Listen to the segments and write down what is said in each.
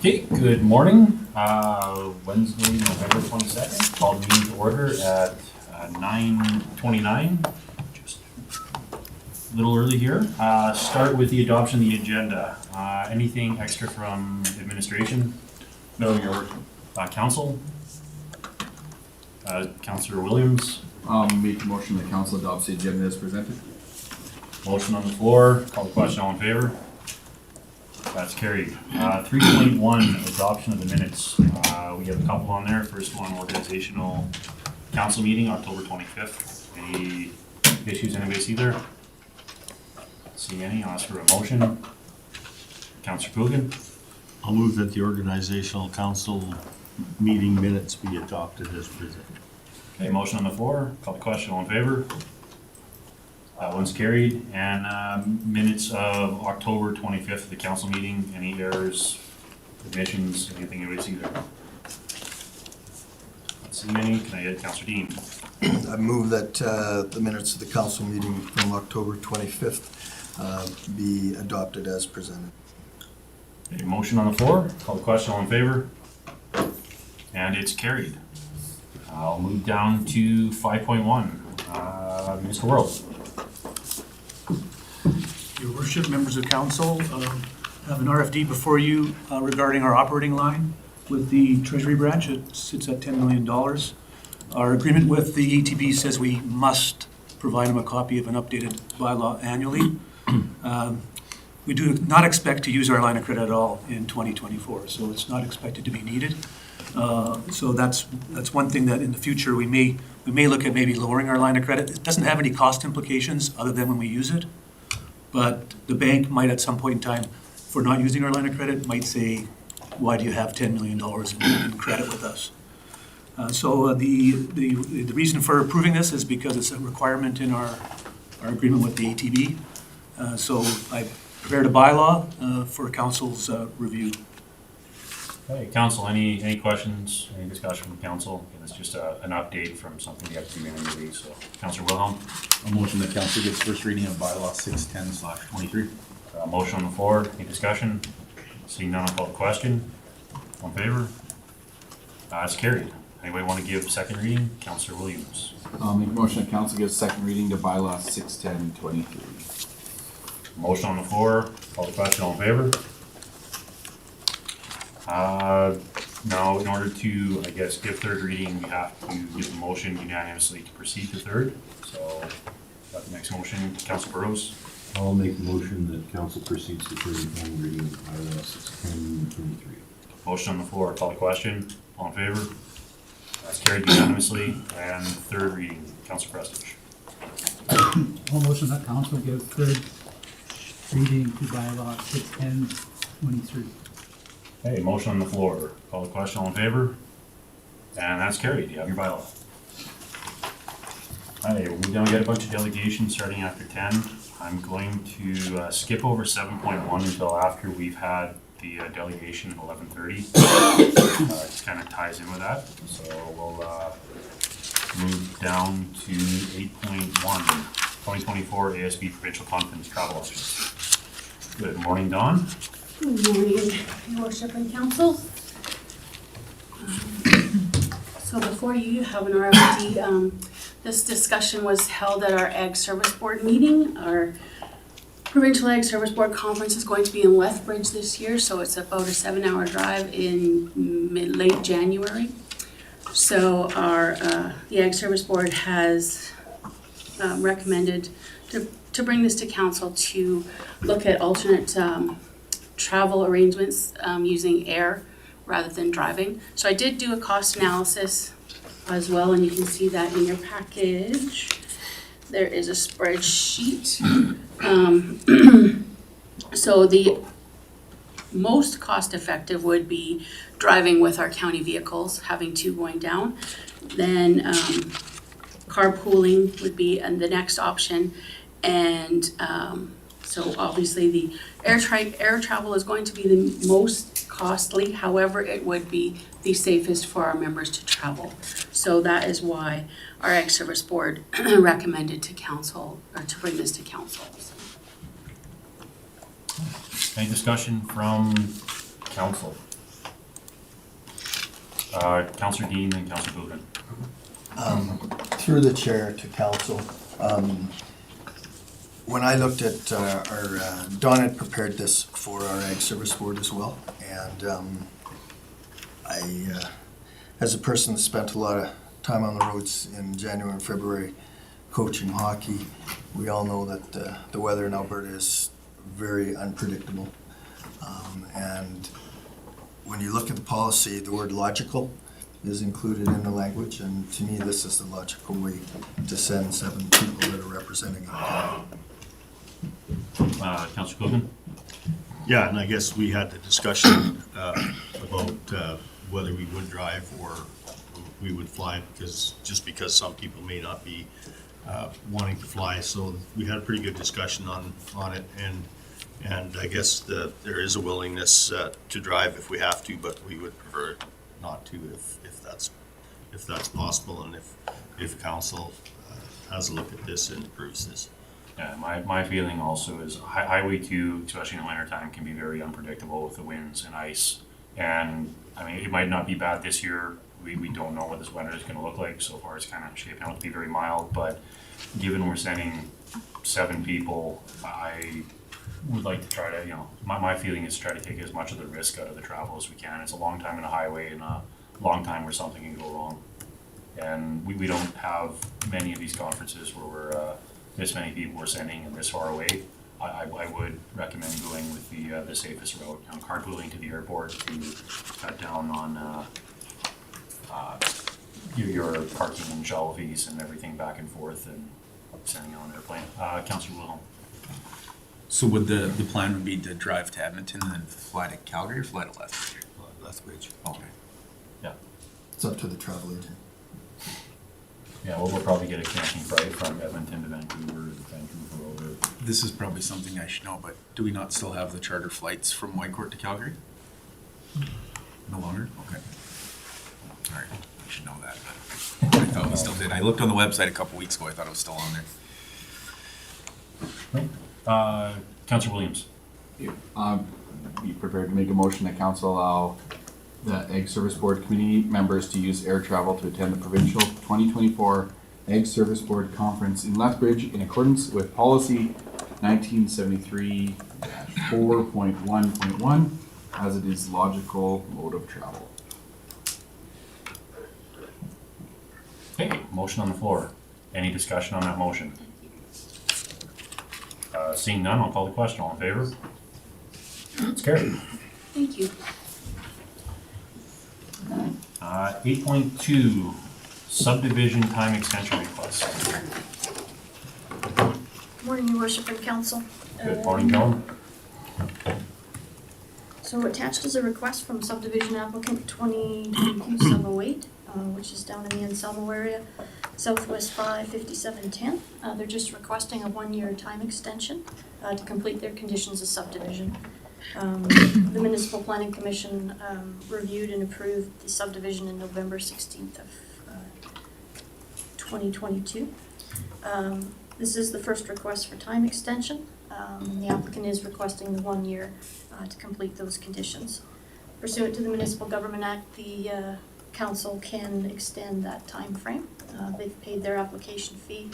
Okay, good morning. Wednesday, November 22nd. Called meeting to order at 9:29. Just a little early here. Start with the adoption of the agenda. Anything extra from administration? No, Your Worship. Council? Councillor Williams? Make a motion that council adopts the agenda as presented. Motion on the floor. Call the question. All in favor? That's carried. 3.1, adoption of the minutes. We have a couple on there. First one, organizational council meeting, October 25th. Any issues anybody see there? See any? I'll ask for a motion. Councillor Coogan. I'll move that the organizational council meeting minutes be adopted as presented. Okay, motion on the floor. Call the question. All in favor? That one's carried. And minutes of October 25th, the council meeting. Any errors, omissions, anything anybody see there? Not seeing any. Can I get Councillor Dean? I move that the minutes of the council meeting from October 25th be adopted as presented. Okay, motion on the floor. Call the question. All in favor? And it's carried. I'll move down to 5.1. Mr. World. Your Worship, members of council, have an RFD before you regarding our operating line with the Treasury branch. It sits at $10 million. Our agreement with the ETB says we must provide them a copy of an updated bylaw annually. We do not expect to use our line of credit at all in 2024, so it's not expected to be needed. So that's one thing that in the future we may look at maybe lowering our line of credit. It doesn't have any cost implications other than when we use it. But the bank might at some point in time, for not using our line of credit, might say, why do you have $10 million in credit with us? So the reason for approving this is because it's a requirement in our agreement with the ATB. So I prepared a bylaw for council's review. Hey, council, any questions, any discussion from council? It's just an update from something we have to do annually. So, Councillor Wilhelm. A motion that council gets first reading of bylaw 610/23. Motion on the floor. Any discussion? Seeing none, I'll call the question. All in favor? It's carried. Anybody want to give second reading? Councillor Williams. I'll make a motion that council gives second reading to bylaw 610/23. Motion on the floor. Call the question. All in favor? Now, in order to, I guess, give third reading, we have to give the motion unanimously to proceed to third. So, the next motion, Councillor Burrows. I'll make the motion that council proceeds to third and final reading of bylaw 610/23. Motion on the floor. Call the question. All in favor? That's carried unanimously. And third reading, Councillor Prestige. All motion that council give third reading to bylaw 610/23. Hey, motion on the floor. Call the question. All in favor? And that's carried. You have your bylaw. Alright, we'll move down. We got a bunch of delegations starting after 10. I'm going to skip over 7.1 until after we've had the delegation at 11:30. It just kind of ties in with that. So we'll move down to 8.1, 2024 ASB Provincial Conference Travel Options. Good morning, Dawn. Good morning, Your Worship and Council. So before you have an RFD, this discussion was held at our Ag Service Board meeting. Our Provincial Ag Service Board conference is going to be in Lethbridge this year, so it's about a 7-hour drive in late January. So the Ag Service Board has recommended to bring this to council to look at alternate travel arrangements using air rather than driving. So I did do a cost analysis as well, and you can see that in your package. There is a spreadsheet. So the most cost effective would be driving with our county vehicles, having two going down. Then carpooling would be the next option. And so obviously the air travel is going to be the most costly. However, it would be the safest for our members to travel. So that is why our Ag Service Board recommended to council, or to bring this to council. Any discussion from council? Councillor Dean and Councillor Boogan. Through the chair to council, when I looked at Dawn had prepared this for our Ag Service Board as well, and I, as a person that spent a lot of time on the roads in January and February coaching hockey, we all know that the weather in Alberta is very unpredictable. And when you look at the policy, the word logical is included in the language, and to me, this is the logical way to send 7 people that are representing our county. Councillor Boogan. Yeah, and I guess we had the discussion about whether we would drive or we would fly, because some people may not be wanting to fly. So we had a pretty good discussion on it, and I guess there is a willingness to drive if we have to, but we would prefer not to if that's possible, and if council has a look at this and approves this. Yeah, my feeling also is Highway 2, especially in the winter time, can be very unpredictable with the winds and ice. And I mean, it might not be bad this year. We don't know what this winter is going to look like. So far, it's kind of shaping out to be very mild. But given we're sending 7 people, I would like to try to, my feeling is to try to take as much of the risk out of the travel as we can. It's a long time in a highway and a long time where something can go wrong. And we don't have many of these conferences where we're this many people we're sending and this far away. I would recommend going with the safest route, carpooling to the airport to cut down on your parking and shuttle fees and everything back and forth and sending on an airplane. Councillor Wilhelm. So would the plan would be to drive to Edmonton and then fly to Calgary or fly to Lethbridge? Lethbridge. Okay. Yeah. It's up to the travel agent. Yeah, we'll probably get a connecting flight from Edmonton to Vancouver, over. This is probably something I should know, but do we not still have the charter flights from Whitecourt to Calgary? No longer? Okay. All right, I should know that, but I thought we still did. I looked on the website a couple weeks ago, I thought it was still on there. Councillor Williams. Be prepared to make a motion that council allow the Ag Service Board committee members to use air travel to attend the Provincial 2024 Ag Service Board Conference in Lethbridge in accordance with Policy 1973-4.1.1 as it is logical mode of travel. Okay, motion on the floor. Any discussion on that motion? Seeing none, I'll call the question. All in favor? It's carried. Thank you. 8.2, subdivision time extension request. Morning, Your Worship and Council. Good morning, Joan. So attached is a request from subdivision applicant 2022-708, which is down in the Anselmo area, Southwest 55710. They're just requesting a 1-year time extension to complete their conditions of subdivision. The Municipal Planning Commission reviewed and approved the subdivision in November 16th of 2022. This is the first request for time extension. The applicant is requesting the 1 year to complete those conditions. Pursuant to the Municipal Government Act, the council can extend that time frame. They've paid their application fee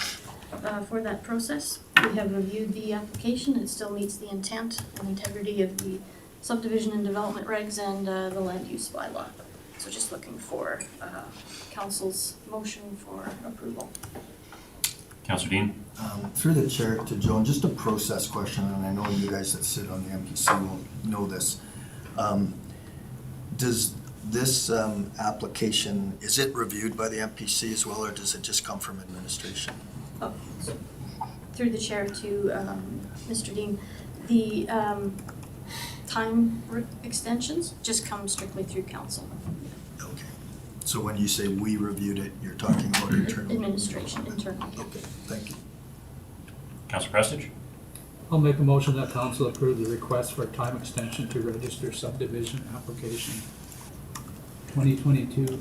for that process. We have reviewed the application. It still meets the intent and integrity of the subdivision and development regs and the land use bylaw. So just looking for council's motion for approval. Councillor Dean. Through the chair to Joan, just a process question, and I know you guys that sit on the MPC will know this. Does this application, is it reviewed by the MPC as well, or does it just come from administration? Oh, so through the chair to Mr. Dean, the time extensions just come strictly through council. Okay. So when you say we reviewed it, you're talking about internal? Administration, internal. Okay, thank you. Councillor Prestige. I'll make a motion that council approve the request for a time extension to register subdivision application 2022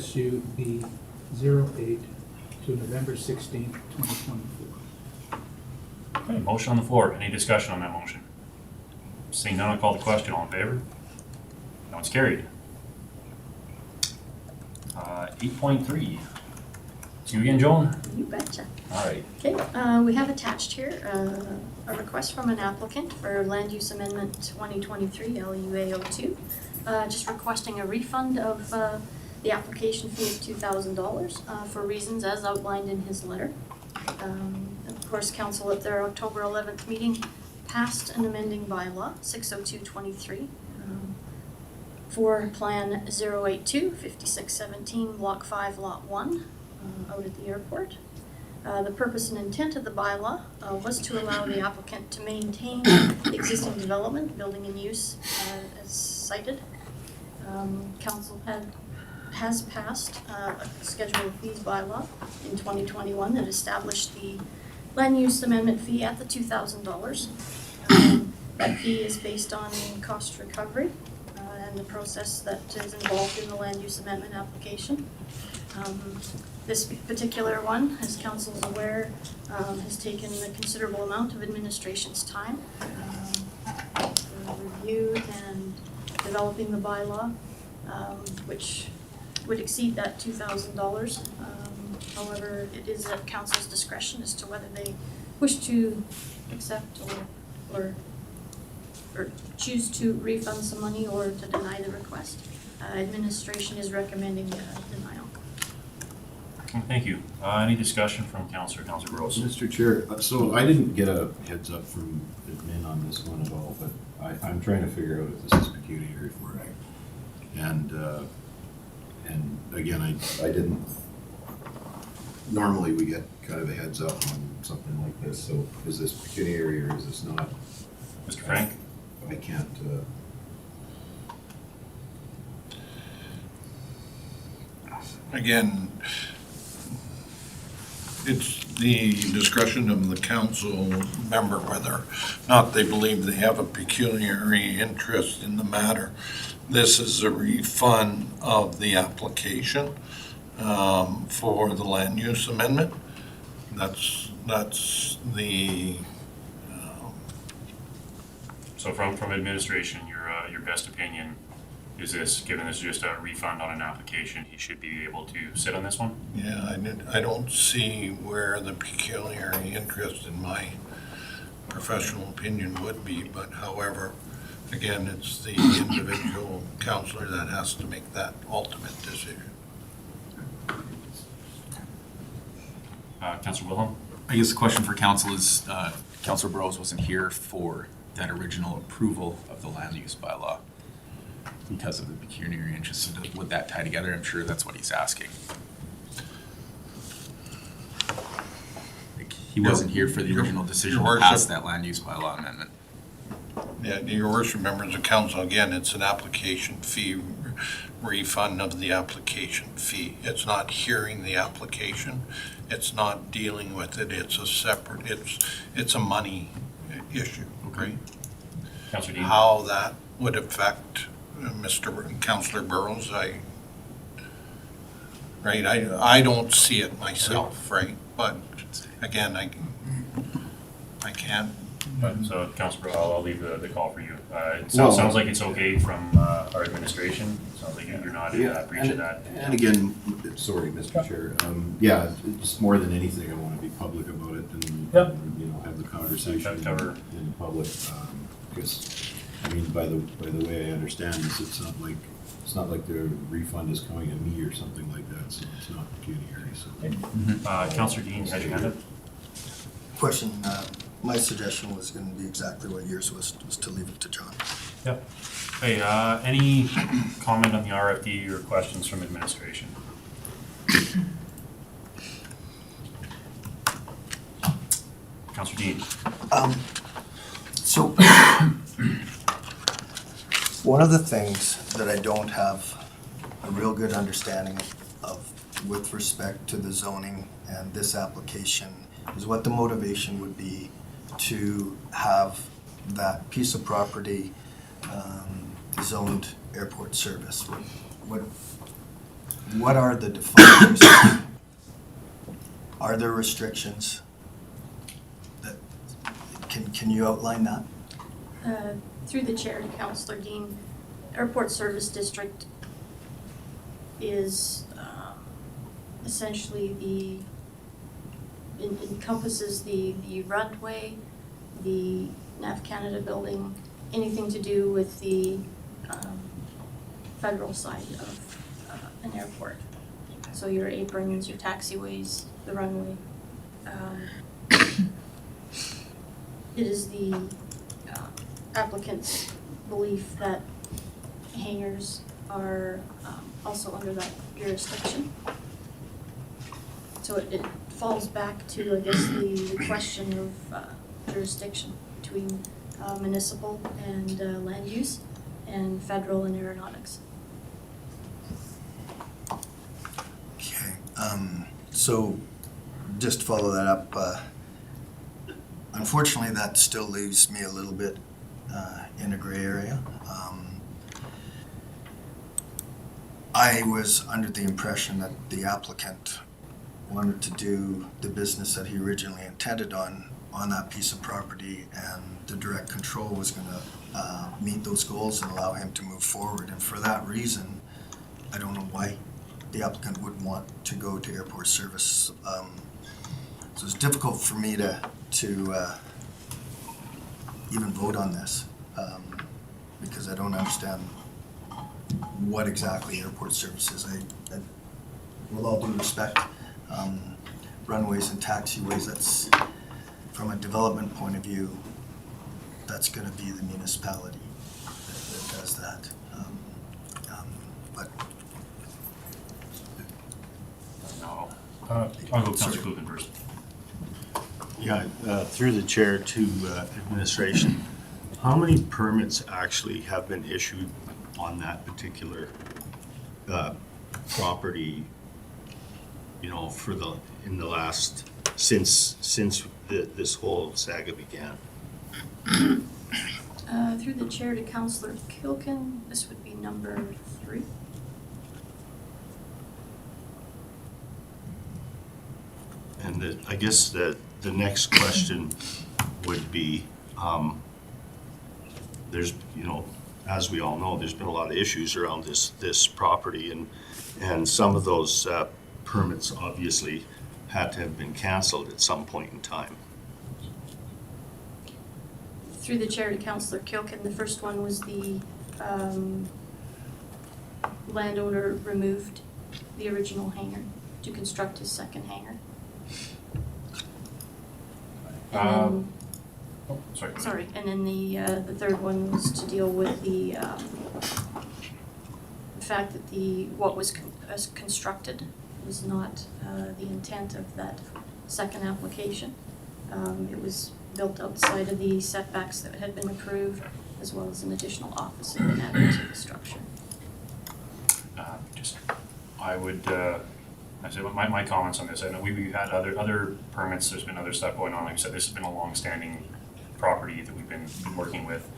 SUB 08 to November 16th, 2024. Okay, motion on the floor. Any discussion on that motion? Seeing none, I'll call the question. All in favor? No, it's carried. 8.3. It's you again, Joan? You betcha. All right. Okay, we have attached here a request from an applicant for Land Use Amendment 2023 LUA02, just requesting a refund of the application fee of $2,000 for reasons as outlined in his letter. Of course, council at their October 11th meeting passed an amending bylaw 60223 for Plan 082 5617 Block 5 Lot 1 out at the airport. The purpose and intent of the bylaw was to allow the applicant to maintain existing development, building and use as cited. Council has passed a schedule of fees bylaw in 2021 that established the land use amendment fee at the $2,000. That fee is based on cost recovery and the process that is involved in the land use amendment application. This particular one, as council is aware, has taken a considerable amount of administration's time for review and developing the bylaw, which would exceed that $2,000. However, it is at council's discretion as to whether they wish to accept or choose to refund some money or to deny the request. Administration is recommending denial. Thank you. Any discussion from Councillor Gross? Mr. Chair, so I didn't get a heads up from admin on this one at all, but I'm trying to figure out if this is pecuniary for ag. And again, I didn't, normally we get kind of a heads up on something like this, so is this pecuniary or is this not? Mr. Frank? I can't, Again, it's the discretion of the council member whether or not they believe they have a pecuniary interest in the matter. This is a refund of the application for the land use amendment. That's the So from administration, your best opinion is this, given this is just a refund on an application, he should be able to sit on this one? Yeah, I don't see where the pecuniary interest in my professional opinion would be, but however, again, it's the individual counselor that has to make that ultimate decision. Councillor Wilhelm? I guess the question for council is, Councillor Burrows wasn't here for that original approval of the land use bylaw because of the pecuniary interest. So would that tie together? I'm sure that's what he's asking. Like, he wasn't here for the original decision Your to pass Worship. that land use bylaw amendment. Yeah, your worship, members of council, again, it's an application fee, refund of the application fee. It's not hearing the application. It's not dealing with it. It's a separate, it's a money issue, right? Councillor Dean? How that would affect Councillor Burrows, I don't see it myself, right? But again, I can't. But, so Councillor, I'll leave the call for you. It Well, sounds like it's okay from our administration. Sounds like you're not in breach of that. and again, sorry, Mr. Chair, yeah, it's more than anything, I want to be public about it and, Yep. you know, have the conversation in Cover. public. Because, I mean, by the way I understand this, it's not like the refund is coming to me or something like that, so it's not pecuniary, so. Councillor Dean, had your hand up? Question, my suggestion was going to be exactly what yours was to leave it to John. Yep. Hey, any comment on the RFD or questions from administration? Councillor Dean? So, one of the things that I don't have a real good understanding of with respect to the zoning and this application is what the motivation would be to have that piece of property zoned airport service. What are the defined? Are there restrictions? Can you outline that? Through the chair to Councillor Dean, Airport Service District is essentially encompasses the runway, the NAV Canada building, anything to do with the federal side of an airport. So your aprons, your taxiways, the runway. It is the applicant's belief that hangars are also under that jurisdiction. So it falls back to, I guess, the question of jurisdiction between municipal and land use and federal and aeronautics. Okay, so just to follow that up, unfortunately, that still leaves me a little bit in a gray area. I was under the impression that the applicant wanted to do the business that he originally intended on that piece of property, and the direct control was going to meet those goals and allow him to move forward. And for that reason, I don't know why the applicant would want to go to airport service. So it's difficult for me to even vote on this because I don't understand what exactly airport service is. I with all due respect, runways and taxiways, that's, from a development point of view, that's going to be the municipality that does that. But No. I'll go Councillor Klugen first. Yeah, through the chair to administration, how many permits actually have been issued on that particular property, you know, in the last, since this whole saga began? Through the chair to Councillor Kilken, this would be number 3. And I guess the next question would be, there's, you know, as we all know, there's been a lot of issues around this property, and some of those permits obviously had to have been canceled at some point in time. Through the chair to Councillor Kilken, the first one was the landowner removed the original hangar to construct his second hangar. And Sorry. and then the third one was to deal with the fact that what was constructed was not the intent of that second application. It was built outside of the setbacks that had been approved, as well as an additional office had been added to the structure. I would, I say my comments on this. I know we've had other permits. There's been other stuff going on. Like I said, this has been a long-standing property that we've been working with,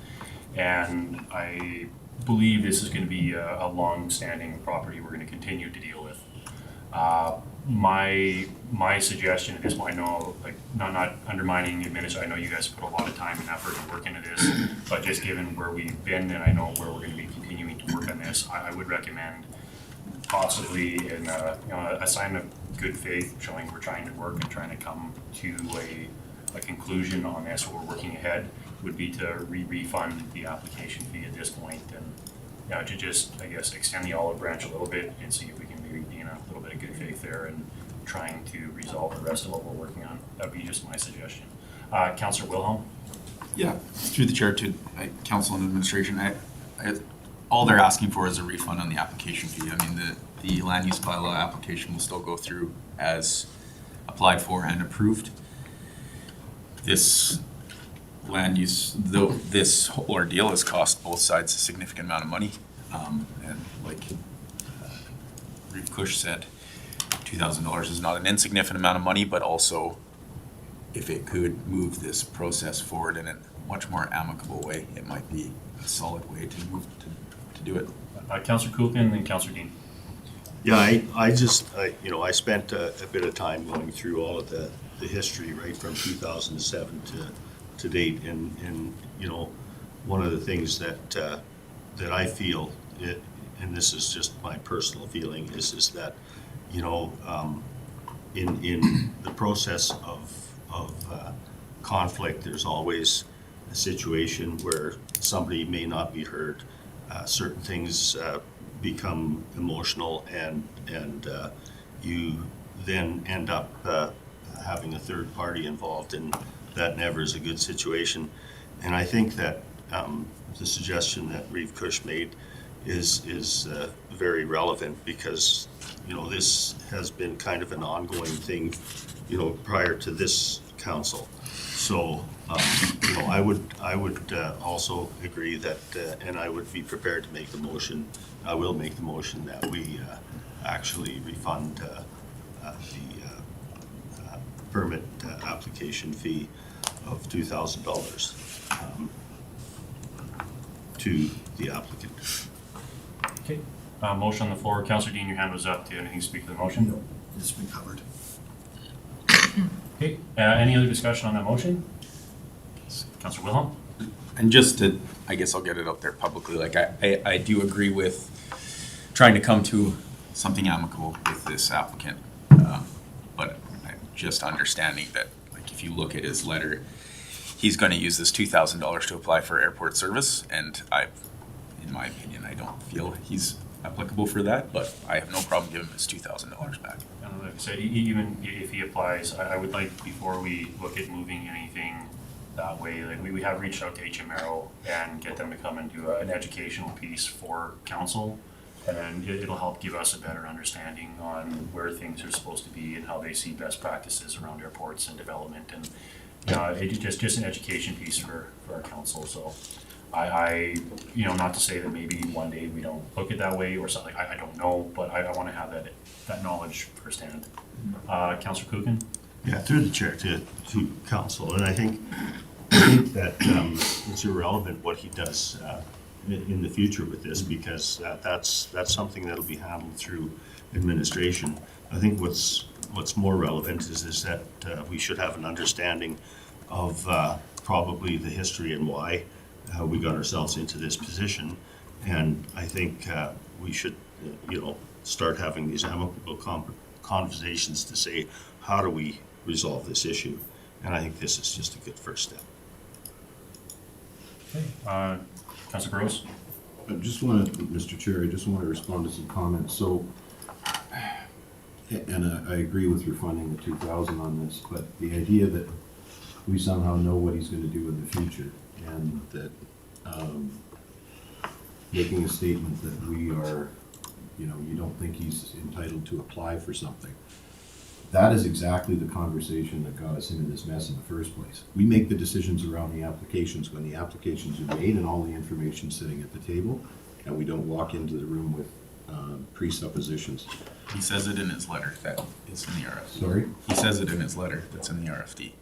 and I believe this is going to be a long-standing property we're going to continue to deal with. My suggestion at this point, I know, like, not undermining the administration, I know you guys put a lot of time and effort and work into this, but just given where we've been and I know where we're going to be continuing to work on this, I would recommend possibly in a sign of good faith, showing we're trying to work and trying to come to a conclusion on this, or we're working ahead, would be to refund the application fee at this point, and to just, I guess, extend the olive branch a little bit and see if we can maybe be in a little bit of good faith there and trying to resolve the rest of what we're working on. That would be just my suggestion. Councillor Wilhelm? Yeah, through the chair to council and administration, all they're asking for is a refund on the application fee. I mean, the land use bylaw application will still go through as applied for and approved. This land use, though this whole ordeal has cost both sides a significant amount of money. And like Reeve Cush said, $2,000 is not an insignificant amount of money, but also if it could move this process forward in a much more amicable way, it might be a solid way to move to do it. Councillor Kuhlken and Councillor Dean. Yeah, I spent a bit of time going through all of the history right from 2007 to date, and you know, one of the things that I feel, and this is just my personal feeling, is that you know, in the process of conflict, there's always a situation where somebody may not be heard. Certain things become emotional, and you then end up having a third party involved, and that never is a good situation. And I think that the suggestion that Reeve Cush made is very relevant, because, you know, this has been kind of an ongoing thing, you know, prior to this council. So, you know, I would also agree that, and I would be prepared to make the motion, I will make the motion that we actually refund the permit application fee of $2,000 to the applicant. Okay, motion on the floor. Councillor Dean, your hand was up. Do you have anything to speak to the motion? No, it's been covered. Okay, any other discussion on that motion? Councillor Wilhelm? And just to, I guess I'll get it out there publicly, like I do agree with trying to come to something amicable with this applicant. But I'm just understanding that, like, if you look at his letter, he's gonna use this $2,000 to apply for airport service, and in my opinion, I don't feel he's applicable for that, but I have no problem giving him his $2,000 back. And like I said, even if he applies, I would like, before we look at moving anything that way, like we have reached out to HMRO and get them to come and do an educational piece for council, and then it'll help give us a better understanding on where things are supposed to be and how they see best practices around airports and development, and it's just an education piece for our council. So I you know, not to say that maybe one day we don't look at that way or something, I don't know, but I want to have that knowledge firsthand. Councillor Coogan? Yeah, through the chair to council, and I think that it's irrelevant what he does in the future with this, because that's something that'll be handled through administration. I think what's more relevant is that we should have an understanding of probably the history and why we got ourselves into this position, and I think we should, you know, start having these amicable conversations to say, how do we resolve this issue? And I think this is just a good first step. Okay, Councillor Gross? I just want to, Mr. Chair, I just want to respond to some comments. So, and I agree with refunding the 2,000 on this, but the idea that we somehow know what he's going to do in the future, and that making a statement that we are, you know, you don't think he's entitled to apply for something. That is exactly the conversation that got us into this mess in the first place. We make the decisions around the applications when the applications are made and all the information sitting at the table, and we don't walk into the room with presuppositions. He says it in his letter that is in the RFD. Sorry? He says it in his letter that's in the RFD.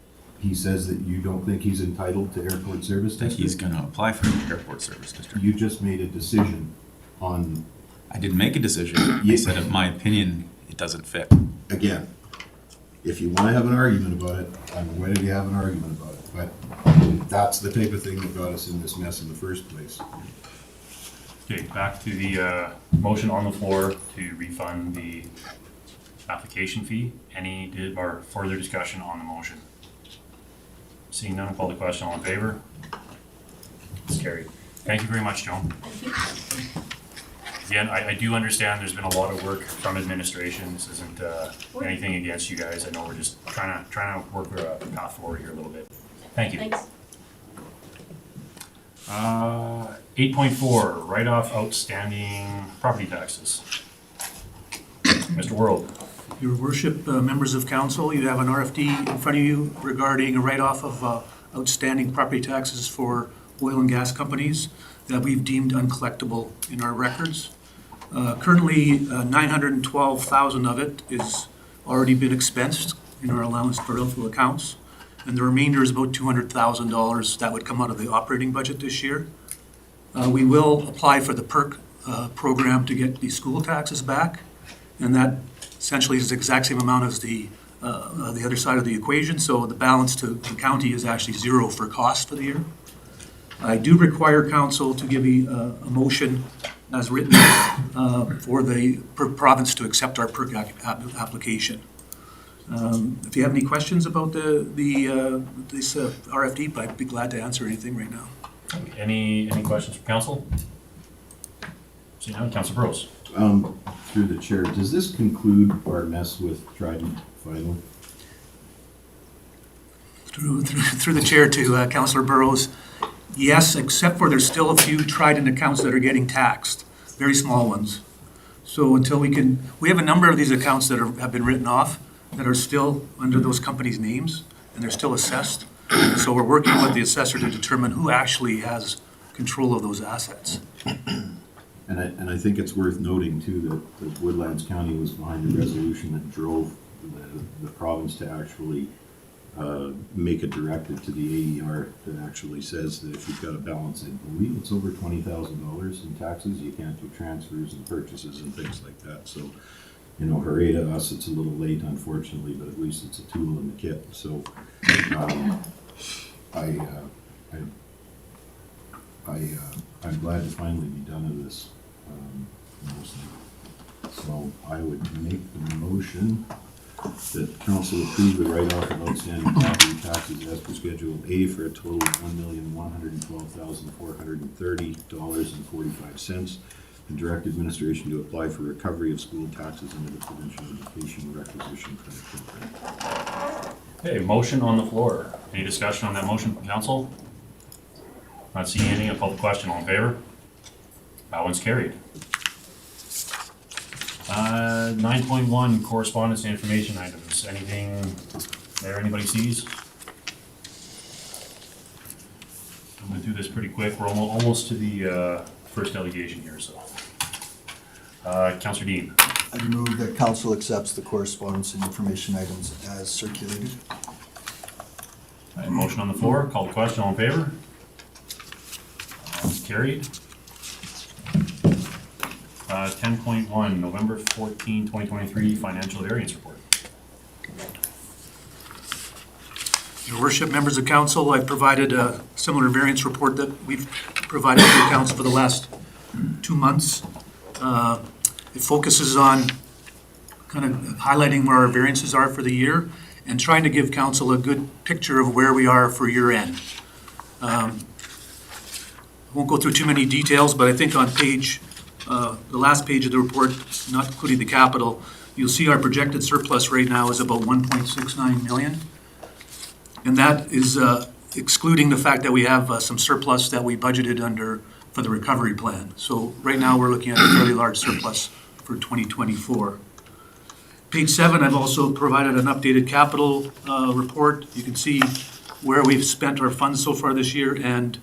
He says that you don't think he's entitled to airport service That district? he's gonna apply for the airport service district. You just made a decision on, I didn't make a decision. I said, in my opinion, it doesn't fit. again, if you want to have an argument about it, I'm ready to have an argument about it, but that's the type of thing that got us in this mess in the first place. Okay, back to the motion on the floor to refund the application fee. Any or further discussion on the motion? Seeing none, I'll call the question. All in favor? It's carried. Thank you very much, Joan. Again, I do understand there's been a lot of work from administration. This isn't anything against you guys. I know we're just trying to work a path forward here a little bit. Thank you. Thanks. 8.4, write-off outstanding property taxes. Mr. World. Your worship, members of council, you have an RFD in front of you regarding a write-off of outstanding property taxes for oil and gas companies that we've deemed uncollectible in our records. Currently, 912,000 of it is already been expensed in our allowance for doubtful accounts, and the remainder is about $200,000 that would come out of the operating budget this year. We will apply for the PERC program to get the school taxes back, and that essentially is the exact same amount as the other side of the equation, so the balance to the county is actually zero for cost for the year. I do require council to give me a motion as written for the province to accept our PERC application. If you have any questions about this RFD, I'd be glad to answer anything right now. Any questions from council? See now, Councilor Burrows. Through the chair, does this conclude our mess with Trident finally? Through the chair to Councillor Burrows, yes, except for there's still a few Trident accounts that are getting taxed, very small ones. So until we have a number of these accounts that have been written off that are still under those companies' names, and they're still assessed. So we're working with the assessor to determine who actually has control of those assets. And I think it's worth noting too that Woodlands County was behind the resolution that drove the province to actually make a directive to the AER that actually says that if you've got a balance, I believe it's over $20,000 in taxes, you can't do transfers and purchases and things like that. So, you know, hooray to us, it's a little late unfortunately, but at least it's a tool in the kit. So I'm glad to finally be done with this. Mostly. So I would make the motion that council approve the write-off of outstanding property taxes as per Schedule A for a total of $1,112,430.45 and direct administration to apply for recovery of school taxes under the Provincial Education Requisition Credit Program. Okay, motion on the floor. Any discussion on that motion from council? Not seeing anything. A public question. All in favor? That one's carried. 9.1 correspondence and information items. Anything there anybody sees? I'm gonna do this pretty quick. We're almost to the first delegation here, so. Councillor Dean. I move that council accepts the correspondence and information items as circulated. Motion on the floor. Call the question. All in favor? Carried. 10.1, November 14, 2023 Financial Variance Report. Your worship, members of council, I've provided a similar variance report that we've provided to the council for the last 2 months. It focuses on kind of highlighting where our variances are for the year and trying to give council a good picture of where we are for year end. I won't go through too many details, but I think on the last page of the report, not including the capital, you'll see our projected surplus right now is about 1.69 million. And that is excluding the fact that we have some surplus that we budgeted under for the recovery plan. So right now, we're looking at a fairly large surplus for 2024. Page 7, I've also provided an updated capital report. You can see where we've spent our funds so far this year, and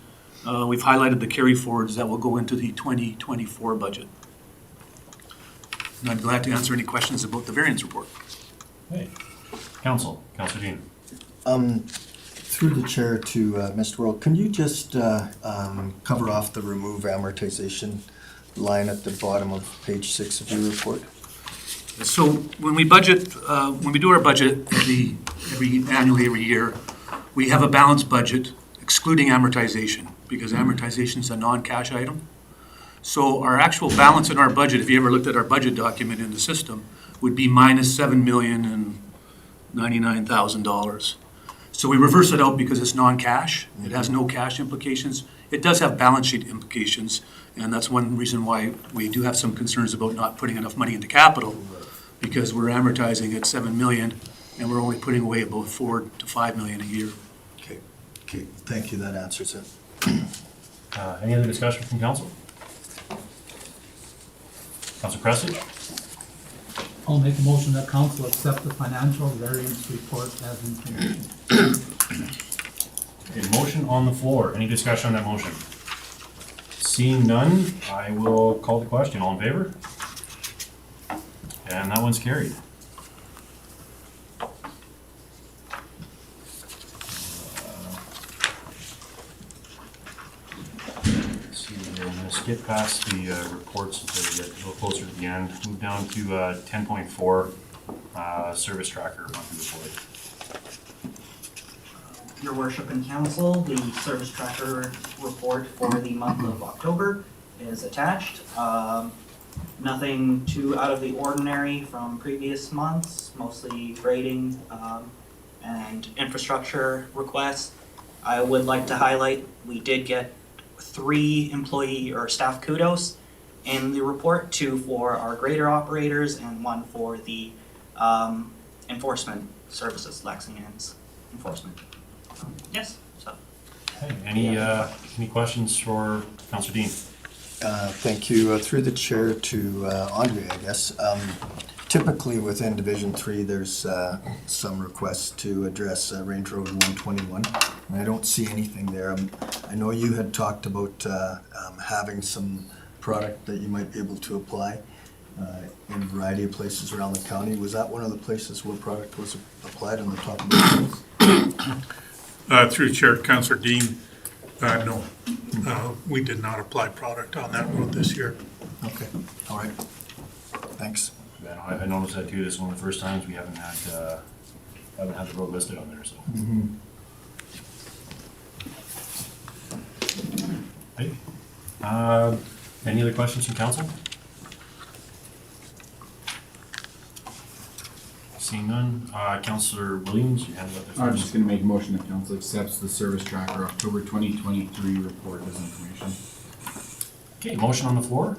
we've highlighted the carry forwards that will go into the 2024 budget. And I'm glad to answer any questions about the variance report. Hey, Councillor Dean. Through the chair to Mr. World, can you just cover off the remove amortization line at the bottom of page 6 of your report? So when we budget, when we do our budget annually every year, we have a balanced budget excluding amortization, because amortization is a non-cash item. So our actual balance in our budget, if you ever looked at our budget document in the system, would be minus $7,099,000. So we reverse it out because it's non-cash. It has no cash implications. It does have balance sheet implications, and that's one reason why we do have some concerns about not putting enough money into capital, because we're amortizing at $7 million, and we're only putting away about $4 to $5 million a year. Okay, thank you, that answers it. Any other discussion from council? Councillor Prestidge? I'll make a motion that council accept the financial variance report as information. A motion on the floor. Any discussion on that motion? Seeing none, I will call the question. All in favor? And that one's carried. Let's see here. I'm going to skip past the reports until we get a little closer to the end. Move down to 10.4, service tracker monthly report. Your worship and council, the service tracker report for the month of October is attached. Nothing too out of the ordinary from previous months, mostly grading and infrastructure requests. I would like to highlight, we did get 3 employee or staff kudos in the report, 2 for our grader operators and 1 for the enforcement services, Lexington's enforcement. Yes, so. Okay, any questions for Councillor Dean? Thank you. Through the chair to Andre, I guess. Typically within Division 3, there's some requests to address Range Road 121, and I don't see anything there. I know you had talked about having some product that you might be able to apply in a variety of places around the county. Was that one of the places where product was applied on the top of the list? Through Chair to Councillor Dean, no. We did not apply product on that road this year. Okay, all right. Thanks. Yeah, I noticed that too. This is one of the first times we haven't had the road listed on there, so. Okay. Any other questions from council? Seeing none, Councillor Williams, you handle it. I'm just gonna make a motion that council accepts the service tracker October 2023 report as information. Okay, motion on the floor.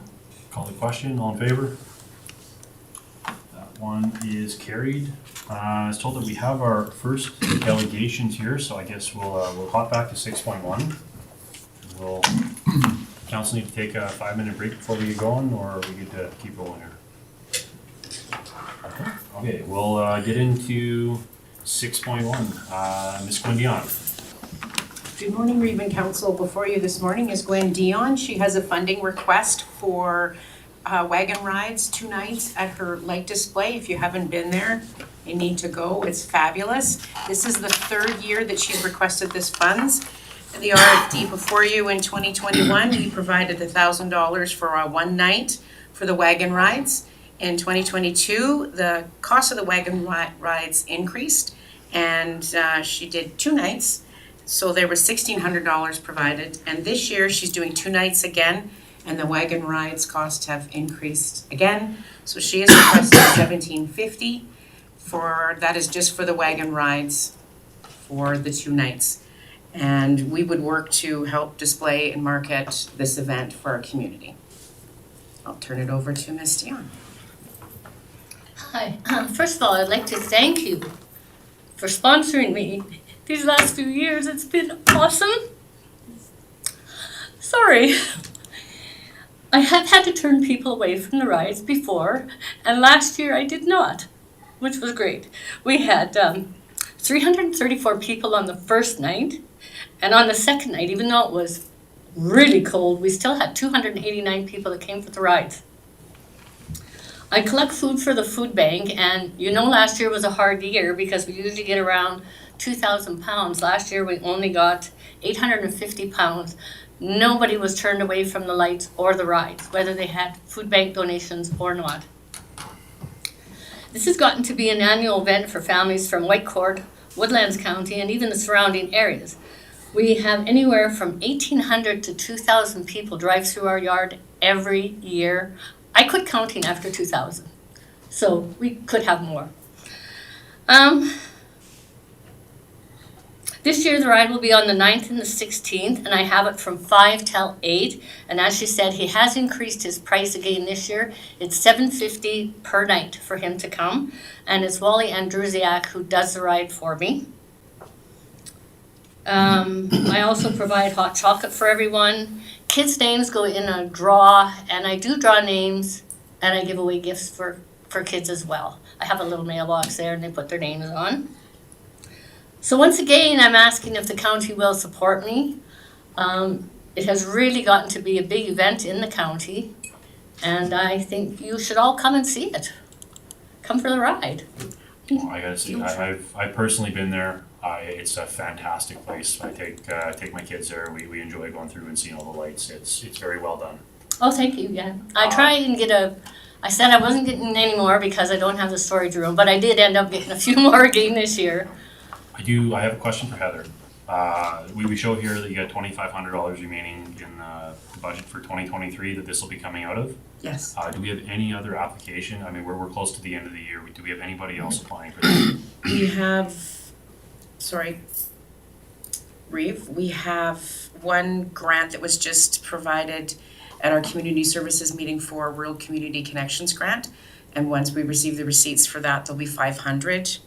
Call the question. All in favor? That one is carried. I was told that we have our first delegations here, so I guess we'll hop back to 6.1. Will council need to take a 5-minute break before we get going, or are we good to keep rolling here? Okay, we'll get into 6.1. Ms. Gwen Dionne. Good morning, Refund Council. Before you this morning is Gwen Dionne. She has a funding request for wagon rides 2 nights at her light display. If you haven't been there, you need to go. It's fabulous. This is the 3rd year that she's requested this funds. The RFD before you in 2021, we provided $1,000 for 1 night for the wagon rides. In 2022, the cost of the wagon rides increased, and she did 2 nights, so there was $1,600 provided. And this year, she's doing 2 nights again, and the wagon rides costs have increased again. So she is requesting $1,750 for, that is just for the wagon rides for the 2 nights. And we would work to help display and market this event for our community. I'll turn it over to Ms. Dionne. Hi. First of all, I'd like to thank you for sponsoring me these last few years. It's been awesome. Sorry. I have had to turn people away from the rides before, and last year I did not, which was great. We had 334 people on the first night, and on the second night, even though it was really cold, we still had 289 people that came for the rides. I collect food for the food bank, and you know last year was a hard year because we usually get around 2,000 pounds. Last year we only got 850 pounds. Nobody was turned away from the lights or the rides, whether they had food bank donations or not. This has gotten to be an annual event for families from Whitecourt, Woodlands County, and even the surrounding areas. We have anywhere from 1,800 to 2,000 people drive through our yard every year. I quit counting after 2000, so we could have more. This year the ride will be on the 9th and the 16th, and I have it from 5 till 8. And as she said, he has increased his price again this year. It's $750 per night for him to come, and it's Wally Andrusiak who does the ride for me. I also provide hot chocolate for everyone. Kids' names go in a draw, and I do draw names, and I give away gifts for kids as well. I have a little mailbox there, and they put their names on. So once again, I'm asking if the county will support me. It has really gotten to be a big event in the county, and I think you should all come and see it. Come for the ride. Well, I gotta say, I've personally been there. It's a fantastic place. I take my kids there. We enjoy going through and seeing all the lights. It's very well done. Oh, thank you, yeah. I try and get I said I wasn't getting any more because I don't have the storage room, but I did end up getting a few more again this year. I have a question for Heather. We show here that you got $2,500 remaining in the budget for 2023 that this will be coming out of. Yes. Do we have any other application? I mean, we're close to the end of the year. Do we have anybody else applying for this? We have, Reeve, we have one grant that was just provided at our community services meeting for a Rural Community Connections grant. And once we receive the receipts for that, there'll be 500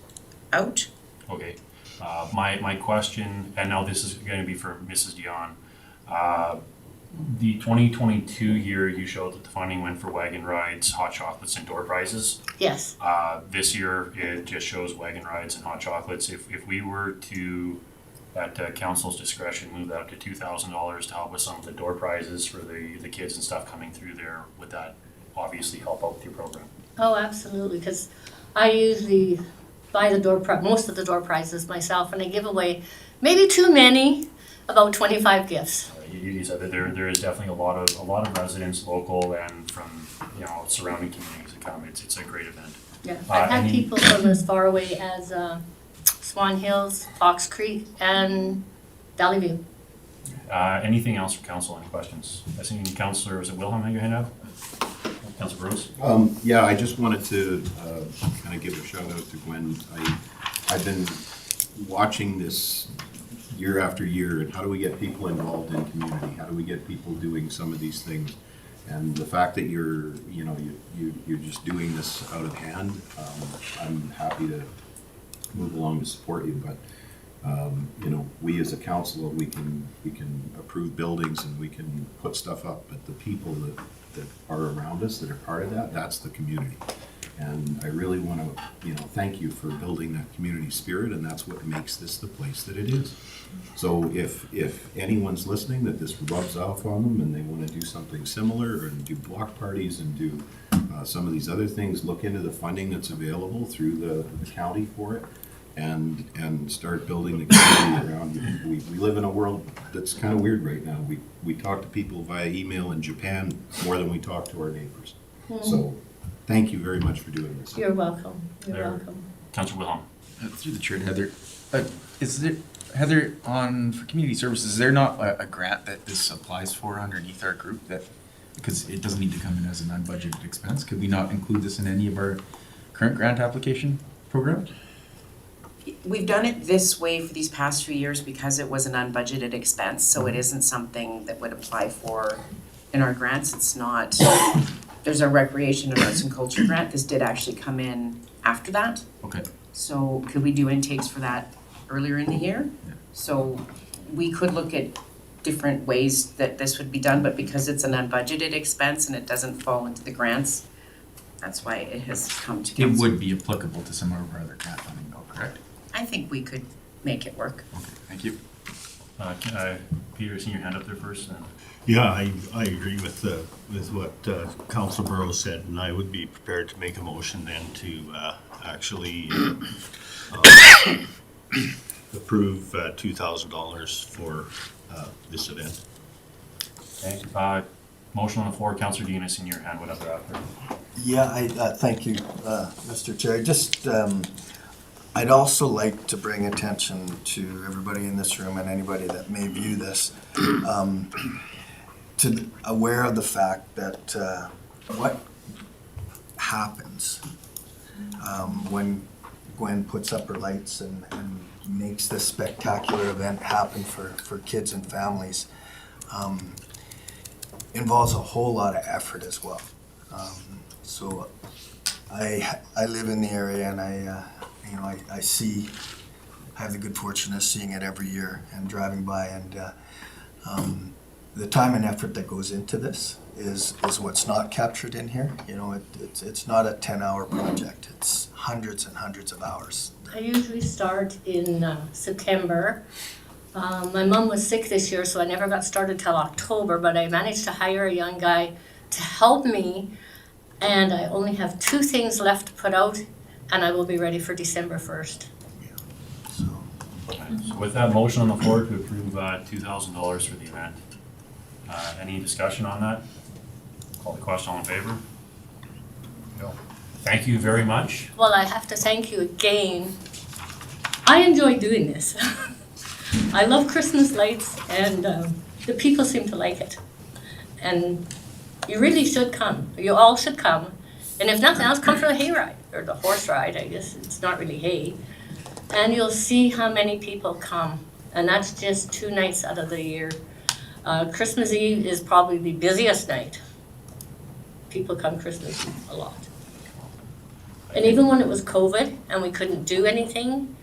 out. Okay. My question, and now this is going to be for Mrs. Dionne. The 2022 year, you showed that the funding went for wagon rides, hot chocolates, and door prizes. Yes. This year, it just shows wagon rides and hot chocolates. If we were to, at council's discretion, move that up to $2,000 to help with some of the door prizes for the kids and stuff coming through there, would that obviously help out with your program? Oh, absolutely, because I usually buy most of the door prizes myself, and I give away maybe too many, about 25 gifts. You said that there is definitely a lot of residents, local and from surrounding communities that come. It's a great event. Yeah, I've had people from as far away as Swan Hills, Fox Creek, and Valley View. Anything else from council? Any questions? I see Councillor, was it Wilhelm had your hand up? Councillor Bruce? Yeah, I just wanted to kind of give a shout out to Gwen. I've been watching this year after year, and how do we get people involved in community? How do we get people doing some of these things? And the fact that you're just doing this out of hand, I'm happy to move along to support you. But we as a council, we can approve buildings and we can put stuff up, but the people that are around us that are part of that, that's the community. And I really want to, thank you for building that community spirit, and that's what makes this the place that it is. So if anyone's listening that this rubs off on them and they want to do something similar and do block parties and do some of these other things, look into the funding that's available through the county for it, and start building the community around you. We live in a world that's kind of weird right now. We talk to people via email in Japan more than we talk to our neighbors. So thank you very much for doing this. You're welcome. You're welcome. Councillor Wilhelm. Through the chair, Heather, is there, Heather, for community services, is there not a grant that this applies for underneath our group that, because it doesn't need to come in as an unbudgeted expense, could we not include this in any of our current grant application programs? We've done it this way for these past few years because it was an unbudgeted expense, so it isn't something that would apply for in our grants. It's not, there's a recreation and arts and culture grant. This did actually come in after that. Okay. So could we do intakes for that earlier in the year? Yeah. So we could look at different ways that this would be done, but because it's an unbudgeted expense and it doesn't fall into the grants, that's why it has come to It council. would be applicable to some of our other grant funding though, correct? I think we could make it work. Okay, thank you. Peter, seen your hand up there first. Yeah, I agree with what Councilor Burrows said, and I would be prepared to make a motion then to actually approve $2,000 for this event. Okay. Motion on the floor. Councillor Dionne, seen your hand went up there after. Yeah, thank you, Mr. Chair. Just, I'd also like to bring attention to everybody in this room and anybody that may view this, to aware of the fact that what happens when Gwen puts up her lights and makes this spectacular event happen for kids and families involves a whole lot of effort as well. So I live in the area, and I have the good fortune of seeing it every year and driving by, and the time and effort that goes into this is what's not captured in here. It's not a 10-hour project. It's hundreds and hundreds of hours. I usually start in September. My mom was sick this year, so I never got started till October, but I managed to hire a young guy to help me, and I only have 2 things left to put out, and I will be ready for December 1st. So with that motion on the floor to approve $2,000 for the event, any discussion on that? Call the question, all in favor? No. Thank you very much. Well, I have to thank you again. I enjoy doing this. I love Christmas lights, and the people seem to like it. And you really should come. You all should come. And if nothing else, come for the hay ride, or the horse ride, I guess. It's not really hay. And you'll see how many people come. And that's just 2 nights out of the year. Christmas Eve is probably the busiest night. People come Christmas Eve a lot. And even when it was COVID and we couldn't do anything,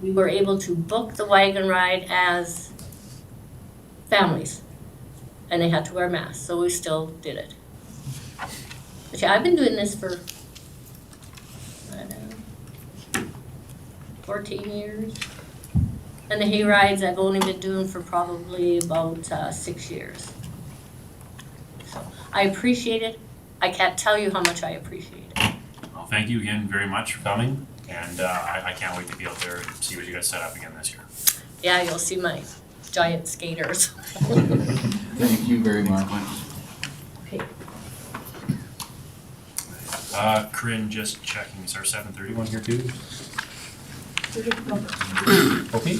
we were able to book the wagon ride as families. And they had to wear masks, so we still did it. But yeah, I've been doing this for, I don't know, 14 years. And the hay rides I've only been doing for probably about 6 years. So I appreciate it. I can't tell you how much I appreciate it. Well, thank you again very much for coming, and I can't wait to be out there and see what you guys set up again this year. Yeah, you'll see my giant skaters. Thank you very much. Okay. Corinne, just checking, is our 7:31 here too? Okay,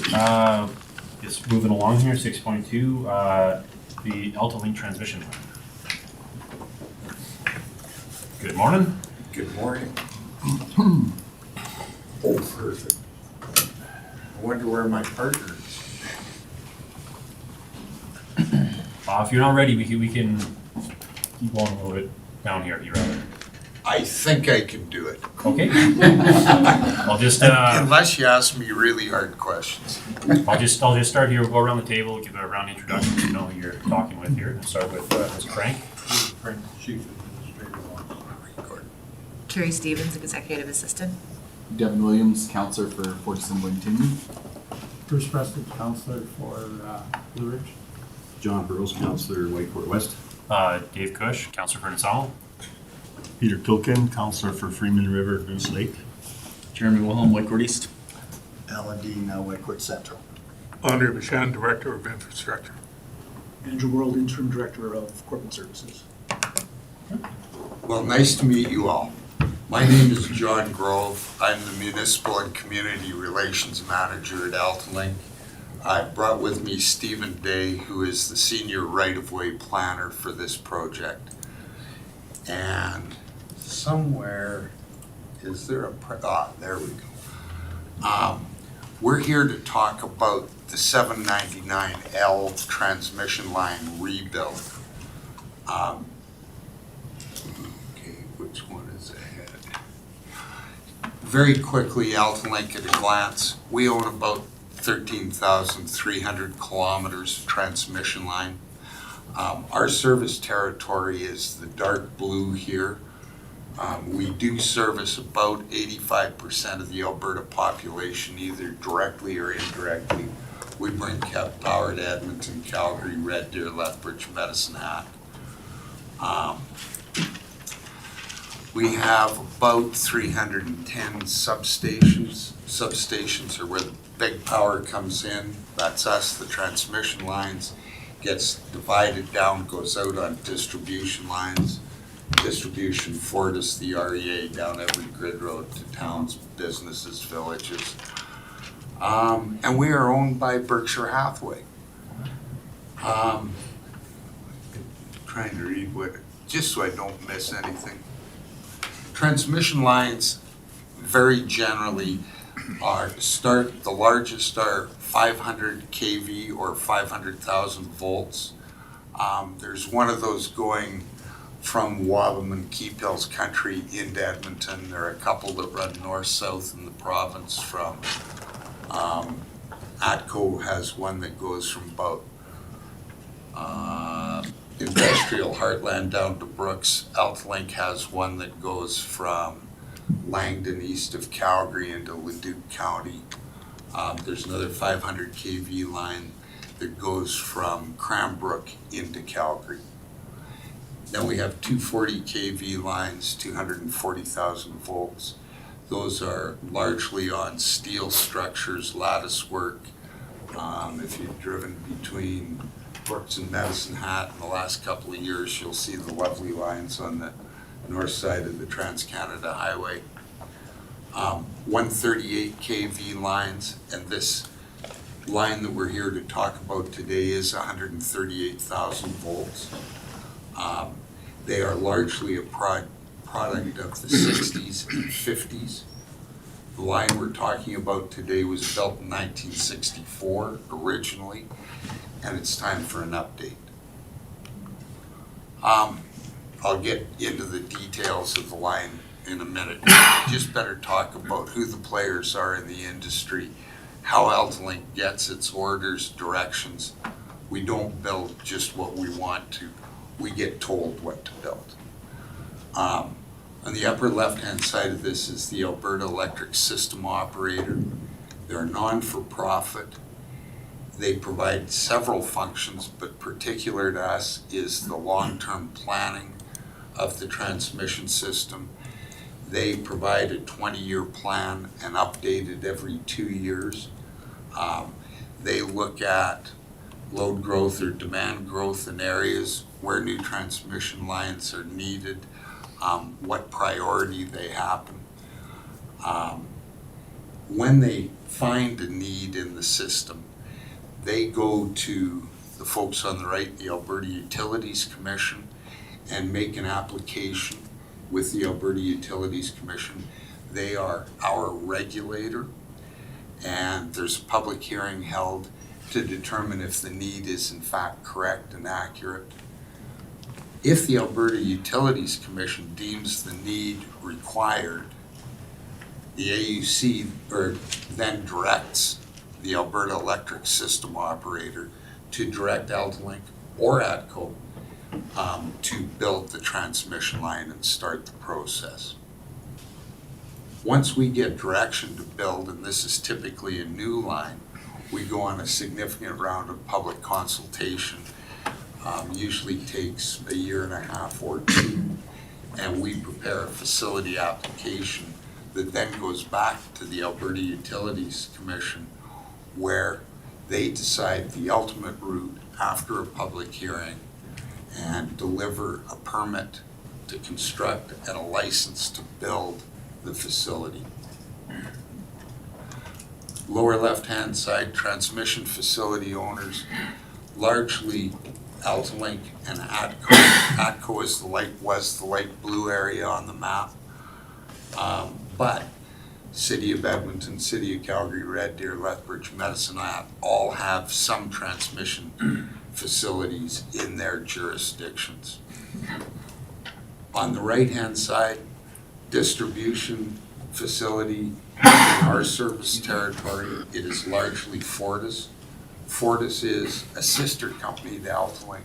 just moving along here, 6.2, the Altalink transmission line. Good morning. Good morning. Oh, perfect. I wonder where my partner is. If you're not ready, we can keep going a little bit down here if you'd rather. I think I can do it. Okay. I'll just Unless you ask me really hard questions. I'll just start here. We'll go around the table, give a round introduction so you know who you're talking with here. I'll start with Mr. Frank. Frank, Chief Administrative Officer. Carrie Stevens, Executive Assistant. Devin Williams, Counselor for Fort Assembly and Tinley. Bruce Preston, Counselor for Blue Ridge. John Burrows, Councillor, Whitecourt West. Dave Cush, Councillor for Nassau. Peter Kilkin, Counselor for Freeman River, Goose Lake. Jeremy Wilhelm, Whitecourt East. Alan Dean, Whitecourt Central. Andre Bashan, Director of Infrastructure. Andrew World, Interim Director of Corporate Services. Well, nice to meet you all. My name is John Grove. I'm the Municipal and Community Relations Manager at Altalink. I brought with me Stephen Day, who is the Senior Right-of-Way Planner for this project. And somewhere, is there a, there we go. We're here to talk about the 799L transmission line rebuild. Okay, which one is ahead? Very quickly, Altalink at a glance, we own about 13,300 kilometers of transmission line. Our service territory is the dark blue here. We do service about 85% of the Alberta population, either directly or indirectly. We bring power to Edmonton, Calgary, Red Deer, Lethbridge, Medicine Hat. We have about 310 substations. Substations are where the big power comes in. That's us, the transmission lines. Gets divided down, goes out on distribution lines. Distribution Fortis, the REA, down every grid road to towns, businesses, villages. And we are owned by Berkshire Hathaway. Trying to read what, just so I don't miss anything. Transmission lines very generally the largest are 500 kV or 500,000 volts. There's one of those going from Wabamun, Keep Hills Country into Edmonton. There are a couple that run north-south in the province from, ATCO has one that goes from about industrial heartland down to Brooks. Altalink has one that goes from Langdon east of Calgary into Leduc County. There's another 500 kV line that goes from Cranbrook into Calgary. Then we have 240 kV lines, 240,000 volts. Those are largely on steel structures, lattice work. If you've driven between Brooks and Medicine Hat in the last couple of years, you'll see the lovely lines on the north side of the Trans-Canada Highway. 138 kV lines, and this line that we're here to talk about today is 138,000 volts. They are largely a product of the 60s and 50s. The line we're talking about today was built in 1964 originally, and it's time for an update. I'll get into the details of the line in a minute. Just better talk about who the players are in the industry, how Altalink gets its orders, directions. We don't build just what we want to. We get told what to build. On the upper left-hand side of this is the Alberta Electric System Operator. They're non-for-profit. They provide several functions, but particular to us is the long-term planning of the transmission system. They provide a 20-year plan and update it every 2 years. They look at load growth or demand growth in areas where new transmission lines are needed, what priority they happen. When they find a need in the system, they go to the folks on the right, the Alberta Utilities Commission, and make an application with the Alberta Utilities Commission. They are our regulator, and there's a public hearing held to determine if the need is in fact correct and accurate. If the Alberta Utilities Commission deems the need required, the AUC then directs the Alberta Electric System Operator to direct Altalink or ATCO to build the transmission line and start the process. Once we get direction to build, and this is typically a new line, we go on a significant round of public consultation. Usually takes a year and a half or two, and we prepare a facility application that then goes back to the Alberta Utilities Commission, where they decide the ultimate route after a public hearing and deliver a permit to construct and a license to build the facility. Lower left-hand side, transmission facility owners, largely Altalink and ATCO. ATCO is was the light blue area on the map. But City of Edmonton, City of Calgary, Red Deer, Lethbridge, Medicine Hat all have some transmission facilities in their jurisdictions. On the right-hand side, distribution facility in our service territory, it is largely Fortis. Fortis is a sister company to Altalink.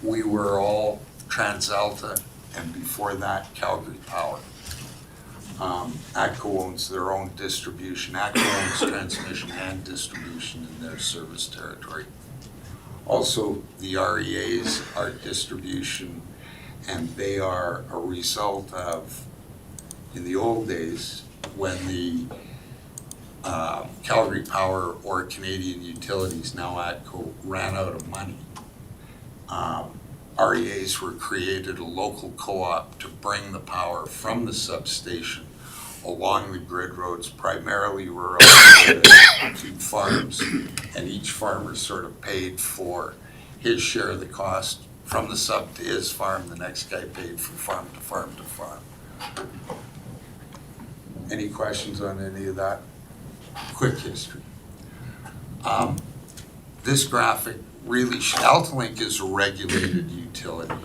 We were all TransAlta, and before that, Calgary Power. ATCO owns their own distribution. ATCO owns transmission and distribution in their service territory. Also, the REAs are distribution, and they are a result of, in the old days, when the Calgary Power or Canadian Utilities, now ATCO, ran out of money. REAs were created, a local co-op, to bring the power from the substation along the grid roads, primarily rural, to farms, and each farmer sort of paid for his share of the cost from the sub to his farm. The next guy paid from farm to farm to farm. Any questions on any of that? Quick history. This graphic really, Altalink is a regulated utility.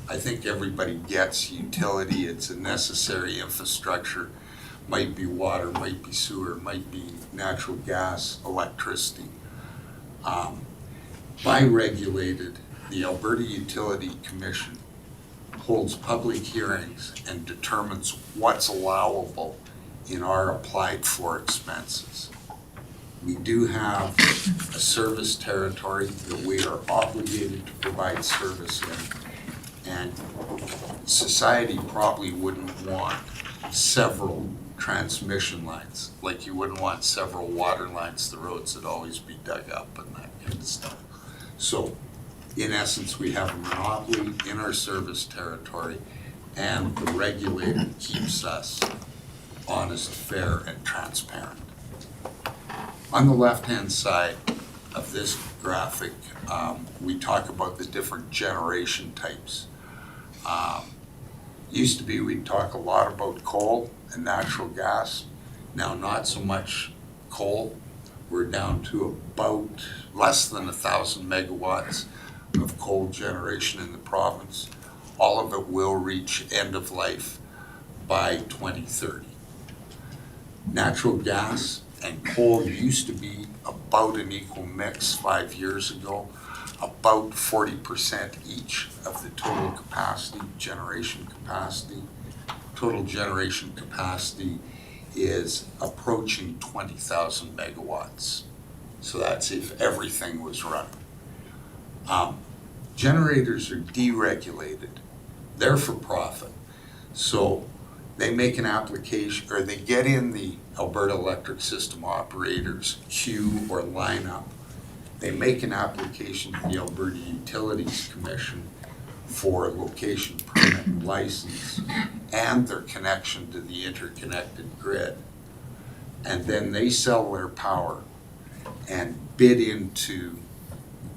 I think everybody gets utility. It's a necessary infrastructure. Might be water, might be sewer, might be natural gas, electricity. By regulated, the Alberta Utility Commission holds public hearings and determines what's allowable in our applied for expenses. We do have a service territory that we are obligated to provide service in, and society probably wouldn't want several transmission lines, like you wouldn't want several water lines. The roads would always be dug up and that kind of stuff. So in essence, we have a monopoly in our service territory, and the regulator keeps us honest, fair, and transparent. On the left-hand side of this graphic, we talk about the different generation types. Used to be we'd talk a lot about coal and natural gas. Now not so much coal. We're down to about less than 1,000 megawatts of coal generation in the province. All of it will reach end of life by 2030. Natural gas and coal used to be about an equal mix 5 years ago, about 40% each of the total capacity, generation capacity. Total generation capacity is approaching 20,000 megawatts. So that's if everything was running. Generators are deregulated. They're for profit. So they make an application, or they get in the Alberta Electric System Operators queue or lineup. They make an application to the Alberta Utilities Commission for a location permit and license and their connection to the interconnected grid. And then they sell their power and bid into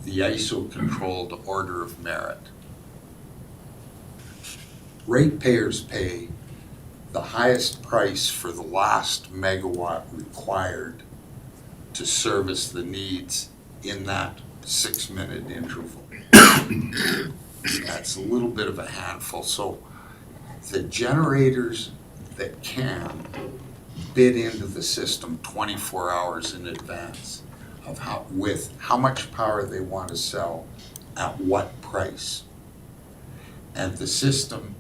the ISO-controlled order of merit. Ratepayers pay the highest price for the last megawatt required to service the needs in that 6-minute interval. That's a little bit of a handful. So the generators that can bid into the system 24 hours in advance of how much power they want to sell at what price. And the system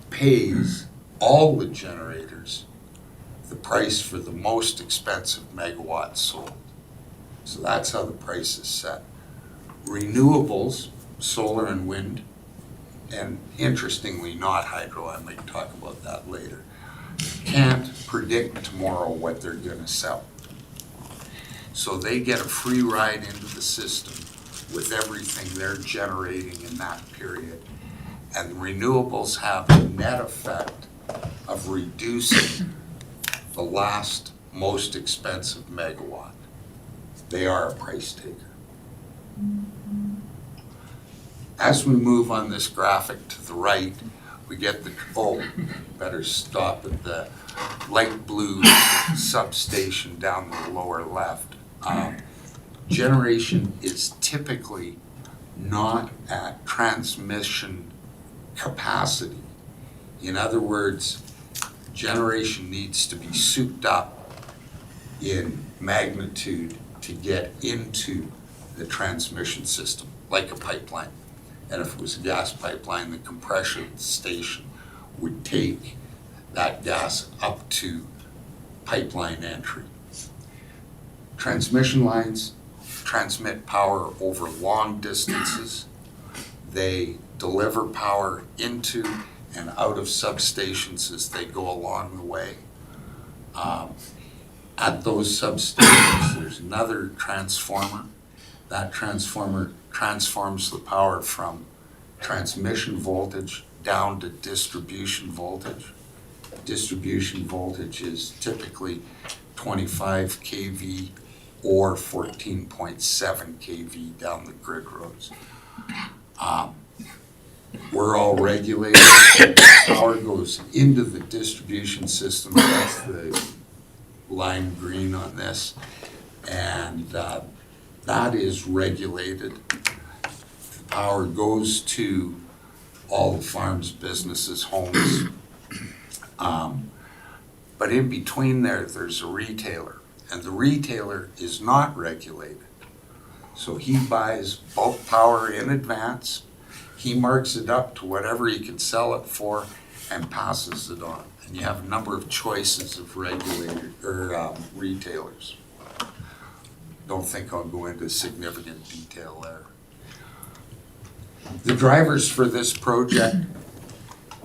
pays all the generators the price for the most expensive megawatts sold. So that's how the price is set. Renewables, solar and wind, and interestingly not hydro, I might talk about that later, can't predict tomorrow what they're going to sell. So they get a free ride into the system with everything they're generating in that period. And renewables have a net effect of reducing the last most expensive megawatt. They are a price taker. As we move on this graphic to the right, we get the, better stop at the light blue substation down the lower left. Generation is typically not at transmission capacity. In other words, generation needs to be souped up in magnitude to get into the transmission system, like a pipeline. And if it was a gas pipeline, the compression station would take that gas up to pipeline entry. Transmission lines transmit power over long distances. They deliver power into and out of substations as they go along the way. At those substations, there's another transformer. That transformer transforms the power from transmission voltage down to distribution voltage. Distribution voltage is typically 25 kV or 14.7 kV down the grid roads. We're all regulated. Power goes into the distribution system. That's the lime green on this. And that is regulated. The power goes to all the farms, businesses, homes. But in between there's a retailer. And the retailer is not regulated. So he buys bulk power in advance. He marks it up to whatever he can sell it for and passes it on. And you have a number of choices of retailers. Don't think I'll go into significant detail there. The drivers for this project,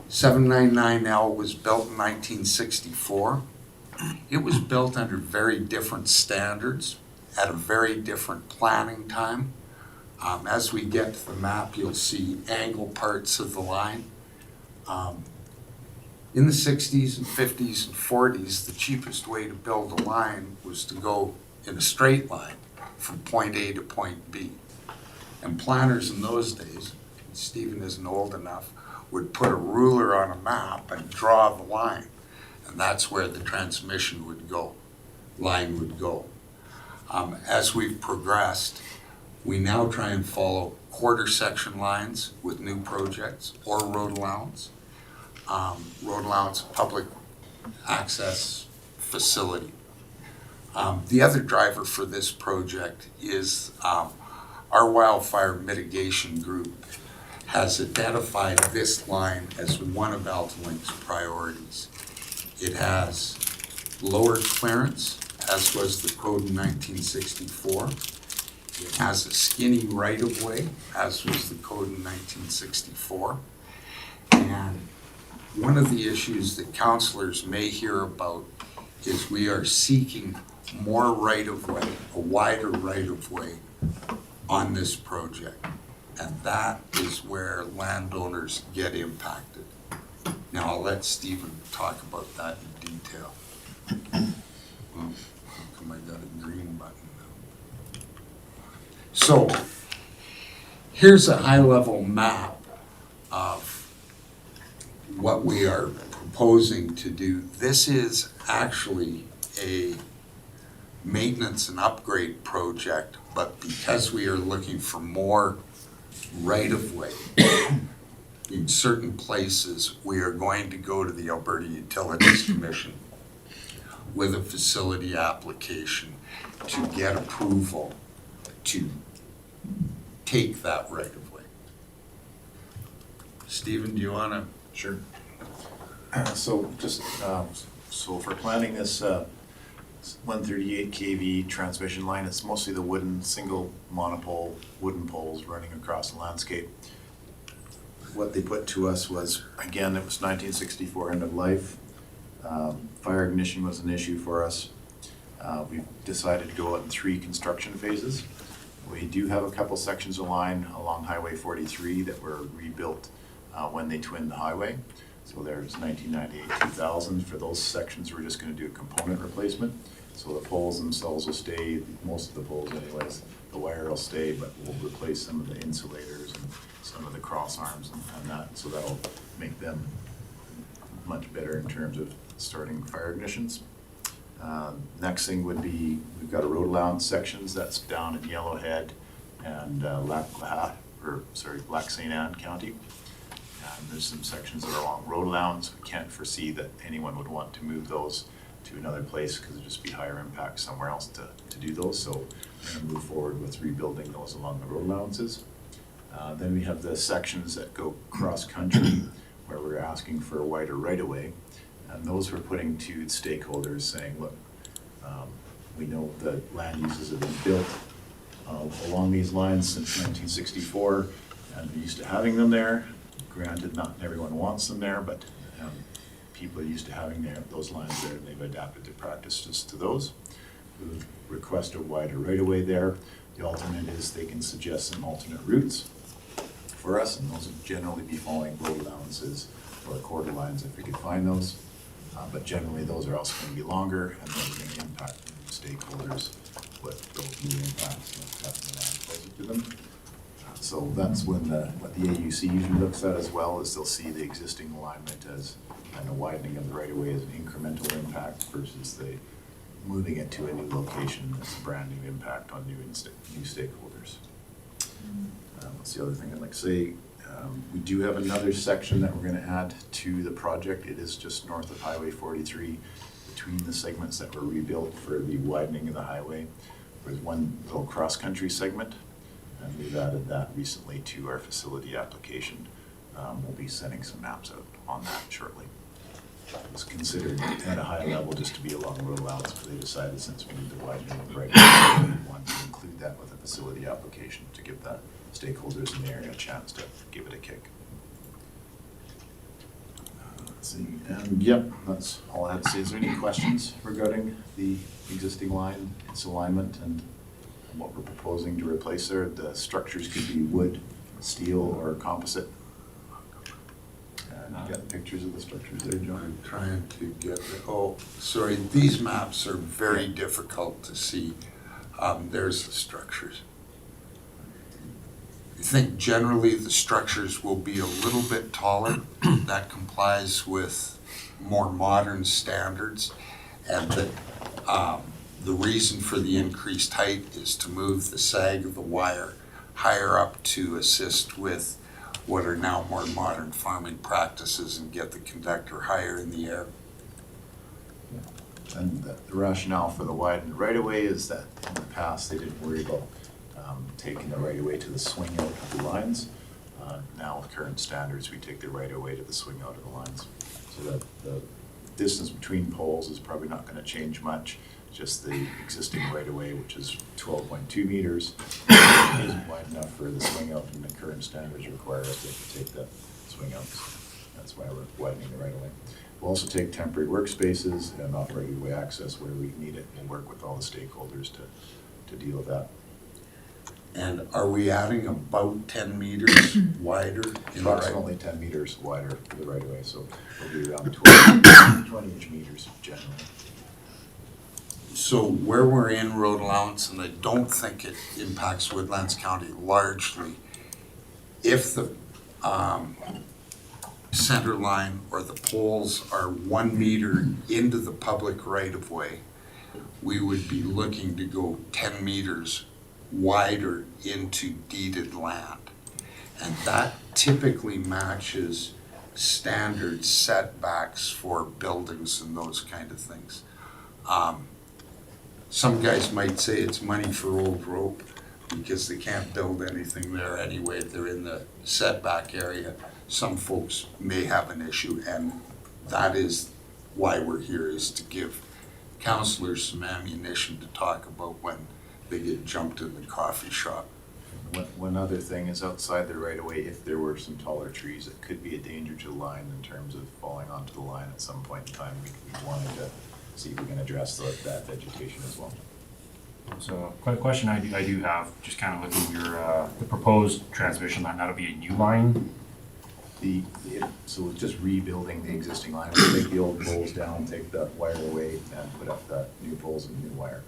799L was built in 1964. It was built under very different standards at a very different planning time. As we get to the map, you'll see angle parts of the line. In the 60s and 50s and 40s, the cheapest way to build a line was to go in a straight line from point A to point B. And planners in those days, Stephen isn't old enough, would put a ruler on a map and draw the line. And that's where the transmission would go, line would go. As we've progressed, we now try and follow quarter section lines with new projects or road allowance. Road allowance, public access facility. The other driver for this project is our wildfire mitigation group has identified this line as one of Altalink's priorities. It has lower clearance, as was the code in 1964. It has a skinny right-of-way, as was the code in 1964. And one of the issues that councillors may hear about is we are seeking more right-of-way, a wider right-of-way on this project. And that is where landowners get impacted. Now I'll let Stephen talk about that in detail. Well, how come I got a green button now? So here's a high-level map of what we are proposing to do. This is actually a maintenance and upgrade project, but because we are looking for more right-of-way in certain places, we are going to go to the Alberta Utilities Commission with a facility application to get approval to take that right-of-way. Stephen, do you want to? Sure. So just, so for planning this 138 kV transmission line, it's mostly the wooden, single monopole, wooden poles running across the landscape. What they put to us was, again, it was 1964 end of life. Fire ignition was an issue for us. We've decided to go out in 3 construction phases. We do have a couple sections of line along Highway 43 that were rebuilt when they twinned the highway. So there's 1998-2000. For those sections, we're just going to do a component replacement. So the poles themselves will stay, most of the poles anyways. The wire will stay, but we'll replace some of the insulators and some of the cross arms and that. So that'll make them much better in terms of starting fire ignitions. Next thing would be, we've got a road allowance sections that's down in Yellowhead and Lac St. Anne County. There's some sections that are along road allowance. We can't foresee that anyone would want to move those to another place because it'd just be higher impact somewhere else to do those. So we're going to move forward with rebuilding those along the road allowances. Then we have the sections that go cross-country where we're asking for a wider right-of-way. And those we're putting to stakeholders saying, look, we know that land uses have been built along these lines since 1964, and they're used to having them there. Granted, not everyone wants them there, but people are used to having those lines there, and they've adapted their practices to those. We would request a wider right-of-way there. The alternate is they can suggest some alternate routes for us, and those would generally be following road allowances or quarter lines if we could find those. But generally, those are also going to be longer, and those are going to impact stakeholders with those new impacts and having the land closer to them. So that's when what the AUC usually looks at as well, is they'll see the existing alignment as, and the widening of the right-of-way as an incremental impact versus the moving it to a new location as a brand new impact on new stakeholders. What's the other thing I'd like to say? We do have another section that we're going to add to the project. It is just north of Highway 43, between the segments that were rebuilt for the widening of the highway. There's one little cross-country segment, and we've added that recently to our facility application. We'll be sending some maps out on that shortly. It's considered at a high level just to be along road allowance, but they decided since we need the widening of the right, we want to include that with a facility application to give that stakeholders in the area a chance to give it a kick. Let's see, and yep, that's all I had to say. Is there any questions regarding the existing line, its alignment, and what we're proposing to replace there? The structures could be wood, steel, or composite. And you got pictures of the structures there, John? I'm trying to get the, oh, sorry, these maps are very difficult to see. There's the structures. I think generally the structures will be a little bit taller. That complies with more modern standards. And the reason for the increased height is to move the sag of the wire higher up to assist with what are now more modern farming practices and get the conductor higher in the air. And the rationale for the widened right-of-way is that in the past, they didn't worry about taking the right-of-way to the swing out of the lines. Now with current standards, we take the right-of-way to the swing out of the lines. So that the distance between poles is probably not gonna change much. Just the existing right-of-way, which is 12.2 meters, isn't wide enough for the swing out, and the current standards require us to take the swing outs. That's why we're widening the right-of-way. We'll also take temporary workspaces and off right-of-way access where we need it, and work with all the stakeholders to deal with that. And are we adding about 10 meters wider in the right? Approximately 10 meters wider for the right-of-way, so it'll be around 20-inch meters generally. So where we're in road allowance, and I don't think it impacts Woodlands County largely, if the center line or the poles are 1 meter into the public right-of-way, we would be looking to go 10 meters wider into deeded land. And that typically matches standard setbacks for buildings and those kind of things. Some guys might say it's money for old rope because they can't build anything there anyway. They're in the setback area. Some folks may have an issue, and that is why we're here, is to give counselors some ammunition to talk about when they get jumped in the coffee shop. One other thing is outside the right-of-way, if there were some taller trees, it could be a danger to the line in terms of falling onto the line at some point in time. We wanted to see if we can address that vegetation as well. So, quite a question I do have, just kind of looking at your, the proposed transmission line, that'll be a new line? So it's just rebuilding the existing line. We'll take the old poles down, take the wire away, and put up the new poles and new wire.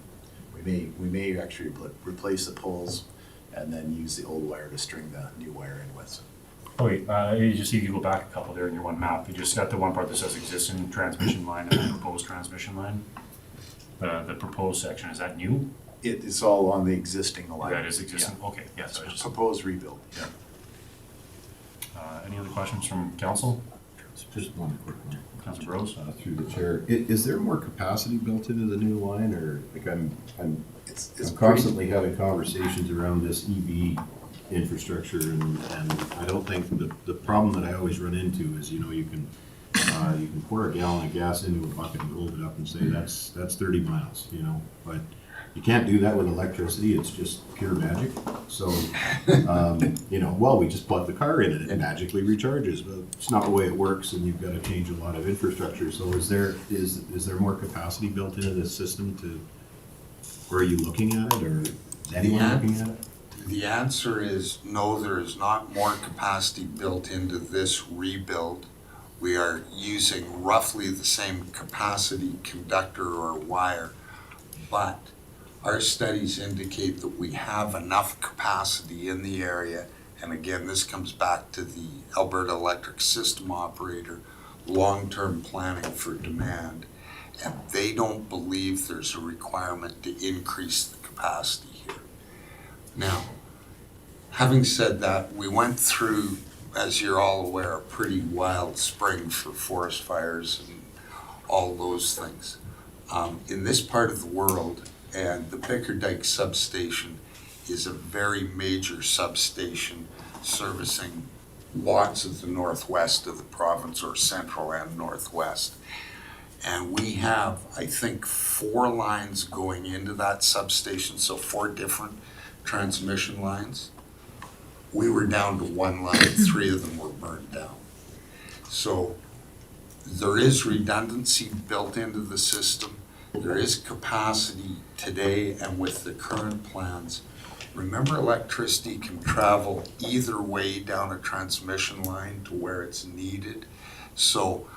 We may actually replace the poles and then use the old wire to string the new wire in with. Oh wait, you just see if you go back a couple there in your one map, you just got the one part that says existing transmission line and then proposed transmission line. The proposed section, is that new? It's all on the existing line. That is existing, okay, yeah, so I just. Proposed rebuild, yeah. Any other questions from council? Just one quick one. Councilor Bros? Through the chair, is there more capacity built into the new line, or like I'm constantly having conversations around this EV infrastructure, and I don't think the problem that I always run into is, you can pour a gallon of gas into a bucket and hold it up and say that's 30 miles, but you can't do that with electricity. It's just pure magic. So, we just plug the car in and it magically recharges. But it's not the way it works, and you've got to change a lot of infrastructure. So, is there more capacity built into this system or are you looking at it, or is anyone looking at it? The answer is no, there is not more capacity built into this rebuild. We are using roughly the same capacity conductor or wire, but our studies indicate that we have enough capacity in the area, and again, this comes back to the Alberta Electric System Operator long-term planning for demand, and they don't believe there's a requirement to increase the capacity here. Now, having said that, we went through, as you're all aware, a pretty wild spring for forest fires and all those things. In this part of the world, and the Bickerdike substation is a very major substation servicing lots of the northwest of the province, or central and northwest. And we have, I think, 4 lines going into that substation, so 4 different transmission lines. We were down to 1 line, 3 of them were burned down. So there is redundancy built into the system. There is capacity today, and with the current plans, remember, electricity can travel either way down a transmission line to where it's needed. So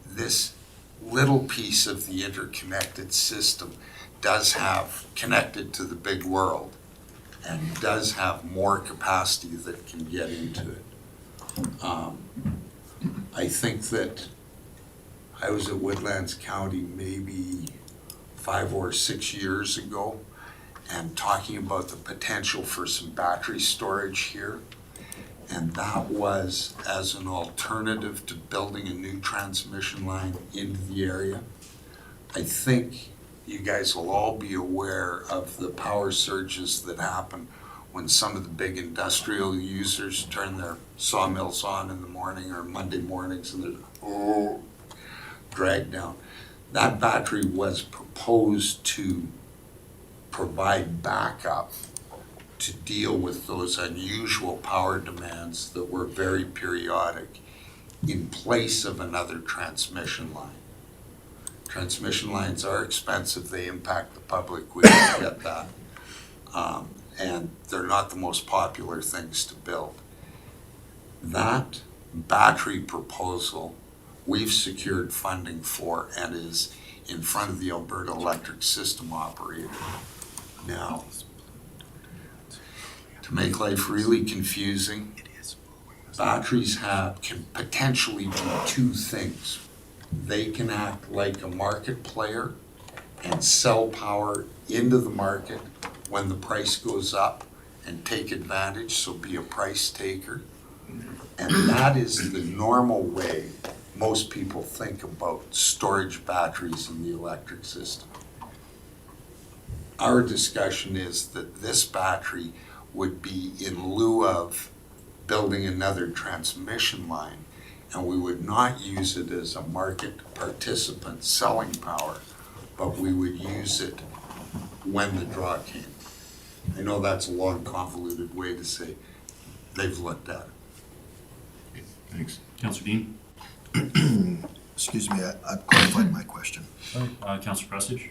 this little piece of the interconnected system does have connected to the big world and does have more capacity that can get into it. I think that I was at Woodlands County maybe 5 or 6 years ago and talking about the potential for some battery storage here. And that was as an alternative to building a new transmission line into the area. I think you guys will all be aware of the power surges that happen when some of the big industrial users turn their sawmills on in the morning or Monday mornings and they're dragged down. That battery was proposed to provide backup to deal with those unusual power demands that were very periodic in place of another transmission line. Transmission lines are expensive, they impact the public, we get that. And they're not the most popular things to build. That battery proposal we've secured funding for and is in front of the Alberta Electric System Operator. Now, to make life really confusing, batteries can potentially do two things. They can act like a market player and sell power into the market when the price goes up and take advantage, so be a price taker. And that is the normal way most people think about storage batteries in the electric system. Our discussion is that this battery would be in lieu of building another transmission line, and we would not use it as a market participant selling power, but we would use it when the draw came. I know that's a long, convoluted way to say they've looked at it. Thanks. Councillor Dean? Excuse me, I've qualified my question. Councillor Prestidge?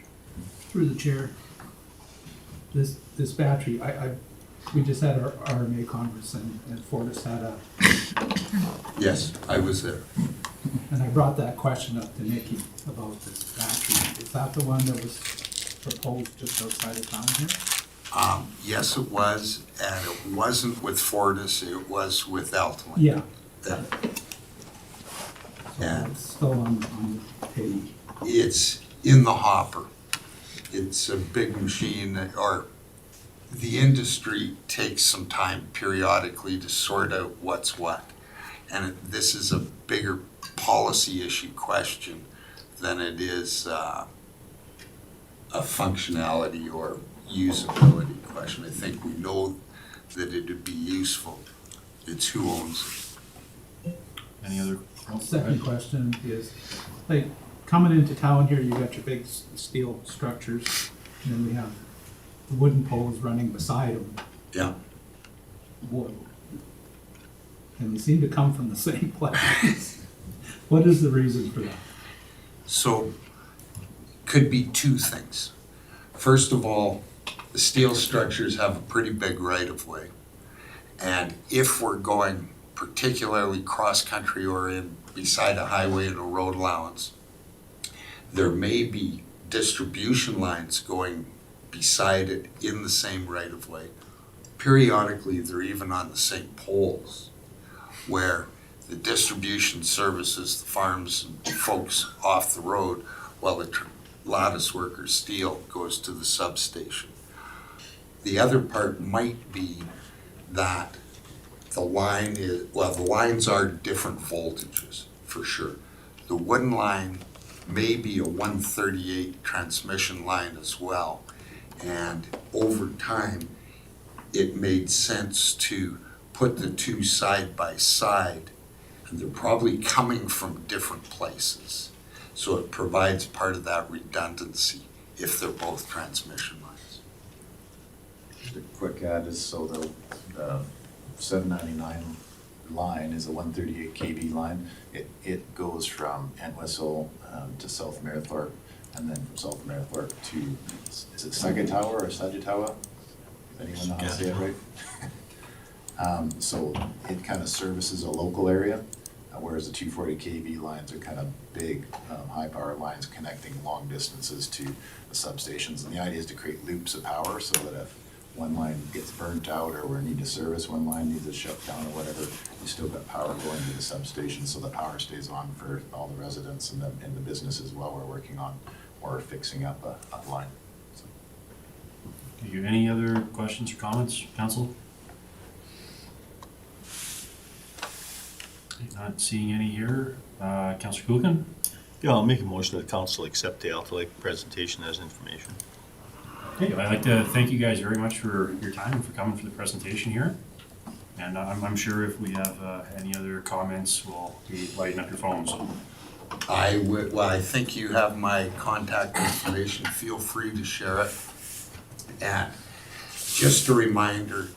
Through the chair, this battery, we just had our RMA conference and Fortis had a, Yes, I was there. and I brought that question up to Nikki about this battery. Is that the one that was proposed just outside of town here? Yes, it was, and it wasn't with Fortis, it was with Altalink. Yeah. That- So And it's still on the page. it's in the hopper. It's a big machine or the industry takes some time periodically to sort out what's what. And this is a bigger policy issue question than it is a functionality or usability question. I think we know that it'd be useful. It's who owns it. Any other? Second question is, like, coming into town here, you got your big steel structures, and then we have the wooden poles running beside them. Yeah. And they seem to come from the same place. What is the reason for that? So, could be two things. First of all, the steel structures have a pretty big right-of-way. And if we're going particularly cross-country or in beside a highway and a road allowance, there may be distribution lines going beside it in the same right-of-way. Periodically, they're even on the same poles, where the distribution services the farms and folks off the road, while the lattice worker steel goes to the substation. The other part might be that the lines are different voltages, for sure. The wooden line may be a 138 transmission line as well. And over time, it made sense to put the two side by side, and they're probably coming from different places. So it provides part of that redundancy if they're both transmission lines. Just a quick add is so the 799 line is a 138 kV line. It goes from Entwistle to South Marythorpe, and then from South Marythorpe to, is it Sagatawa or Sagatawa? Anyone know how to say it right? So it kind of services a local area. whereas the 240 kV lines are kind of big, high power lines connecting long distances to the substations. And the idea is to create loops of power so that if one line gets burnt out or we need to service one line, needs to shut down or whatever, you still got power going to the substation, so the power stays on for all the residents and the businesses while we're working on or fixing up a line. So. Do you have any other questions or comments, council? Not seeing any here. Councillor Kuchen? Yeah, I'll make a motion that council accept the Altalink presentation as information. Okay, I'd like to thank you guys very much for your time and for coming for the presentation here. And I'm sure if we have any other comments, we'll be lighting up your phones. I think you have my contact information. Feel free to share it. And just a reminder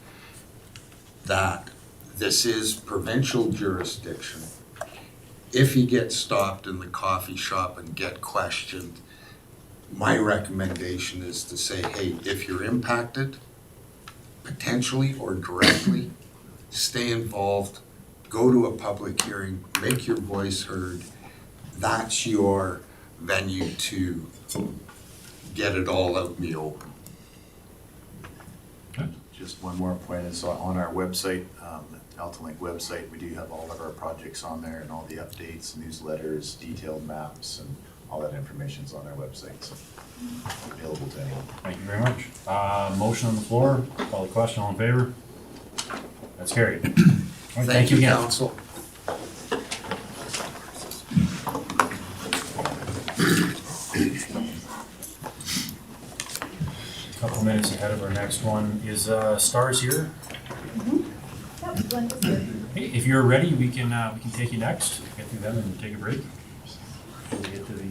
that this is provincial jurisdiction. If you get stopped in the coffee shop and get questioned, my recommendation is to say, hey, if you're impacted, potentially or directly, stay involved, go to a public hearing, make your voice heard. That's your venue to get it all out in the open. Just one more point is on our website, the Altalink website, we do have all of our projects on there and all the updates, newsletters, detailed maps, and all that information's on our website, so available to anyone. Thank you very much. Motion on the floor, call the question, all in favor? That's carried. All right, Thank you, again. council. Couple minutes ahead of our next one. Is Stars here? Hey, if you're ready, we can take you next. Get through them and take a break. We'll get to the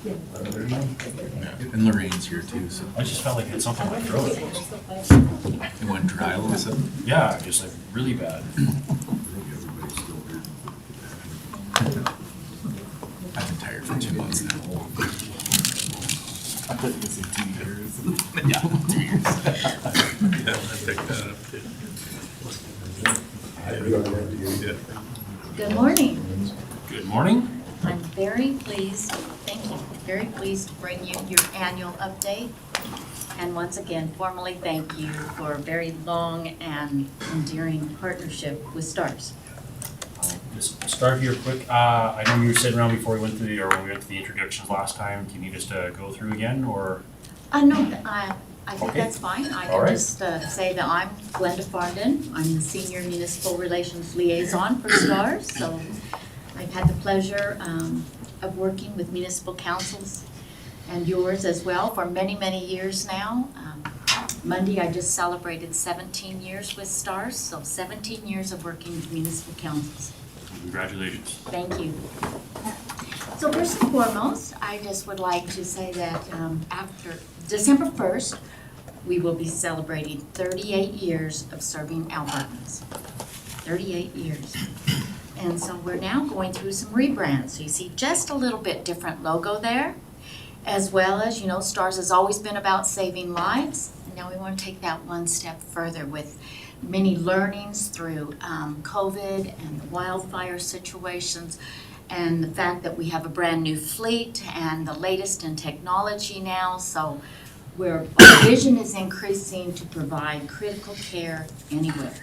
11:30 one. And Lorraine's here too, so. I just felt like I had something in my throat. It went dry all of a sudden? Yeah, just like really bad. Everybody's still here. I've been tired for 2 months now. I thought you said 2 years. Yeah, 2 years. Yeah, I picked that up too. Good morning. Good morning. I'm very pleased, thank you, very pleased to bring you your annual update. And once again, formally thank you for a very long and endearing partnership with STARS. Just start here quick. I know you were sitting around before we went through when we went to the introductions last time. Do you need us to go through again, or? No, I think Okay. that's fine. I All can right. just say that I'm Glenda Fardin. I'm the Senior Municipal Relations Liaison for STARS. So I've had the pleasure of working with municipal councils and yours as well for many, many years now. Monday, I just celebrated 17 years with STARS, so 17 years of working with municipal councils. Congratulations. Thank you. So first and foremost, I just would like to say that after December 1st, we will be celebrating 38 years of serving Albertans. 38 years. And so we're now going through some rebrands. So you see just a little bit different logo there, as well as, you know, STARS has always been about saving lives. And now we want to take that one step further with many learnings through COVID and the wildfire situations, and the fact that we have a brand new fleet and the latest in technology now. So our vision is increasing to provide critical care anywhere.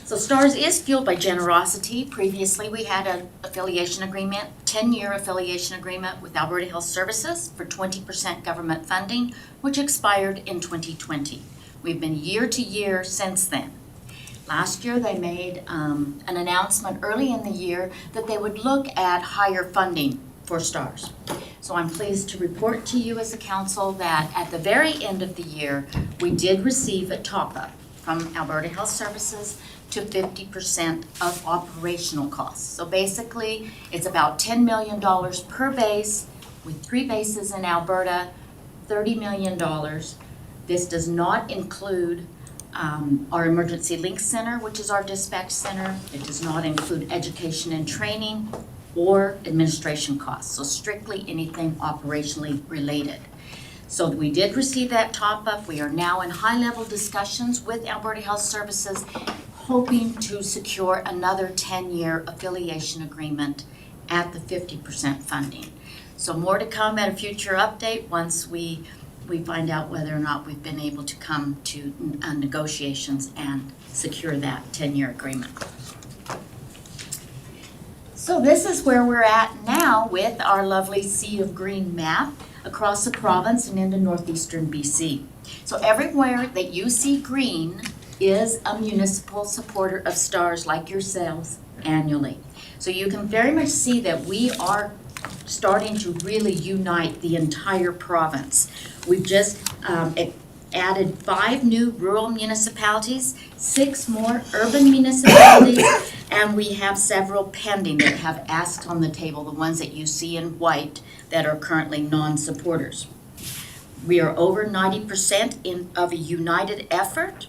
So STARS is fueled by generosity. Previously, we had an affiliation agreement, 10-year affiliation agreement with Alberta Health Services for 20% government funding, which expired in 2020. We've been year to year since then. Last year, they made an announcement early in the year that they would look at higher funding for STARS. So I'm pleased to report to you as a council that at the very end of the year, we did receive a top-up from Alberta Health Services to 50% of operational costs. So basically, it's about $10 million per base, with 3 bases in Alberta, $30 million. This does not include our Emergency Link Center, which is our dispatch center. It does not include education and training or administration costs, so strictly anything operationally related. So we did receive that top-up. We are now in high-level discussions with Alberta Health Services, hoping to secure another 10-year affiliation agreement at the 50% funding. So more to come at a future update once we find out whether or not we've been able to come to negotiations and secure that 10-year agreement. So this is where we're at now with our lovely Sea of Green map across the province and into northeastern BC. So everywhere that you see green is a municipal supporter of STARS like yourselves annually. So you can very much see that we are starting to really unite the entire province. We've just added 5 new rural municipalities, 6 more urban municipalities, and we have several pending that have asks on the table, the ones that you see in white that are currently non-supporters. We are over 90% of a united effort.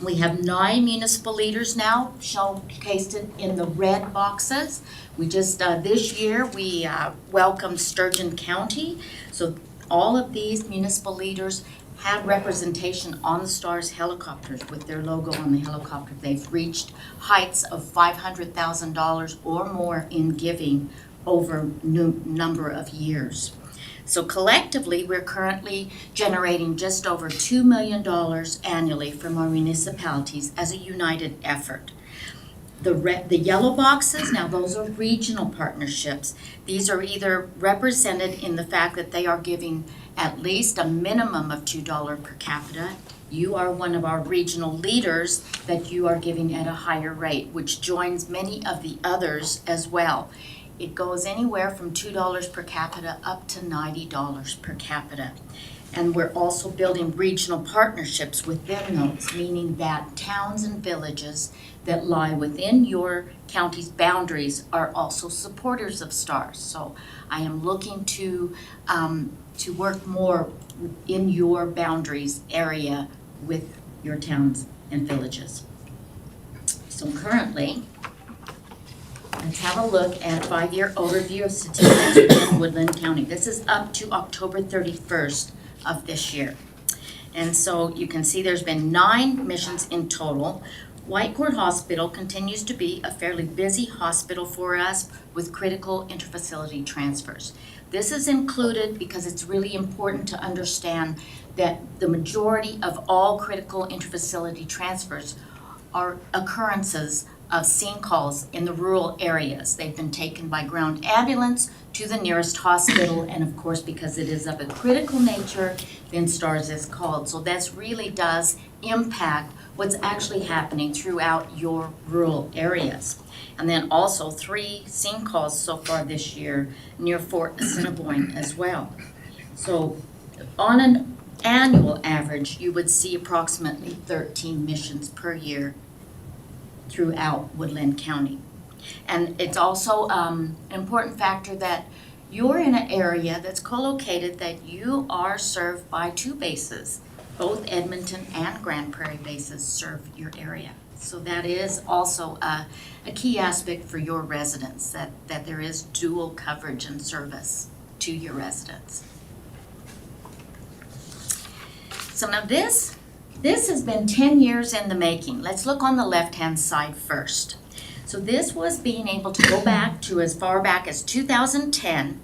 We have 9 municipal leaders now showcased in the red boxes. We just, this year, we welcomed Sturgeon County. So all of these municipal leaders had representation on the STARS helicopters with their logo on the helicopter. They've reached heights of $500,000 or more in giving over a number of years. So collectively, we're currently generating just over $2 million annually from our municipalities as a united effort. The yellow boxes, now those are regional partnerships. These are either represented in the fact that they are giving at least a minimum of $2 per capita. You are one of our regional leaders that you are giving at a higher rate, which joins many of the others as well. It goes anywhere from $2 per capita up to $90 per capita. And we're also building regional partnerships within those, meaning that towns and villages that lie within your county's boundaries are also supporters of STARS. So I am looking to work more in your boundaries area with your towns and villages. So currently, let's have a look at a 5-year overview of statistics in Woodland County. This is up to October 31st of this year. And so you can see there's been 9 admissions in total. Whitecourt Hospital continues to be a fairly busy hospital for us with critical interfacility transfers. This is included because it's really important to understand that the majority of all critical interfacility transfers are occurrences of scene calls in the rural areas. They've been taken by ground ambulance to the nearest hospital, and of course, because it is of a critical nature, then STARS is called. So that really does impact what's actually happening throughout your rural areas. And then also 3 scene calls so far this year near Fort Assiniboine as well. So on an annual average, you would see approximately 13 missions per year throughout Woodland County. And it's also an important factor that you're in an area that's co-located, that you are served by 2 bases. Both Edmonton and Grand Prairie bases serve your area. So that is also a key aspect for your residents, that there is dual coverage and service to your residents. So now this has been 10 years in the making. Let's look on the left-hand side first. So this was being able to go back to as far back as 2010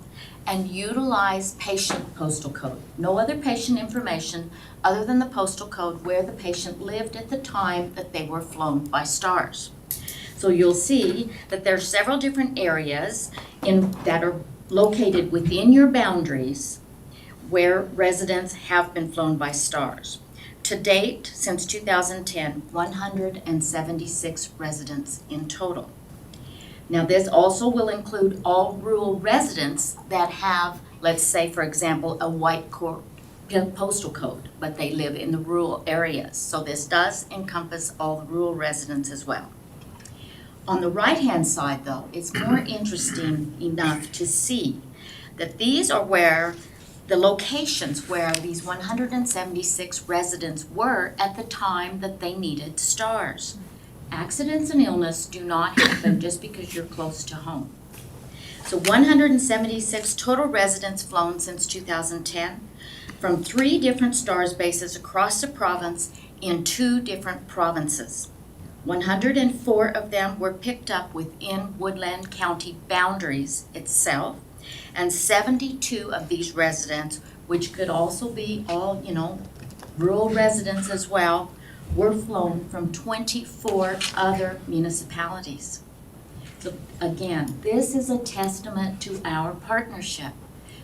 and utilize patient postal code. No other patient information other than the postal code where the patient lived at the time that they were flown by STARS. So you'll see that there are several different areas that are located within your boundaries where residents have been flown by STARS. To date, since 2010, 176 residents in total. Now this also will include all rural residents that have, let's say for example, a Whitecourt postal code, but they live in the rural areas. So this does encompass all the rural residents as well. On the right-hand side though, it's more interesting enough to see that these are where the locations where these 176 residents were at the time that they needed STARS. Accidents and illness do not happen just because you're close to home. So 176 total residents flown since 2010. from 3 different STARS bases across the province in 2 different provinces. 104 of them were picked up within Woodland County boundaries itself, and 72 of these residents, which could also be all, rural residents as well, were flown from 24 other municipalities. So again, this is a testament to our partnership.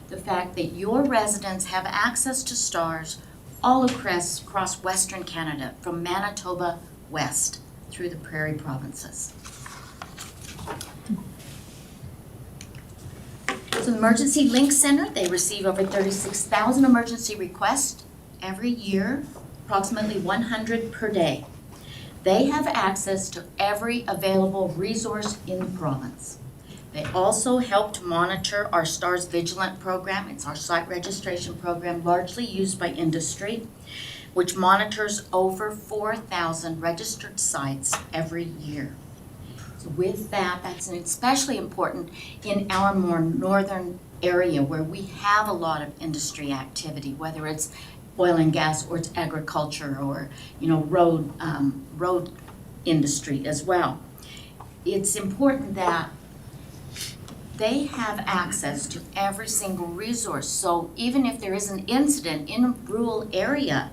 The fact that your residents have access to STARS all across Western Canada, from Manitoba west through the prairie provinces. So the Emergency Link Center, they receive over 36,000 emergency requests every year, approximately 100 per day. They have access to every available resource in the province. They also help to monitor our STARS Vigilant program. It's our site registration program, largely used by industry, which monitors over 4,000 registered sites every year. So with that, that's especially important in our more northern area where we have a lot of industry activity, whether it's oil and gas or it's agriculture or road industry as well. It's important that they have access to every single resource. So even if there is an incident in a rural area,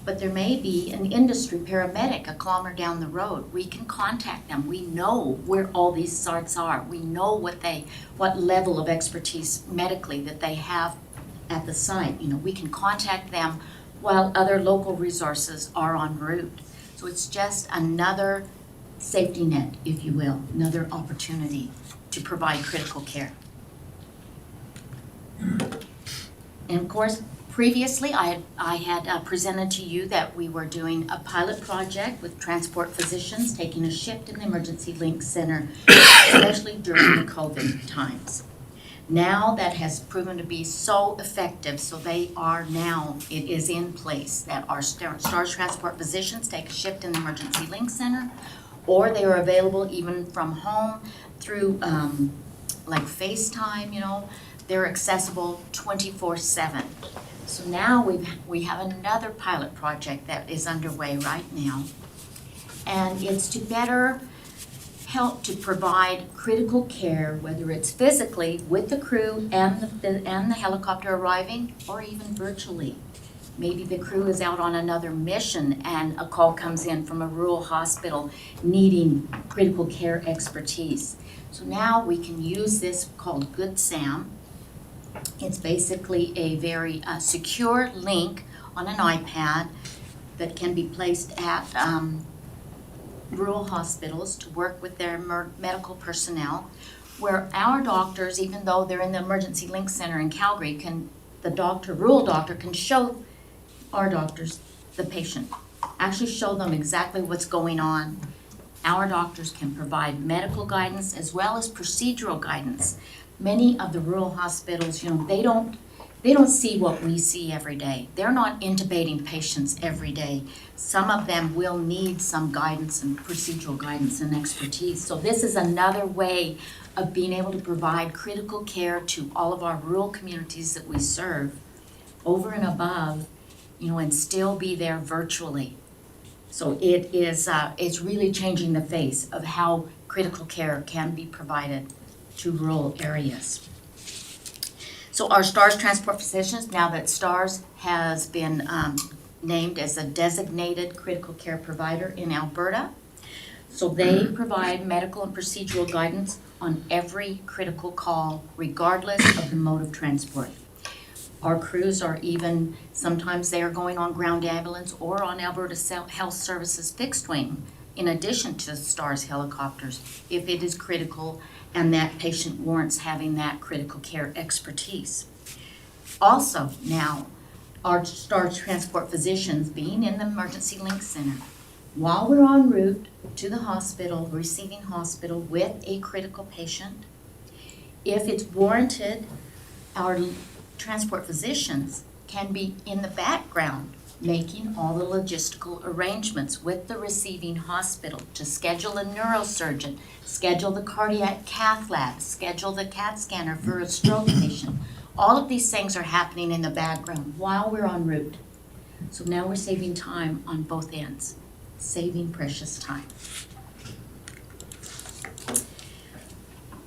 but there may be an industry paramedic a kilometer down the road, we can contact them. We know where all these sites are. We know what level of expertise medically that they have at the site. We can contact them while other local resources are en route. So it's just another safety net, if you will, another opportunity to provide critical care. And of course, previously I had presented to you that we were doing a pilot project with transport physicians taking a shift in the Emergency Link Center, especially during the COVID times. Now that has proven to be so effective, so it is in place that our STARS transport physicians take a shift in the Emergency Link Center, or they are available even from home through like FaceTime, they're accessible 24/7. So now we have another pilot project that is underway right now, and it's to better help to provide critical care, whether it's physically with the crew and the helicopter arriving, or even virtually. Maybe the crew is out on another mission and a call comes in from a rural hospital needing critical care expertise. So now we can use this called Good Sam. It's basically a very secure link on an iPad that can be placed at rural hospitals to work with their medical personnel, where our doctors, even though they're in the Emergency Link Center in Calgary, rural doctor can show our doctors the patient, actually show them exactly what's going on. Our doctors can provide medical guidance as well as procedural guidance. Many of the rural hospitals, they don't see what we see every day. They're not intubating patients every day. Some of them will need some guidance and procedural guidance and expertise. So this is another way of being able to provide critical care to all of our rural communities that we serve over and above, and still be there virtually. So it's really changing the face of how critical care can be provided to rural areas. So our STARS transport physicians, now that STARS has been named as a designated critical care provider in Alberta, so they provide medical and procedural guidance on every critical call, regardless of the mode of transport. Our crews are sometimes they are going on ground ambulance or on Alberta Health Services fixed wing, in addition to STARS helicopters, if it is critical and that patient warrants having that critical care expertise. Also, now, our STARS transport physicians being in the Emergency Link Center, while we're en route to the hospital, receiving hospital with a critical patient, if it's warranted, our transport physicians can be in the background making all the logistical arrangements with the receiving hospital to schedule a neurosurgeon, schedule the cardiac cath lab, schedule the CAT scanner for a stroke patient, All of these things are happening in the background while we're en route. So now we're saving time on both ends, saving precious time.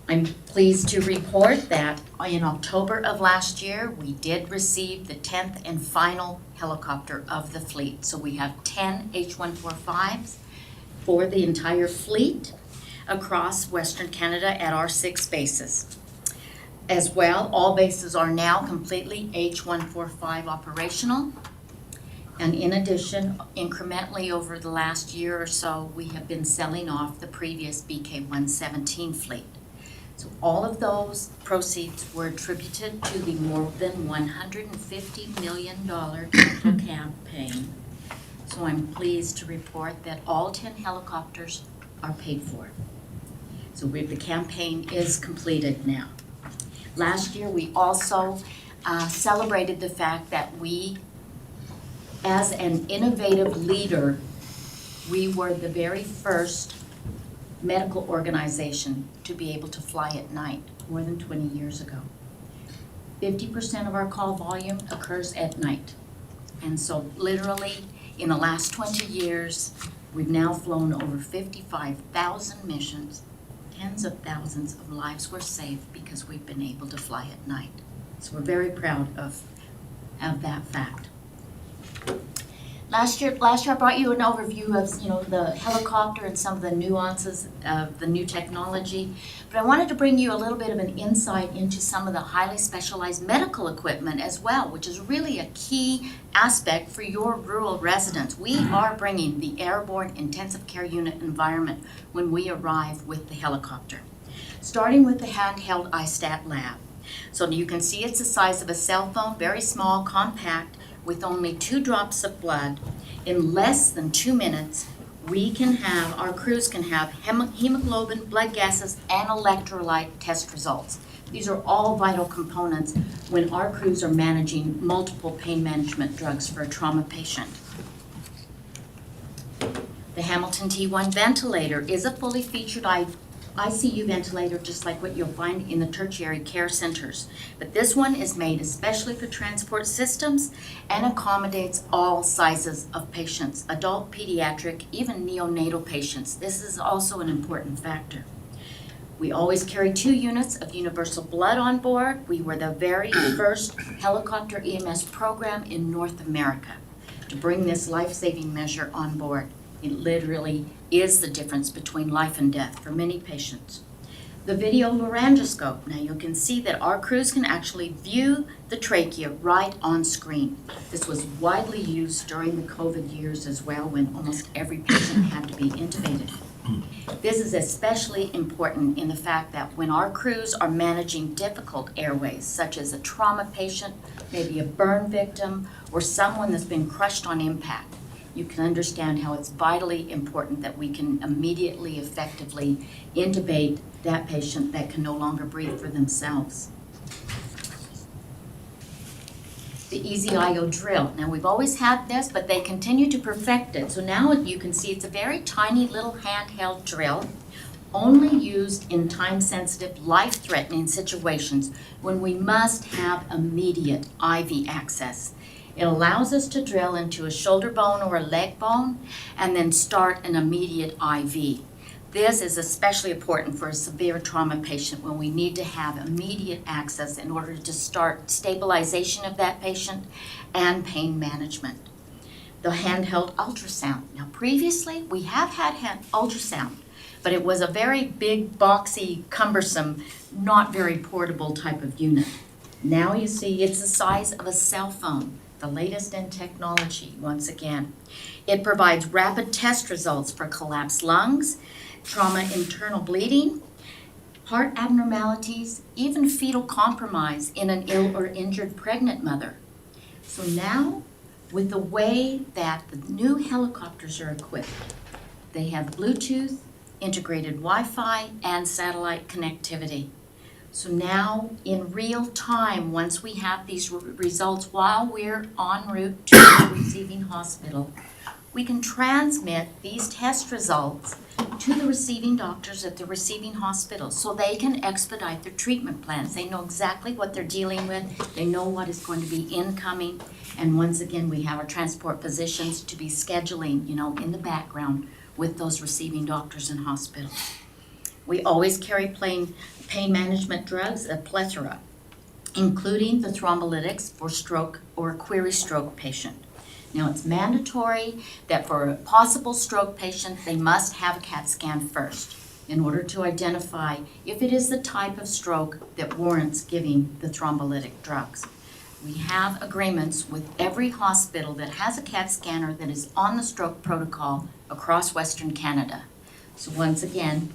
I'm pleased to report that in October of last year, we did receive the 10th and final helicopter of the fleet. So we have 10 H-145s for the entire fleet across Western Canada at our 6 bases. As well, all bases are now completely H-145 operational. And in addition, incrementally over the last year or so, we have been selling off the previous BK-117 fleet. So all of those proceeds were attributed to the more than $150 million capital campaign. So I'm pleased to report that all 10 helicopters are paid for. So the campaign is completed now. Last year, we also celebrated the fact that we, as an innovative leader, we were the very first medical organization to be able to fly at night more than 20 years ago. 50% of our call volume occurs at night. And so literally in the last 20 years, we've now flown over 55,000 missions. Tens of thousands of lives were saved because we've been able to fly at night. So we're very proud of that fact. Last year I brought you an overview of the helicopter and some of the nuances of the new technology, but I wanted to bring you a little bit of an insight into some of the highly specialized medical equipment as well, which is really a key aspect for your rural residents. We are bringing the airborne intensive care unit environment when we arrive with the helicopter. Starting with the handheld iStat lab. So you can see it's the size of a cell phone, very small, compact, with only 2 drops of blood. In less than 2 minutes, our crews can have hemoglobin, blood gases, and electrolyte test results. These are all vital components when our crews are managing multiple pain management drugs for a trauma patient. The Hamilton T1 ventilator is a fully featured ICU ventilator, just like what you'll find in the tertiary care centers. But this one is made especially for transport systems and accommodates all sizes of patients, adult, pediatric, even neonatal patients. This is also an important factor. We always carry 2 units of universal blood on board. We were the very first helicopter EMS program in North America to bring this life-saving measure on board. It literally is the difference between life and death for many patients. The video laryngoscope. Now you can see that our crews can actually view the trachea right on screen. This was widely used during the COVID years as well, when almost every patient had to be intubated. This is especially important in the fact that when our crews are managing difficult airways, such as a trauma patient, maybe a burn victim, or someone that's been crushed on impact, you can understand how it's vitally important that we can immediately, effectively intubate that patient that can no longer breathe for themselves. The Easy IO drill. Now we've always had this, but they continue to perfect it. So now you can see it's a very tiny little handheld drill, only used in time-sensitive, life-threatening situations when we must have immediate IV access. It allows us to drill into a shoulder bone or a leg bone and then start an immediate IV. This is especially important for a severe trauma patient when we need to have immediate access in order to start stabilization of that patient and pain management. The handheld ultrasound. Now previously we have had ultrasound, but it was a very big, boxy, cumbersome, not very portable type of unit. Now you see it's the size of a cell phone. The latest in technology, once again. It provides rapid test results for collapsed lungs, trauma internal bleeding, heart abnormalities, even fetal compromise in an ill or injured pregnant mother. So now, with the way that the new helicopters are equipped, they have Bluetooth, integrated Wi-Fi, and satellite connectivity. So now, in real time, once we have these results while we're en route to the receiving hospital, we can transmit these test results to the receiving doctors at the receiving hospitals so they can expedite their treatment plans. They know exactly what they're dealing with. They know what is going to be incoming. And once again, we have our transport physicians to be scheduling, in the background with those receiving doctors and hospitals. We always carry pain management drugs, a plethora, including the thrombolytics for stroke or a query stroke patient. Now, it's mandatory that for a possible stroke patient, they must have a CAT scan first in order to identify if it is the type of stroke that warrants giving the thrombolytic drugs. We have agreements with every hospital that has a CAT scanner that is on the stroke protocol across Western Canada. So once again,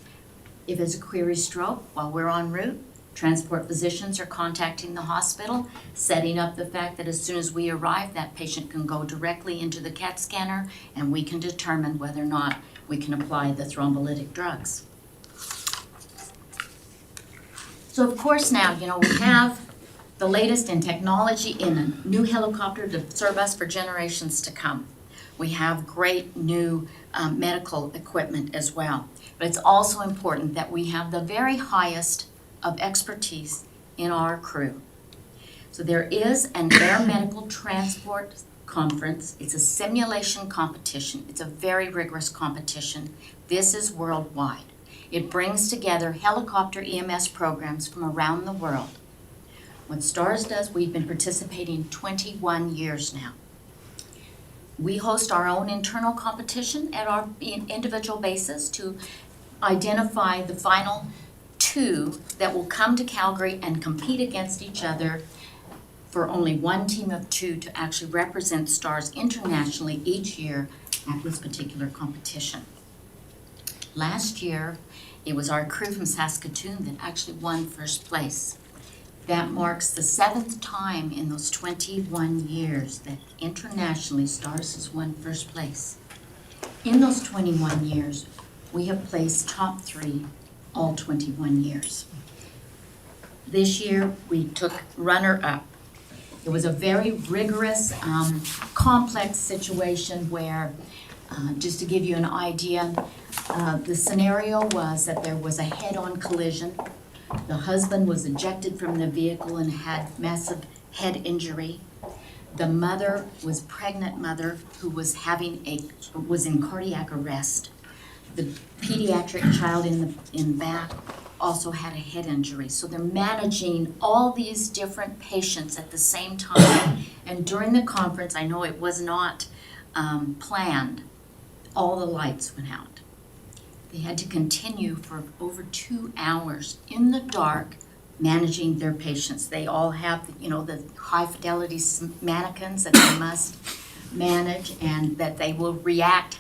if it's a query stroke while we're en route, transport physicians are contacting the hospital, setting up the fact that as soon as we arrive, that patient can go directly into the CAT scanner and we can determine whether or not we can apply the thrombolytic drugs. So of course now, we have the latest in technology in a new helicopter to serve us for generations to come. We have great new medical equipment as well. But it's also important that we have the very highest of expertise in our crew. So there is an air medical transport conference. It's a simulation competition. It's a very rigorous competition. This is worldwide. It brings together helicopter EMS programs from around the world. What STARS does, we've been participating 21 years now. We host our own internal competition at our individual bases to identify the final two that will come to Calgary and compete against each other for only one team of two to actually represent STARS internationally each year at this particular competition. Last year, it was our crew from Saskatoon that actually won first place. That marks the 7th time in those 21 years that internationally STARS has won first place. In those 21 years, we have placed top 3 all 21 years. This year, we took runner-up. It was a very rigorous, complex situation where, just to give you an idea, the scenario was that there was a head-on collision. The husband was ejected from the vehicle and had massive head injury. The mother was a pregnant mother who was in cardiac arrest. The pediatric child in back also had a head injury. So they're managing all these different patients at the same time. And during the conference, I know it was not planned, all the lights went out. They had to continue for over 2 hours in the dark managing their patients. They all have, the high fidelity mannequins that they must manage and that they will react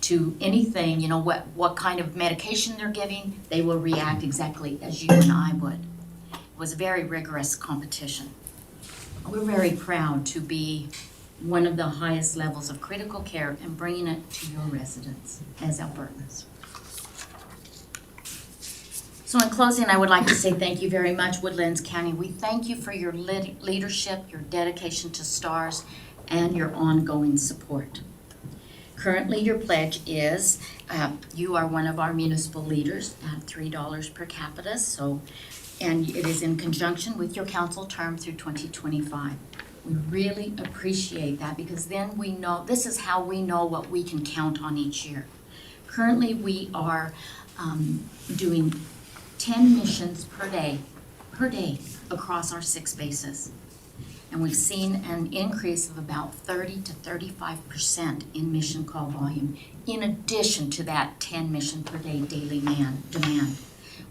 to anything, what kind of medication they're giving, they will react exactly as you and I would. It was a very rigorous competition. We're very proud to be one of the highest levels of critical care and bringing it to your residents as Albertans. So in closing, I would like to say thank you very much, Woodlands County. We thank you for your leadership, your dedication to STARS, and your ongoing support. Currently, your pledge is, you are one of our municipal leaders at $3 per capita, and it is in conjunction with your council term through 2025. We really appreciate that because then we know, this is how we know what we can count on each year. Currently, we are doing 10 missions per day across our 6 bases. And we've seen an increase of about 30 to 35% in mission call volume, in addition to that 10 mission per day daily demand.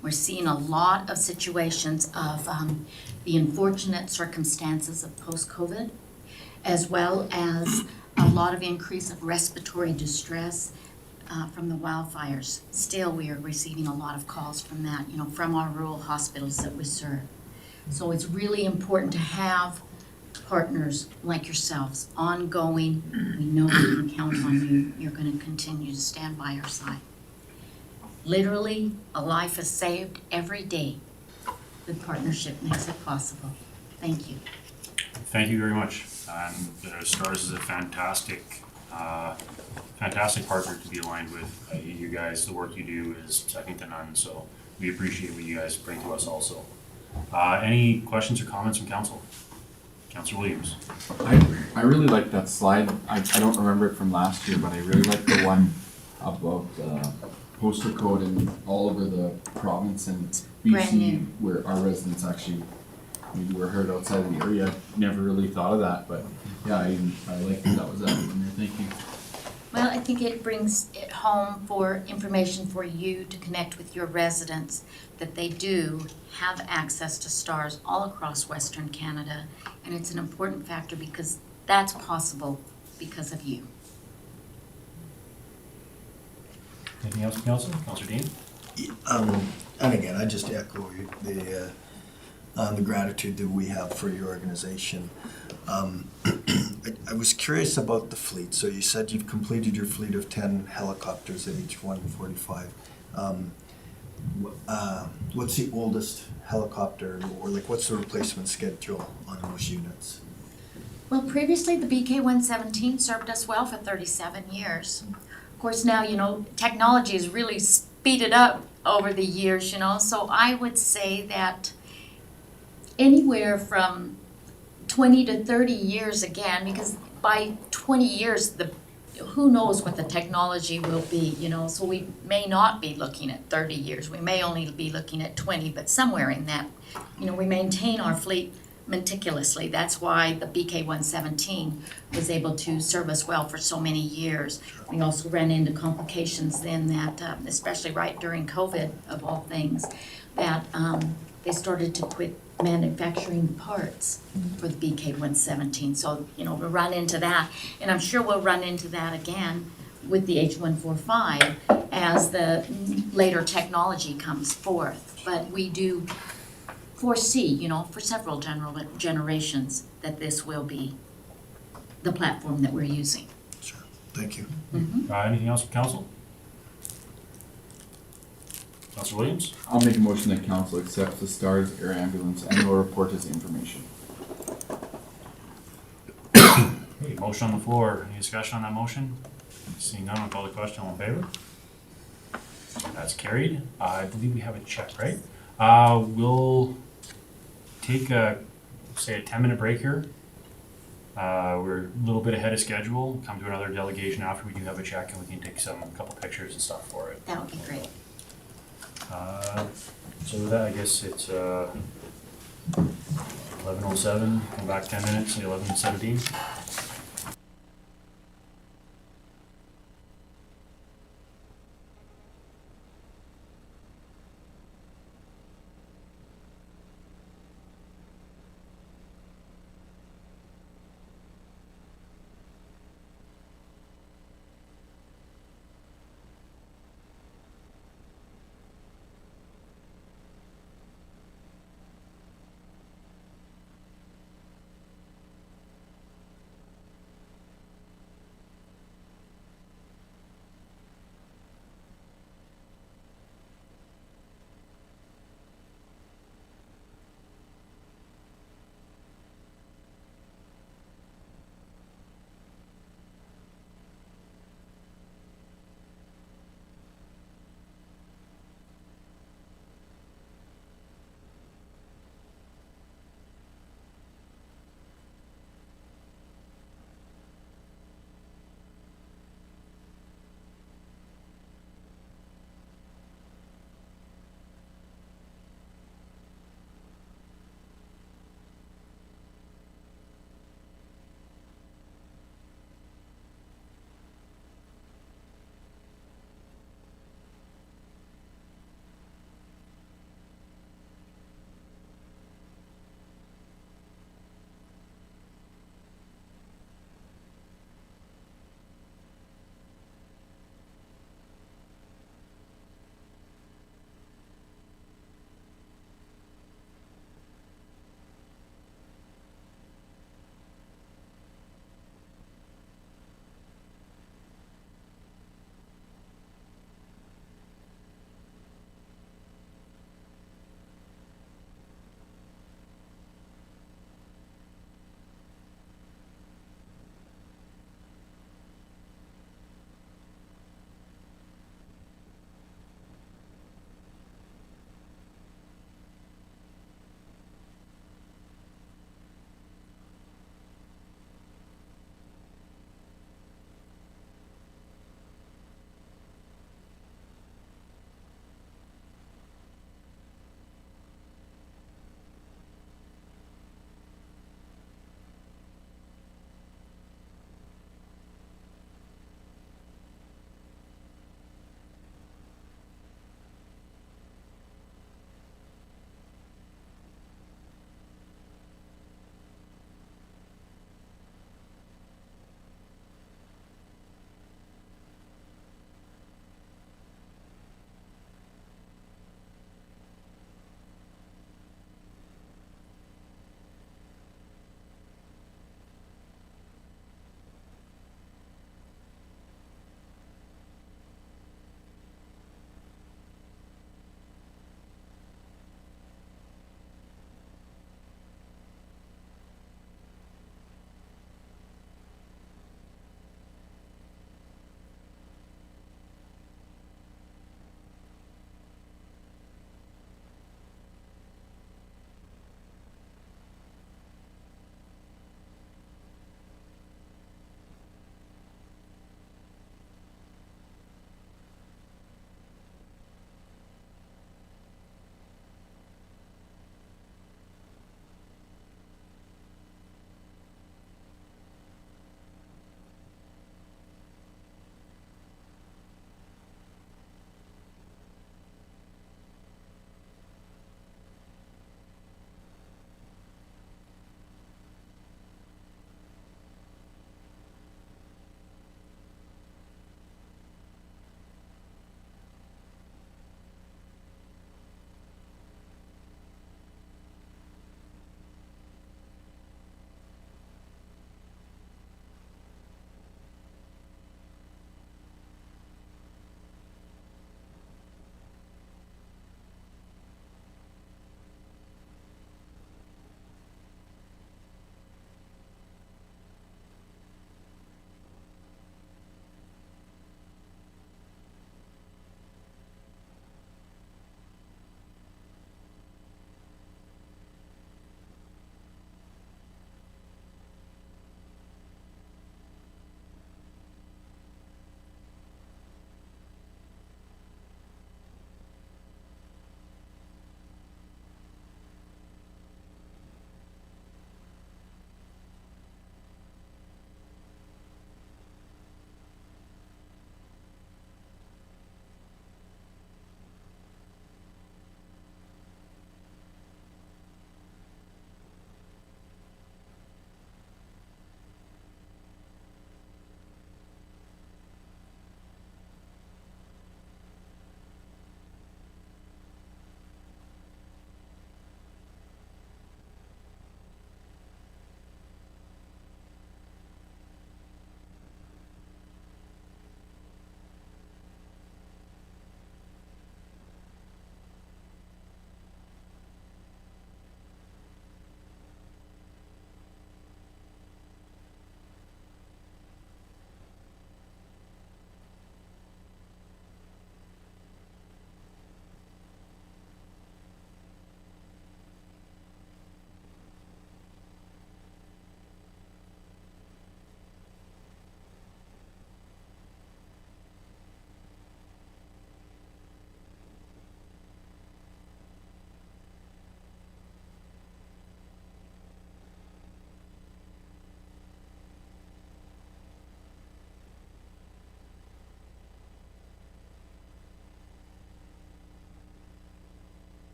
We're seeing a lot of situations of the unfortunate circumstances of post-COVID, as well as a lot of increase of respiratory distress from the wildfires. Still, we are receiving a lot of calls from that, from our rural hospitals that we serve. So it's really important to have partners like yourselves, ongoing. We know we can count on you. You're going to continue to stand by our side. Literally, a life is saved every day. The partnership makes it possible. Thank you. Thank you very much. STARS is a fantastic Fantastic partner to be aligned with. You guys, the work you do is second to none, so we appreciate what you guys bring to us also. Any questions or comments from council? Councilor Williams. I really like that slide. I don't remember it from last year, but I really like the one about postal code and all over the province and Brand BC new. where our residents actually maybe were heard outside of the area. Never really thought of that, but yeah, I like that was added in there. Thank you. Well, I think it brings it home for information for you to connect with your residents, that they do have access to stars all across Western Canada. And it's an important factor because that's possible because of you. Anything else from council? Councilor Dean? And again, I just echo the gratitude that we have for your organization. I was curious about the fleet. So you said you've completed your fleet of 10 helicopters at each 145. What's the oldest helicopter, or like what's the replacement schedule on those units? Well, previously, the BK-117 served us well for 37 years. Of course, now, technology has really speeded up over the years, so I would say that anywhere from 20 to 30 years again, because by 20 years, who knows what the technology will be, so we may not be looking at 30 years. We may only be looking at 20, but somewhere in that, we maintain our fleet meticulously. That's why the BK-117 was able to serve us well for so many years. We also ran into complications then that, especially right during COVID, of all things, that they started to quit manufacturing parts for the BK-117. So, we'll run into that. And I'm sure we'll run into that again with the H-145 as the later technology comes forth. But we do foresee, for several generations that this will be the platform that we're using. Sure. Thank you. Anything else from council? Councilor Williams? I'll make a motion that council accepts the STARS Air Ambulance annual report as information. Okay, motion on the floor. Any discussion on that motion? Seeing none, I'll call the question. All in favor? That's carried. I believe we have a check, right? We'll take a 10-minute break here. We're a little bit ahead of schedule. Come to another delegation after we do have a check, and we can take a couple pictures and stuff for it. That would be great. So with that, I guess it's 11:07. Come back 10 minutes, 11:17.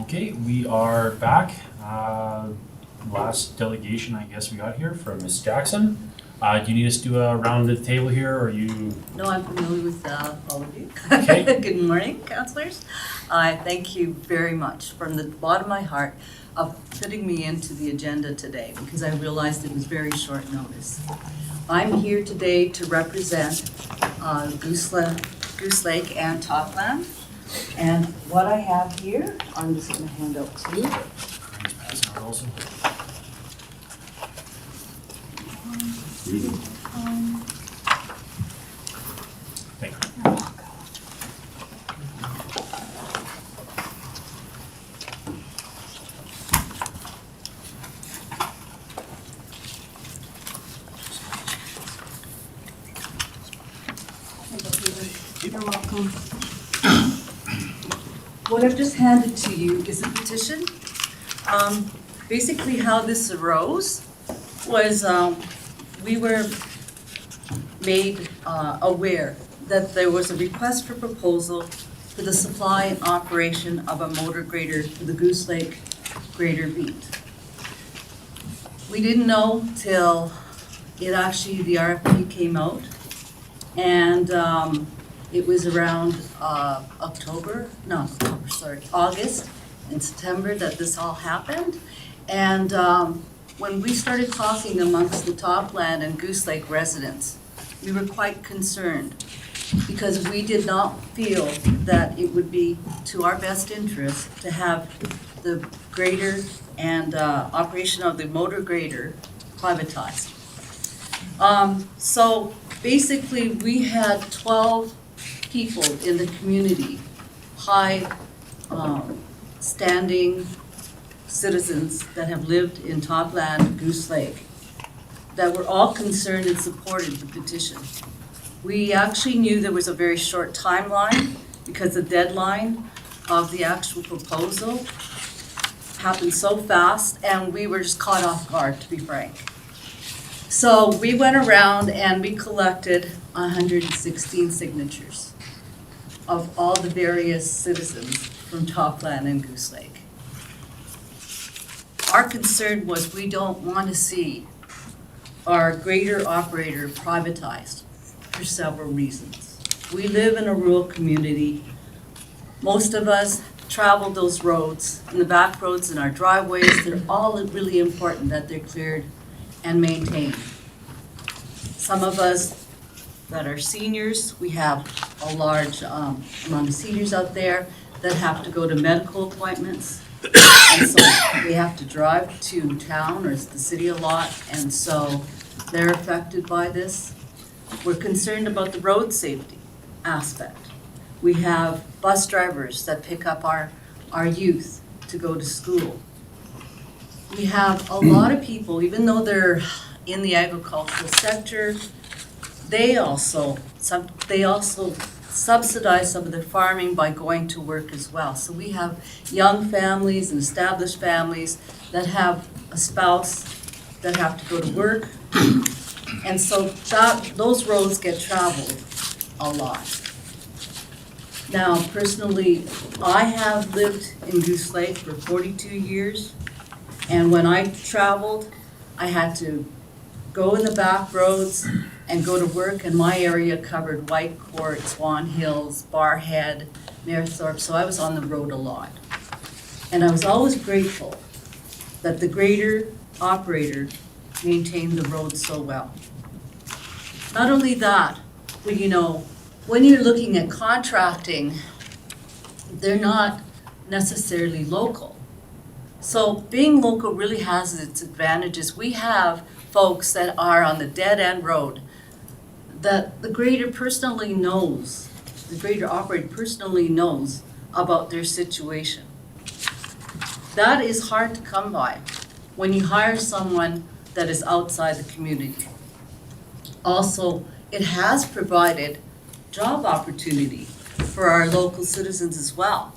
Okay, we are back. Last delegation, I guess we got here from Ms. Jackson. Do you need us to do a round of the table here, or you? No, I'm familiar with all of you. Okay. Good morning, councillors. I thank you very much from the bottom of my heart of fitting me into the agenda today because I realized it was very short notice. I'm here today to represent Goose Lake and Topland. And what I have here, I'm just going to hand out to you. Thank you. You're welcome. What I've just handed to you is a petition. Basically how this arose was we were made aware that there was a request for proposal for the supply and operation of a motor grader for the Goose Lake grader beat. We didn't know till the RFP came out, and it was around August and September that this all happened. And when we started talking amongst the Topland and Goose Lake residents, we were quite concerned because we did not feel that it would be to our best interest to have the grader and operation of the motor grader privatized. So basically we had 12 people in the community, high standing citizens that have lived in Topland, Goose Lake, that were all concerned and supported the petition. We actually knew there was a very short timeline because the deadline of the actual proposal happened so fast and we were just caught off guard, to be frank. So we went around and we collected 116 signatures of all the various citizens from Topland and Goose Lake. Our concern was we don't want to see our grader operator privatized for several reasons. We live in a rural community. Most of us travel those roads, and the back roads and our driveways, they're all really important that they're cleared and maintained. Some of us that are seniors, we have a large amount of seniors out there that have to go to medical appointments. And so they have to drive to town or the city a lot, and so they're affected by this. We're concerned about the road safety aspect. We have bus drivers that pick up our youth to go to school. We have a lot of people, even though they're in the agricultural sector, they also subsidize some of their farming by going to work as well. So we have young families and established families that have a spouse that have to go to work. And so those roads get traveled a lot. Now, personally, I have lived in Goose Lake for 42 years. And when I traveled, I had to go in the back roads and go to work, and my area covered Whitecourt, Swan Hills, Barhead, Mayerthorpe, so I was on the road a lot. And I was always grateful that the grader operator maintained the road so well. Not only that, but when you're looking at contracting, they're not necessarily local. So being local really has its advantages. We have folks that are on the dead-end road that the grader operator personally knows about their situation. That is hard to come by when you hire someone that is outside the community. Also, it has provided job opportunity for our local citizens as well.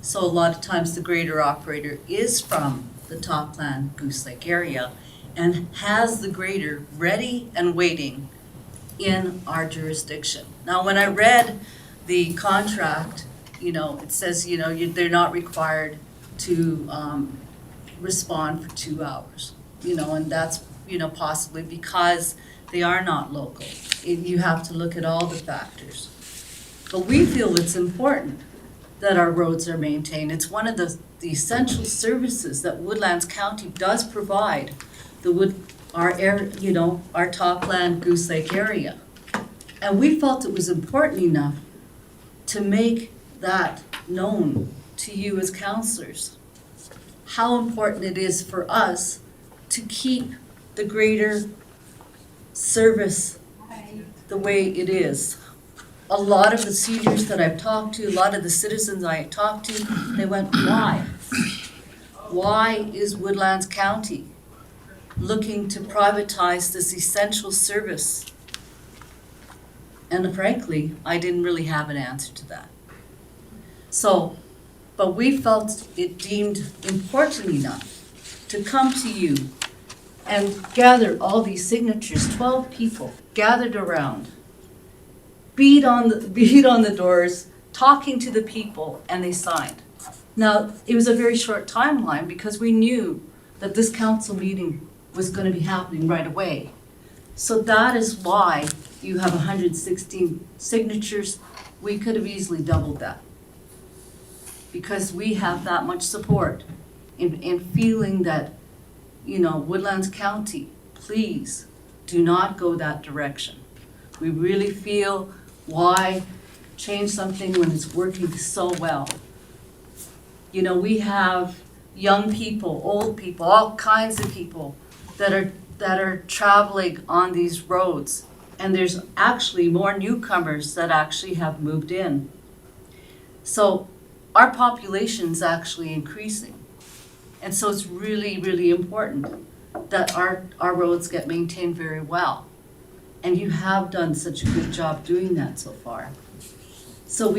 So a lot of times the grader operator is from the Topland Goose Lake area and has the grader ready and waiting in our jurisdiction. Now, when I read the contract, it says, they're not required to respond for 2 hours, and that's, possibly because they are not local. You have to look at all the factors. But we feel it's important that our roads are maintained. It's one of the essential services that Woodlands County does provide, our Topland Goose Lake area. And we felt it was important enough to make that known to you as councillors, how important it is for us to keep the greater service the way it is. A lot of the seniors that I've talked to, a lot of the citizens I talked to, they went, why? Why is Woodlands County looking to privatize this essential service? And frankly, I didn't really have an answer to that. So, but we felt it deemed important enough to come to you and gather all these signatures, 12 people gathered around, beat on the doors, talking to the people, and they signed. Now, it was a very short timeline because we knew that this council meeting was going to be happening right away. So that is why you have 116 signatures. We could have easily doubled that because we have that much support in feeling that, Woodlands County, please do not go that direction. We really feel, why change something when it's working so well? We have young people, old people, all kinds of people that are traveling on these roads. And there's actually more newcomers that actually have moved in. So our population's actually increasing. And so it's really, really important that our roads get maintained very well. And you have done such a good job doing that so far. So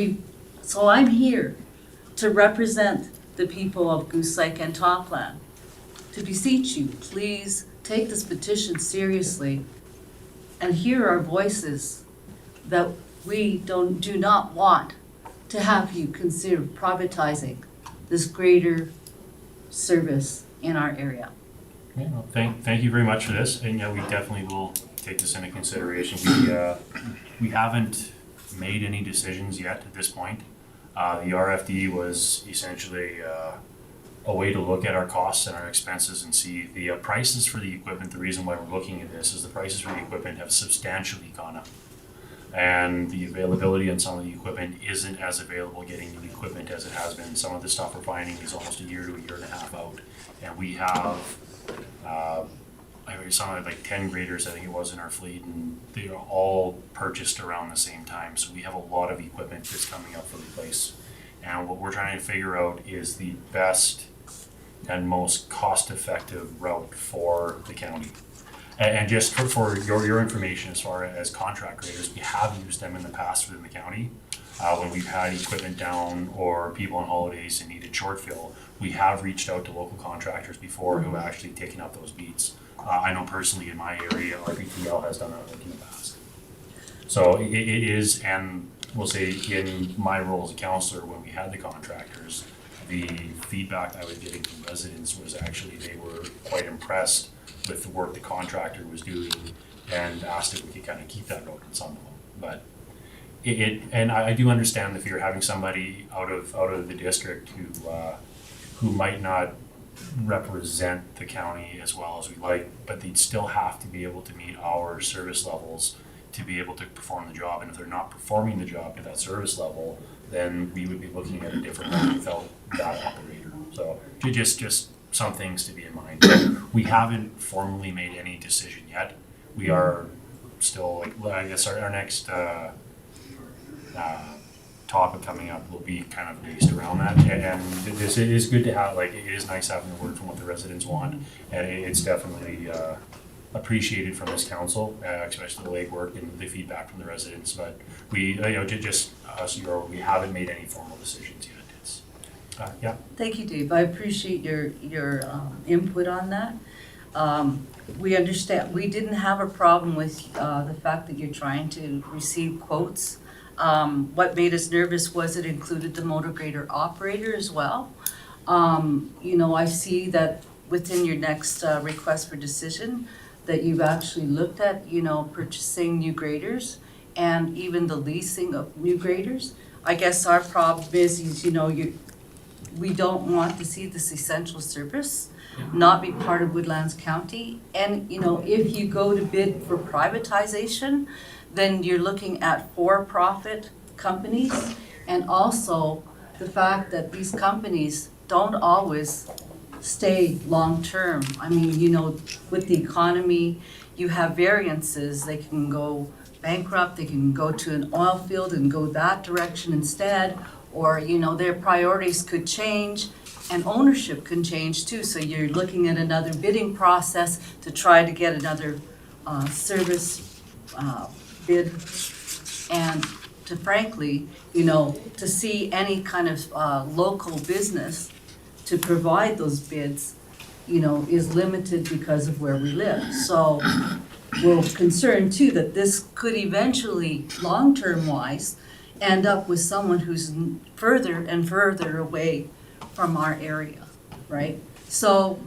I'm here to represent the people of Goose Lake and Topland, to beseech you, please take this petition seriously and hear our voices that we do not want to have you consider privatizing this greater service in our area. Yeah, well, thank you very much for this, and we definitely will take this into consideration. We haven't made any decisions yet at this point. The RFD was essentially a way to look at our costs and our expenses and see the prices for the equipment. The reason why we're looking at this is the prices for the equipment have substantially gone up. And the availability on some of the equipment isn't as available getting new equipment as it has been. Some of the stuff we're finding is almost a year to a year and a half out. And we have, something like 10 graders, I think it was, in our fleet, and they are all purchased around the same time. So we have a lot of equipment that's coming up for replace. And what we're trying to figure out is the best and most cost-effective route for the county. And just for your information, as far as contract graders, we have used them in the past within the county. When we've had equipment down or people on holidays and needed short fill, we have reached out to local contractors before who have actually taken up those beats. I know personally in my area, RPTL has done that in the past. So it is, and we'll say in my role as a counselor, when we had the contractors, the feedback I was getting from residents was actually they were quite impressed with the work the contractor was doing and asked if we could kind of keep that road on some of them. But and I do understand the fear having somebody out of the district who might not represent the county as well as we like, but they'd still have to be able to meet our service levels to be able to perform the job. And if they're not performing the job at that service level, then we would be looking at a different one without that operator. So just some things to be in mind. We haven't formally made any decision yet. We are still, I guess our next topic coming up will be kind of based around that. And this is good to have, it is nice having the word from what the residents want. And it's definitely appreciated from this council, especially the legwork and the feedback from the residents. But we, just us, we haven't made any formal decisions yet. It's, yeah. Thank you, Dave. I appreciate your input on that. We understand. We didn't have a problem with the fact that you're trying to receive quotes. What made us nervous was it included the motor grader operator as well. You know, I see that within your next request for decision, that you've actually looked at, you know, purchasing new graders and even the leasing of new graders. I guess our problem is, you know, we don't want to see this essential service not be part of Woodlands County. And, you know, if you go to bid for privatization, then you're looking at for-profit companies. And also the fact that these companies don't always stay long-term. I mean, you know, with the economy, you have variances. They can go bankrupt, they can go to an oil field and go that direction instead, or, you know, their priorities could change and ownership can change too. So you're looking at another bidding process to try to get another service bid. And to frankly, you know, to see any kind of local business to provide those bids, you know, is limited because of where we live. So we're concerned too that this could eventually, long-term wise, end up with someone who's further and further away from our area, right? So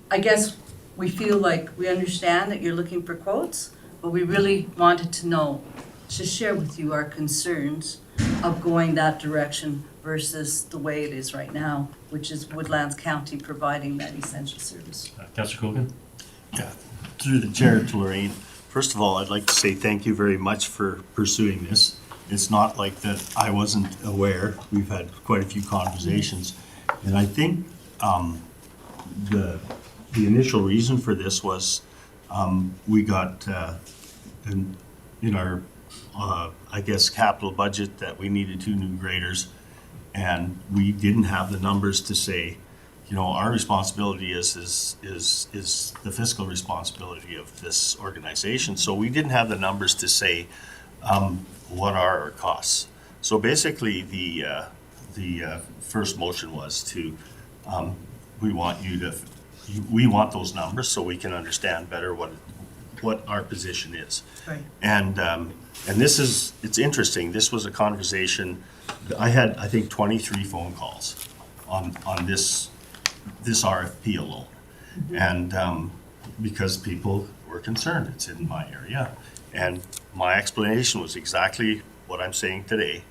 I guess we feel like we understand that you're looking for quotes, but we really wanted to know, to share with you our concerns of going that direction versus the way it is right now, which is Woodlands County providing that essential service. Councillor Cogan? Yeah, through the chair to Lorraine. First of all, I'd like to say thank you very much for pursuing this. It's not like that I wasn't aware. We've had quite a few conversations. And I think the initial reason for this was we got in our, I guess, capital budget that we needed 2 new graders. And we didn't have the numbers to say, you know, our responsibility is the fiscal responsibility of this organization. So we didn't have the numbers to say what are our costs. So basically, the first motion was to we want those numbers so we can understand better what our position is. Right. And it's interesting. This was a conversation. I had, I think, 23 phone calls on this RFP alone. And because people were concerned, it's in my area. And my explanation was exactly what I'm saying today,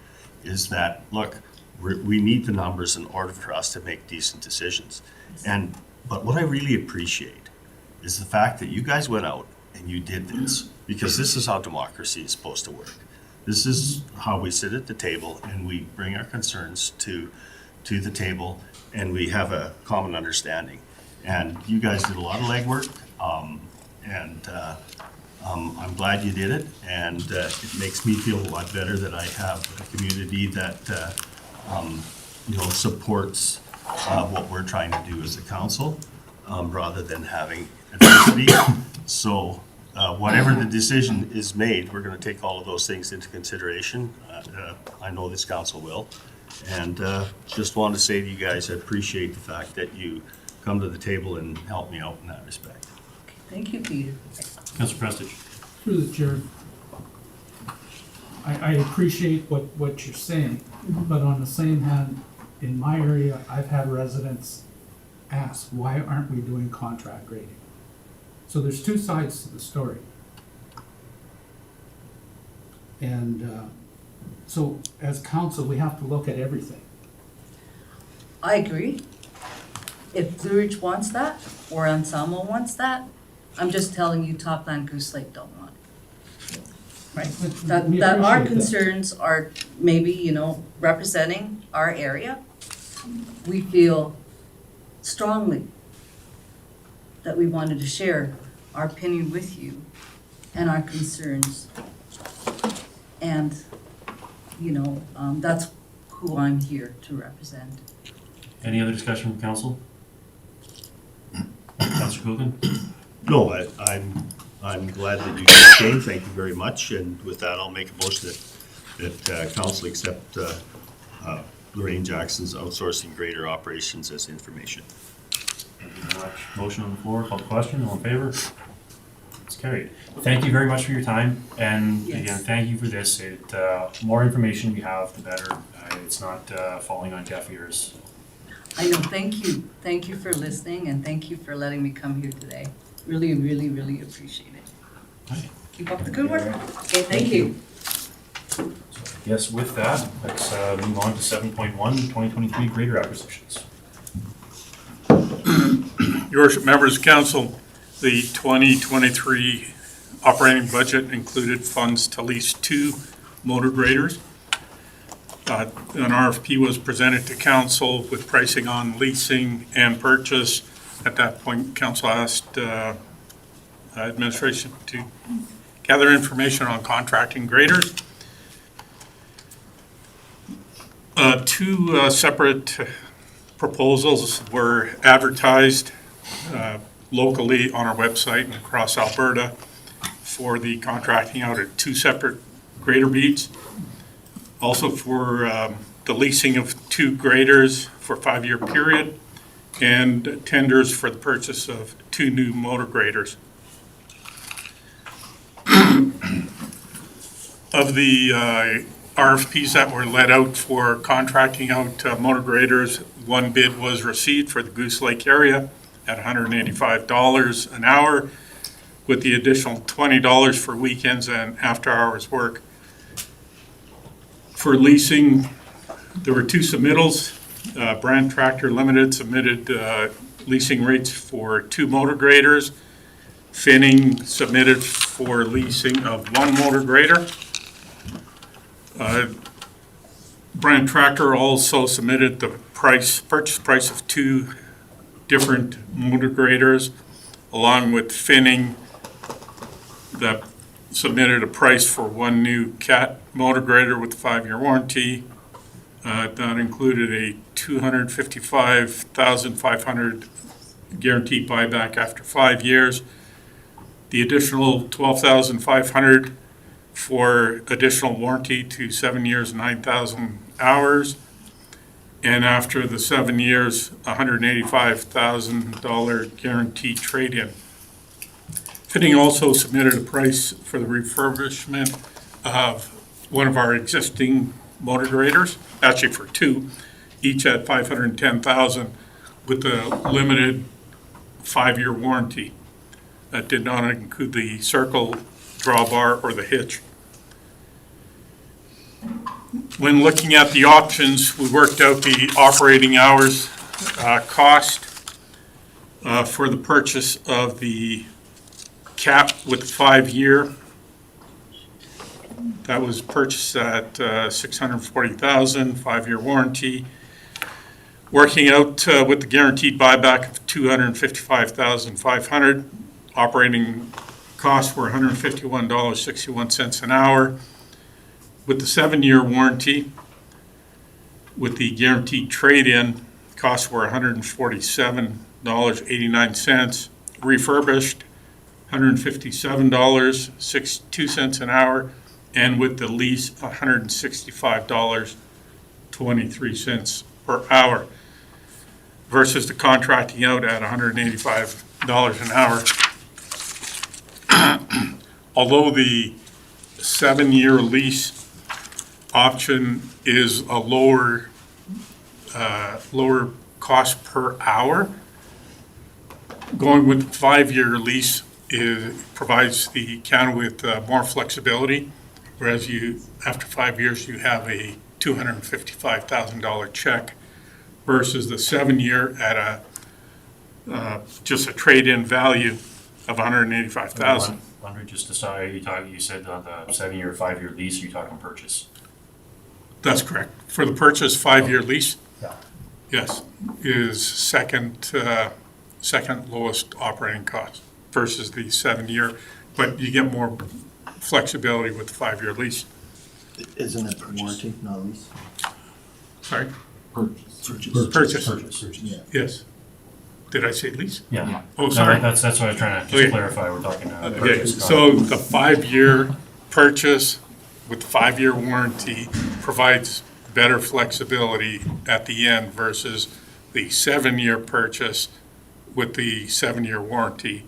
is that, look, we need the numbers in order for us to make decent decisions. But what I really appreciate is the fact that you guys went out and you did this, because this is how democracy is supposed to work. This is how we sit at the table and we bring our concerns to the table and we have a common understanding. And you guys did a lot of legwork, I'm glad you did it, and it makes me feel a lot better that I have a community that supports what we're trying to do as a council, rather than having adversity. So whatever the decision is made, we're going to take all of those things into consideration. I know this council will, and just wanted to say to you guys, I appreciate the fact that you come to the table and help me out in that respect. Thank you, Peter. Councillor Prestige? Through the chair, I appreciate what you're saying, but on the same hand, in my area, I've had residents ask, why aren't we doing contract grading? So there's 2 sides to the story. And so as council, we have to look at everything. I agree. If Blue Ridge wants that, or Anselmo wants that, I'm just telling you Topland Goose Lake don't want it. Right? That our concerns are maybe, representing our area. We feel strongly that we wanted to share our opinion with you and our concerns. And, that's who I'm here to represent. Any other discussion from council? Councillor Cogan? No, I'm glad that you guys came. Thank you very much. And with that, I'll make a motion that council accept Lorraine Jackson's outsourcing grader operations as information. Thank you very much. Motion on the floor, call the question, all in favor? It's carried. Thank you very much for your time, and again, thank you for this. More information we have, the better. It's not falling on deaf ears. I know, thank you for listening, and thank you for letting me come here today. Really, really, really appreciate it. Keep up the good work. Okay, thank you. Yes, with that, let's move on to 7.1, 2023 grader acquisitions. Your worship, members of council, the 2023 operating budget included funds to lease 2 motor graders. An RFP was presented to council with pricing on leasing and purchase. At that point, council asked administration to gather information on contracting graders. 2 separate proposals were advertised locally on our website and across Alberta for the contracting out at 2 separate grader beats. Also for the leasing of 2 graders for a 5-year period, and tenders for the purchase of 2 new motor graders. Of the RFPs that were let out for contracting out motor graders, 1 bid was received for the Goose Lake area at $185 an hour, with the additional $20 for weekends and after-hours work. For leasing, there were 2 submittals. Brand Tractor Limited submitted leasing rates for 2 motor graders. Finning submitted for leasing of 1 motor grader. Brand Tractor also submitted the purchase price of 2 different motor graders, along with Finning that submitted a price for 1 new Cat motor grader with a 5-year warranty. That included a $255,500 guaranteed buyback after 5 years. The additional $12,500 for additional warranty to 7 years, 9,000 hours. And after the 7 years, $185,000 guaranteed trade-in. Finning also submitted a price for the refurbishment of one of our existing motor graders, actually for 2, each at $510,000 with a limited 5-year warranty. That did not include the circle, drawbar, or the hitch. When looking at the options, we worked out the operating hours cost for the purchase of the Cap with 5-year. That was purchased at $640,000, 5-year warranty. Working out with the guaranteed buyback of $255,500. Operating costs were $151.61 an hour. With the 7-year warranty, with the guaranteed trade-in, costs were $147.89. Refurbished, $157.62 an hour. And with the lease, $165.23 per hour versus the contracting out at $185 an hour. Although the 7-year lease option is a lower cost per hour, going with the 5-year lease provides the county with more flexibility. Whereas after 5 years, you have a $255,000 check versus the 7-year at just a trade-in value of $185,000. Wonder, just to say, you said on the 7-year, 5-year lease, you're talking purchase. That's correct. For the purchase 5-year lease, Yeah. yes, is second lowest operating cost versus the 7-year, but you get more flexibility with the 5-year lease. Isn't it warranty, not lease? Sorry? Purchase. Yeah. Yes. Did I say lease? Yeah. Oh, sorry. No, that's what I was trying to just Okay. clarify. We're talking Okay, purchase cost. so the 5-year purchase with 5-year warranty provides better flexibility at the end versus the 7-year purchase with the 7-year warranty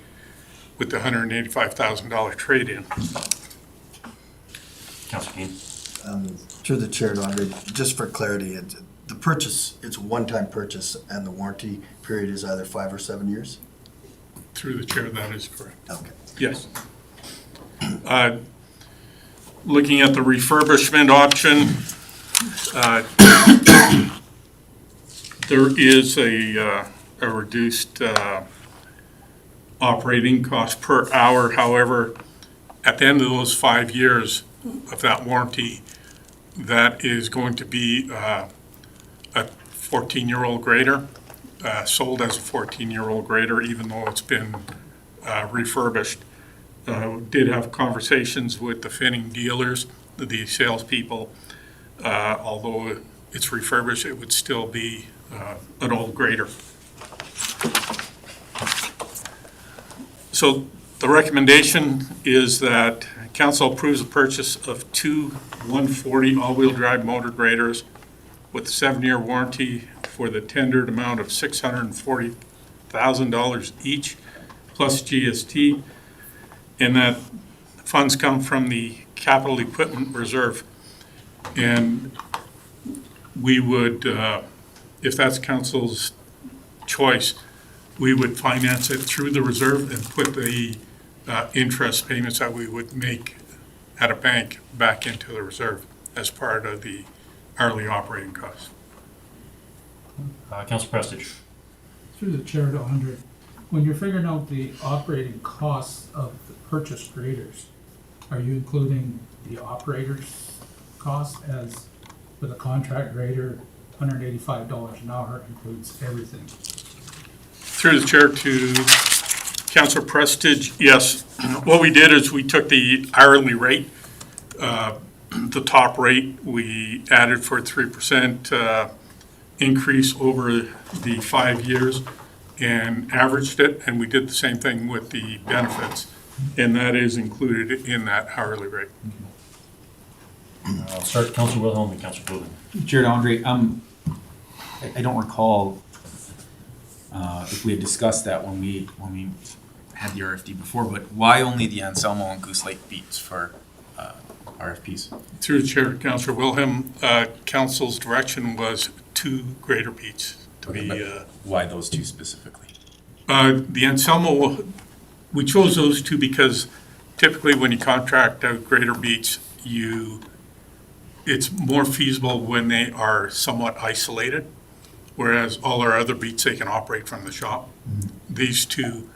with the $185,000 trade-in. Councilor Keane. Through the chair, Andre, just for clarity, the purchase, it's a one-time purchase, and the warranty period is either 5 or 7 years? Through the chair, that is correct. Okay. Yes. Looking at the refurbishment option, there is a reduced operating cost per hour. However, at the end of those 5 years of that warranty, that is going to be a 14-year-old grader, sold as a 14-year-old grader, even though it's been refurbished. Did have conversations with the finning dealers, the salespeople. Although it's refurbished, it would still be an old grader. So the recommendation is that council approves the purchase of 2 140 all-wheel drive motor graders with a 7-year warranty for the tendered amount of $640,000 each, plus GST, and that funds come from the capital equipment reserve. And we would, if that's council's choice, we would finance it through the reserve and put the interest payments that we would make at a bank back into the reserve as part of the hourly operating costs. Councilor Prestige. Through the chair to Andre, when you're figuring out the operating costs of the purchased graders, are you including the operator's cost as with a contract grader, $185 an hour includes everything? Through the chair to Councilor Prestige, yes. What we did is we took the hourly rate, the top rate, we added for 3% increase over the 5 years and averaged it, and we did the same thing with the benefits, and that is included in that hourly rate. I'll start Councilor Wilhelm and Councilor Coolin. Chair to Andre, I don't recall if we had discussed that when we had the RFD before, but why only the Anselmo and Goose Lake beats for RFPs? Through the chair, Councilor Wilhelm, council's direction was 2 grader beats to be. Why those 2 specifically? The Anselmo, we chose those 2 because typically when you contract out grader beats, it's more feasible when they are somewhat isolated, whereas all our other beats, they can operate from the shop. These 2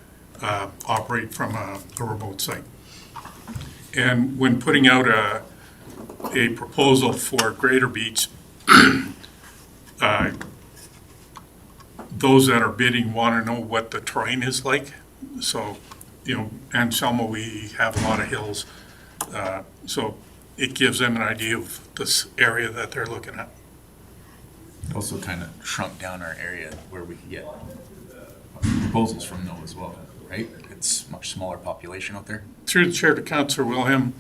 operate from a remote site. And when putting out a proposal for grader beats, those that are bidding want to know what the terrain is like. So, Anselmo, we have a lot of hills. So it gives them an idea of this area that they're looking at. It also kind of shrunk down our area where we could get proposals from those as well, right? It's much smaller population out there. Through the chair to Councilor Wilhelm,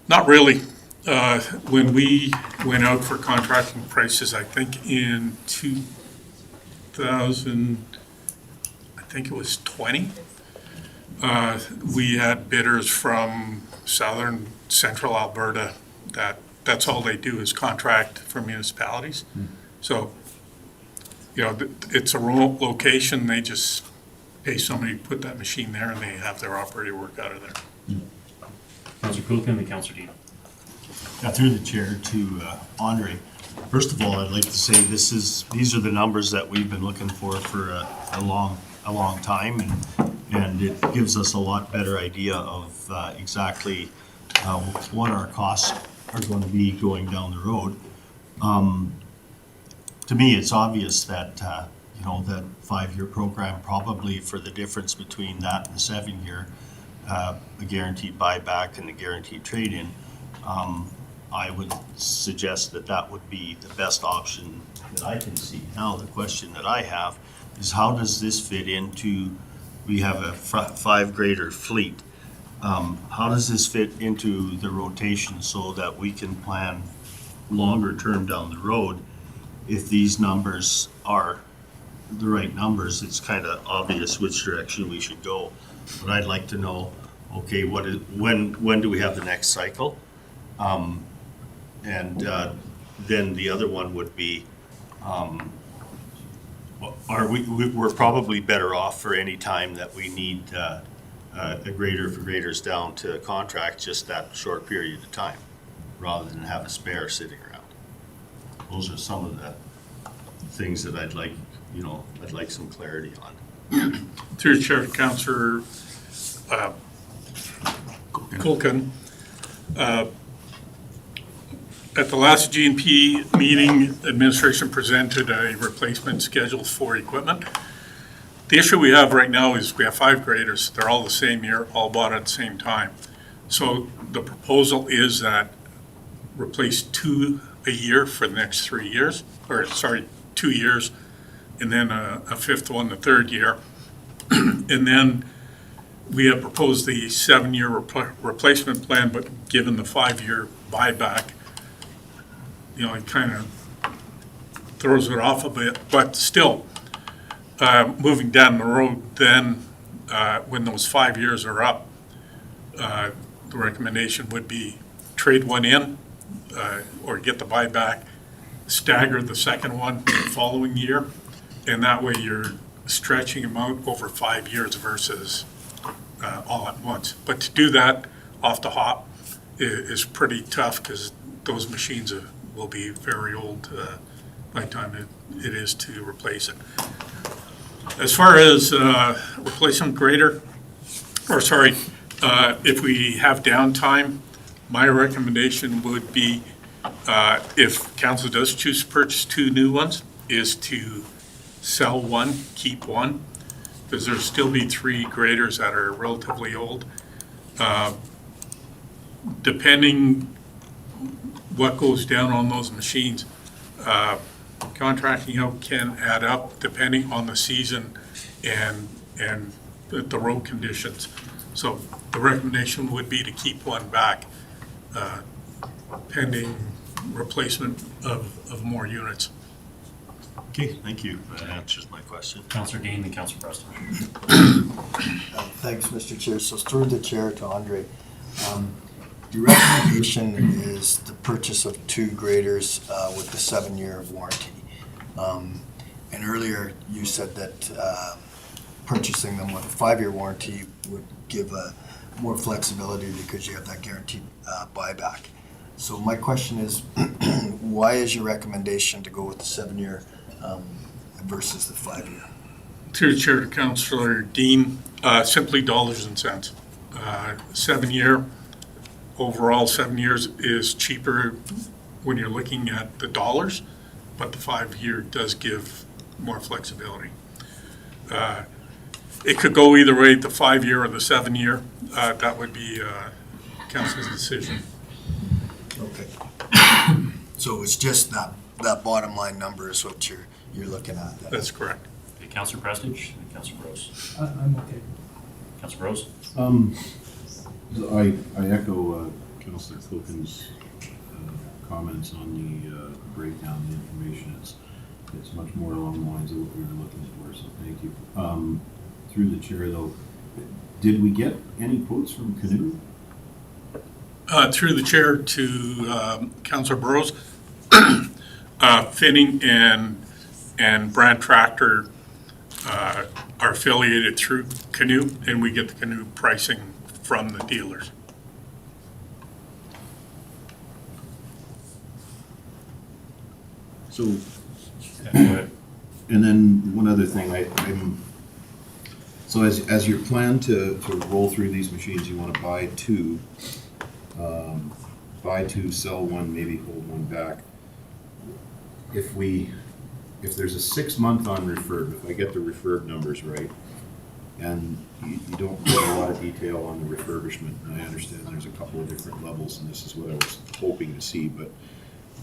not really. When we went out for contracting prices, I think in 2000, I think it was 20, we had bidders from southern central Alberta that's all they do is contract for municipalities. So, it's a remote location. They just pay somebody to put that machine there and they have their operator work out of there. Councilor Coolin and Councilor Dionne. Through the chair to Andre. First of all, I'd like to say these are the numbers that we've been looking for a long time, and it gives us a lot better idea of exactly what our costs are going to be going down the road. To me, it's obvious that that 5-year program, probably for the difference between that and the 7-year, a guaranteed buyback and a guaranteed trade-in, I would suggest that would be the best option that I can see. Now, the question that I have is how does this fit into, we have a 5 grader fleet. How does this fit into the rotation so that we can plan longer term down the road? If these numbers are the right numbers, it's kind of obvious which direction we should go. But I'd like to know, okay, when do we have the next cycle? And then the other one would be, We're probably better off for any time that we need a grader for graders down to contract just that short period of time, rather than have a spare sitting around. Those are some of the things that I'd like some clarity on. Through the Chair, Councillor Kulkin. At the last G&P meeting, administration presented a replacement schedule for equipment. The issue we have right now is we have 5 graders. They're all the same year, all bought at the same time. So the proposal is that replace 2 a year for the next 3 years, 2 years, and then a 5th one the 3rd year. And then we have proposed the 7-year replacement plan, but given the 5-year buyback, it kind of throws it off a bit. But still, moving down the road, then when those 5 years are up, the recommendation would be trade one in or get the buyback, stagger the second one the following year, and that way you're stretching them out over 5 years versus all at once. But to do that off the hop is pretty tough because those machines will be very old by the time it is to replace it. As far as replacement grader, if we have downtime, my recommendation would be, if council does choose to purchase 2 new ones, is to sell one, keep one, because there'll still be 3 graders that are relatively old. Depending what goes down on those machines, contracting out can add up depending on the season and the road conditions. So the recommendation would be to keep one back pending replacement of more units. Okay, thank you. That answers my question. Councillor Dean and Councillor Preston. Thanks, Mr. Chair. So through the chair to Andre. The recommendation is the purchase of 2 graders with the 7-year warranty. And earlier you said that purchasing them with a 5-year warranty would give more flexibility because you have that guaranteed buyback. So my question is, why is your recommendation to go with the 7-year versus the 5-year? Through the Chair to Councillor Dean, simply dollars and cents. 7-year, overall 7 years is cheaper when you're looking at the dollars, but the 5-year does give more flexibility. It could go either way, the 5-year or the 7-year. That would be council's decision. Okay. So it's just that bottom line number is what you're looking at. That's correct. Okay, Councillor Prestige and Councillor Rose. I'm okay. Councillor Rose. I echo Councillor Cookin's comments on the breakdown of the information. It's much more along the lines of what we were looking for, so thank you. Through the chair though, did we get any quotes from Canoe? Through the chair to Councillor Burrows, Finning and Brand Tractor are affiliated through Canoe, and we get the Canoe pricing from the dealers. So, and then one other thing, so as your plan to roll through these machines, you want to buy 2, sell 1, maybe hold 1 back. If there's a 6-month on refurb, if I get the refurb numbers right, and you don't get a lot of detail on the refurbishment, and I understand there's a couple of different levels, and this is what I was hoping to see, but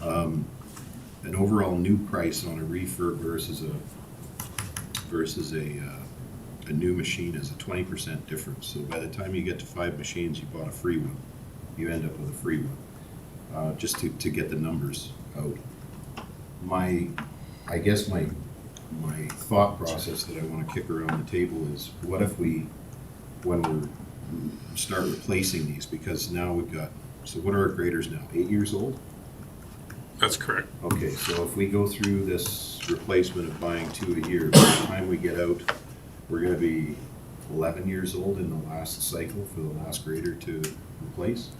an overall new price on a refurb versus a new machine is a 20% difference. So by the time you get to 5 machines, you bought a free one. You end up with a free one, just to get the numbers out. I guess my thought process that I want to kick around the table is, what if when we start replacing these, because now we've got, so what are our graders now, 8 years old? That's correct. Okay, so if we go through this replacement of buying 2 a year, by the time we get out, we're gonna be 11 years old in the last cycle for the last grader to replace.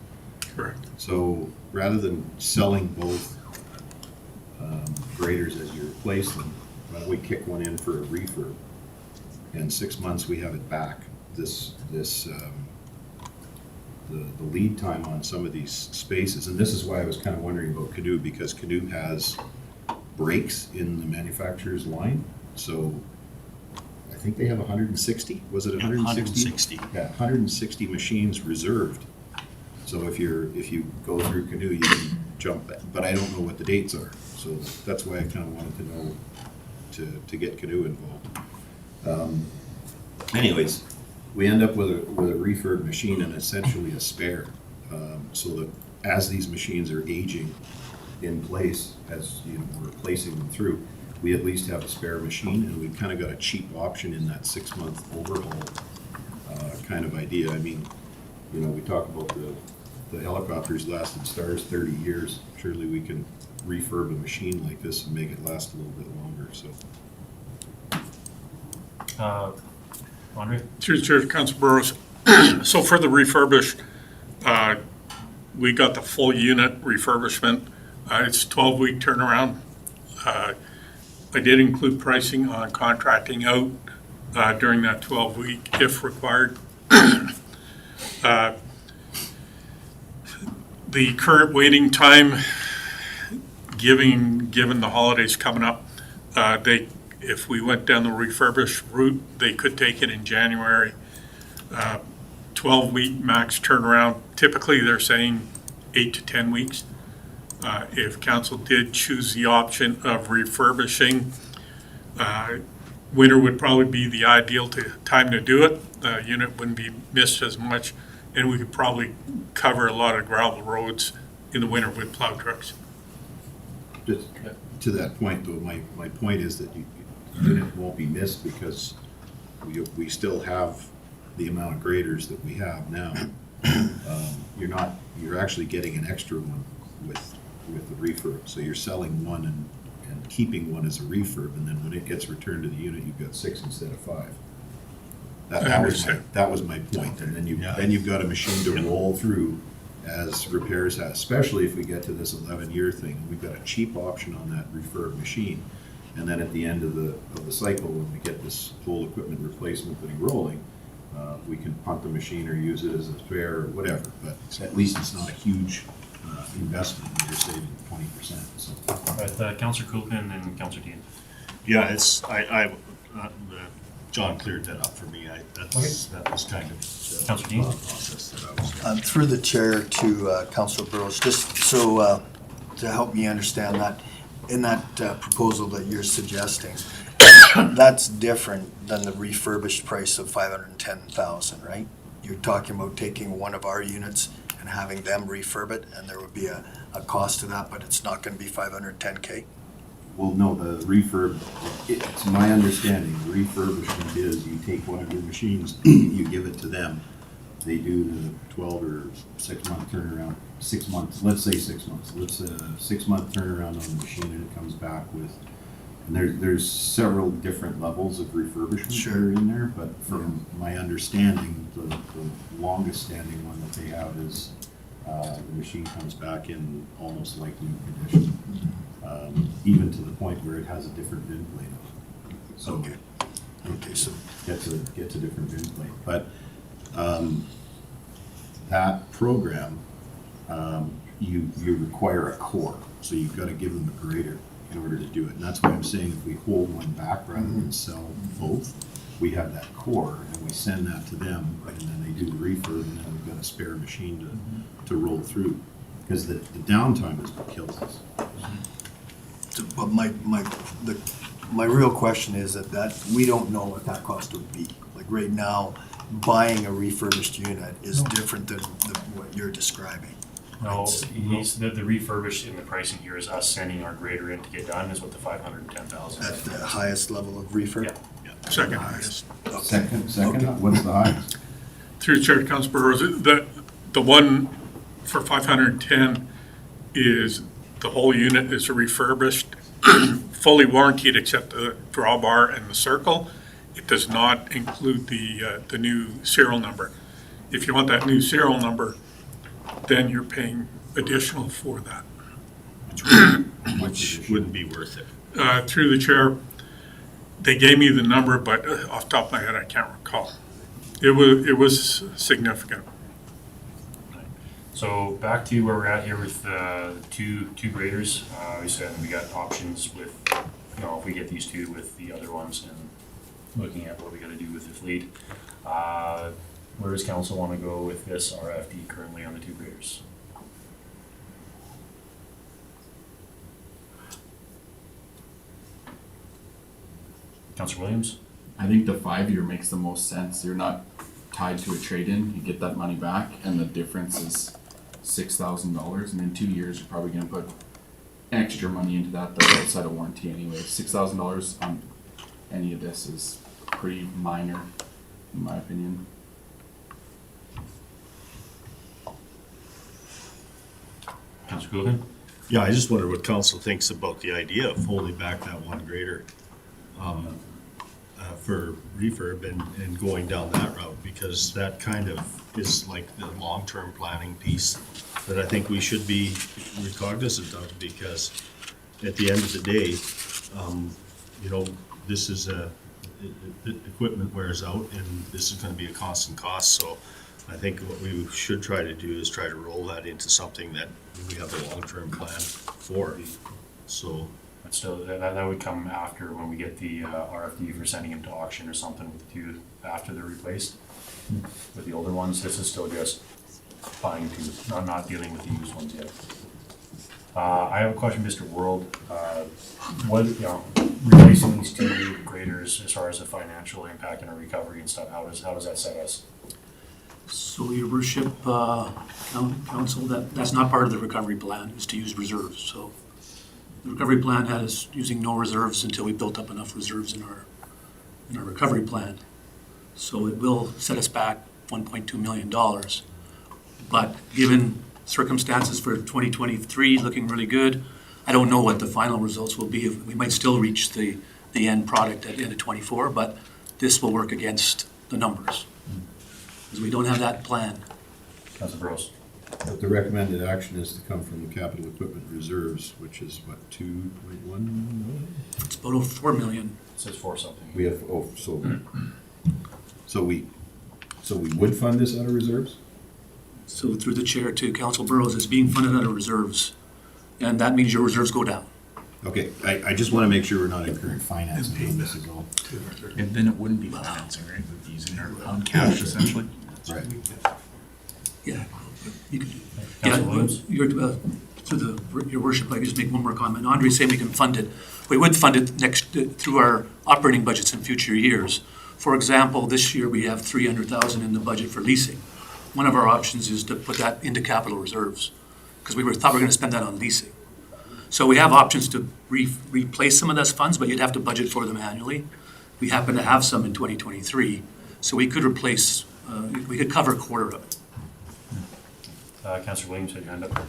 Correct. So rather than selling both graders as you replace them, why don't we kick one in for a refurb? In 6 months, we have it back. The lead time on some of these spaces, and this is why I was kind of wondering about Canoe, because Canoe has breaks in the manufacturer's line. So I think they have 160, was it 160? 160. Yeah, 160 machines reserved. So if you go through Canoe, you can jump that, but I don't know what the dates are. So that's why I kind of wanted to know to get Canoe involved. Anyways, we end up with a refurb machine and essentially a spare. So that as these machines are aging in place, as you know, we're replacing them through, we at least have a spare machine, and we've kind of got a cheap option in that 6-month overhaul kind of idea. I mean, you know, we talk about the helicopters lasted Stars 30 years. Surely we can refurb a machine like this and make it last a little bit longer, so. Andre? Through the Chair, Council Burrows. So for the refurbished, we got the full unit refurbishment. It's 12-week turnaround. I did include pricing on contracting out during that 12-week if required. The current waiting time, given the holidays coming up, if we went down the refurbished route, they could take it in January. 12-week max turnaround. Typically, they're saying 8 to 10 weeks. If council did choose the option of refurbishing, winter would probably be the ideal time to do it. The unit wouldn't be missed as much, and we could probably cover a lot of gravel roads in the winter with plow trucks. Just to that point, though, my point is that the unit won't be missed because we still have the amount of graders that we have now. You're actually getting an extra one with the refurb. So you're selling one and keeping one as a refurb, and then when it gets returned to the unit, you've got 6 instead of 5. That was my point. And then you've got a machine to roll through as repairs have, especially if we get to this 11-year thing. We've got a cheap option on that refurb machine. And then at the end of the cycle, when we get this whole equipment replacement thing rolling, we can punt the machine or use it as a spare or whatever. But at least it's not a huge investment. You're saving 20%. So. All right, Councillor Coolton and Councillor Dean. Yeah, it's, John cleared that up for me. That was kind of Councillor Dean? process that I was. Through the chair to Councillor Burrows, just so to help me understand that, in that proposal that you're suggesting, that's different than the refurbished price of $510,000, right? You're talking about taking one of our units and having them refurb it, and there would be a cost to that, but it's not going to be $510K? Well, no, the refurb, it's my understanding, the refurbishment is you take one of your machines, you give it to them, they do the 12 or 6 month turnaround, 6 months, let's say 6 months, let's 6 month turnaround on the machine, and it comes back with, and there's several different levels of refurbishment that are in there, but from my understanding, the longest standing one that they have is the machine comes back in almost like new condition. Even to the point where it has a different VIN plate on it. So Okay, so gets a different VIN plate. But that program, you require a core, so you've got to give them a grader in order to do it. And that's why I'm saying if we hold one back rather than sell both, we have that core and we send that to them, and then they do the refurb, and then we've got a spare machine to roll through. Because the downtime is what kills us. But my real question is that we don't know what that cost would be. Like right now, buying a refurbished unit is different than what you're describing. No, the refurbished in the pricing here is us sending our grader in to get done is what the $510,000. At the highest level of refurb? Yeah. Second highest. Okay. Second, what's the highest? Through the Chair to Council Burrows, the one for 510 is The whole unit is refurbished, fully warranted except the drawbar and the circle. It does not include the new serial number. If you want that new serial number, then you're paying additional for that. Which wouldn't be worth it. Through the chair, they gave me the number, but off the top of my head, I can't recall. It was significant. So back to where we're at here with two graders. We said we got options with, if we get these two with the other ones and looking at what we got to do with the fleet. Where does council want to go with this RFD currently on the two graders? Councilor Williams? I think the 5-year makes the most sense. You're not tied to a trade-in. You get that money back, and the difference is $6,000. And in 2 years, you're probably going to put extra money into that that's outside of warranty anyway. $6,000 on any of this is pretty minor, in my opinion. Councilor Goulden? Yeah, I just wonder what council thinks about the idea of holding back that one grader for refurb and going down that route, because that kind of is like the long-term planning piece that I think we should be cognizant of, because at the end of the day, this is equipment wears out, and this is gonna be a constant cost, so I think what we should try to do is try to roll that into something that we have a long-term plan for, so. But still, that would come after when we get the RFD for sending them to auction or something with the two after they're replaced. With the older ones, this is still just buying two, not dealing with the used ones yet. I have a question, Mr. World. Replacing these two graders as far as the financial impact and a recovery and stuff, how does that set us? So your worship, council, that's not part of the recovery plan, is to use reserves, so. The recovery plan had us using no reserves until we built up enough reserves in our recovery plan. So it will set us back $1.2 million. But given circumstances for 2023 looking really good, I don't know what the final results will be. We might still reach the end product at the end of 24, but this will work against the numbers. Because we don't have that plan. Councilor Burrows. But the recommended action is to come from the capital equipment reserves, which is what, 2.1 million? It's about 4 million. It says 4 something. We have, so we would fund this out of reserves? So through the chair to Council Burrows, it's being funded out of reserves. And that means your reserves go down. Okay, I just want to make sure we're not incurring financing on this as well. And then it wouldn't be financing, right? We'd be using our own cash essentially. Right. Yeah. You could, Councilor Williams? Your worship, I just make one more comment. Andre's saying we can fund it. We would fund it through our operating budgets in future years. For example, this year we have $300,000 in the budget for leasing. One of our options is to put that into capital reserves, because thought we were going to spend that on leasing. So we have options to replace some of those funds, but you'd have to budget for them annually. We happen to have some in 2023, so we could replace, we could cover a quarter of it. Councilor Williams had your hand up.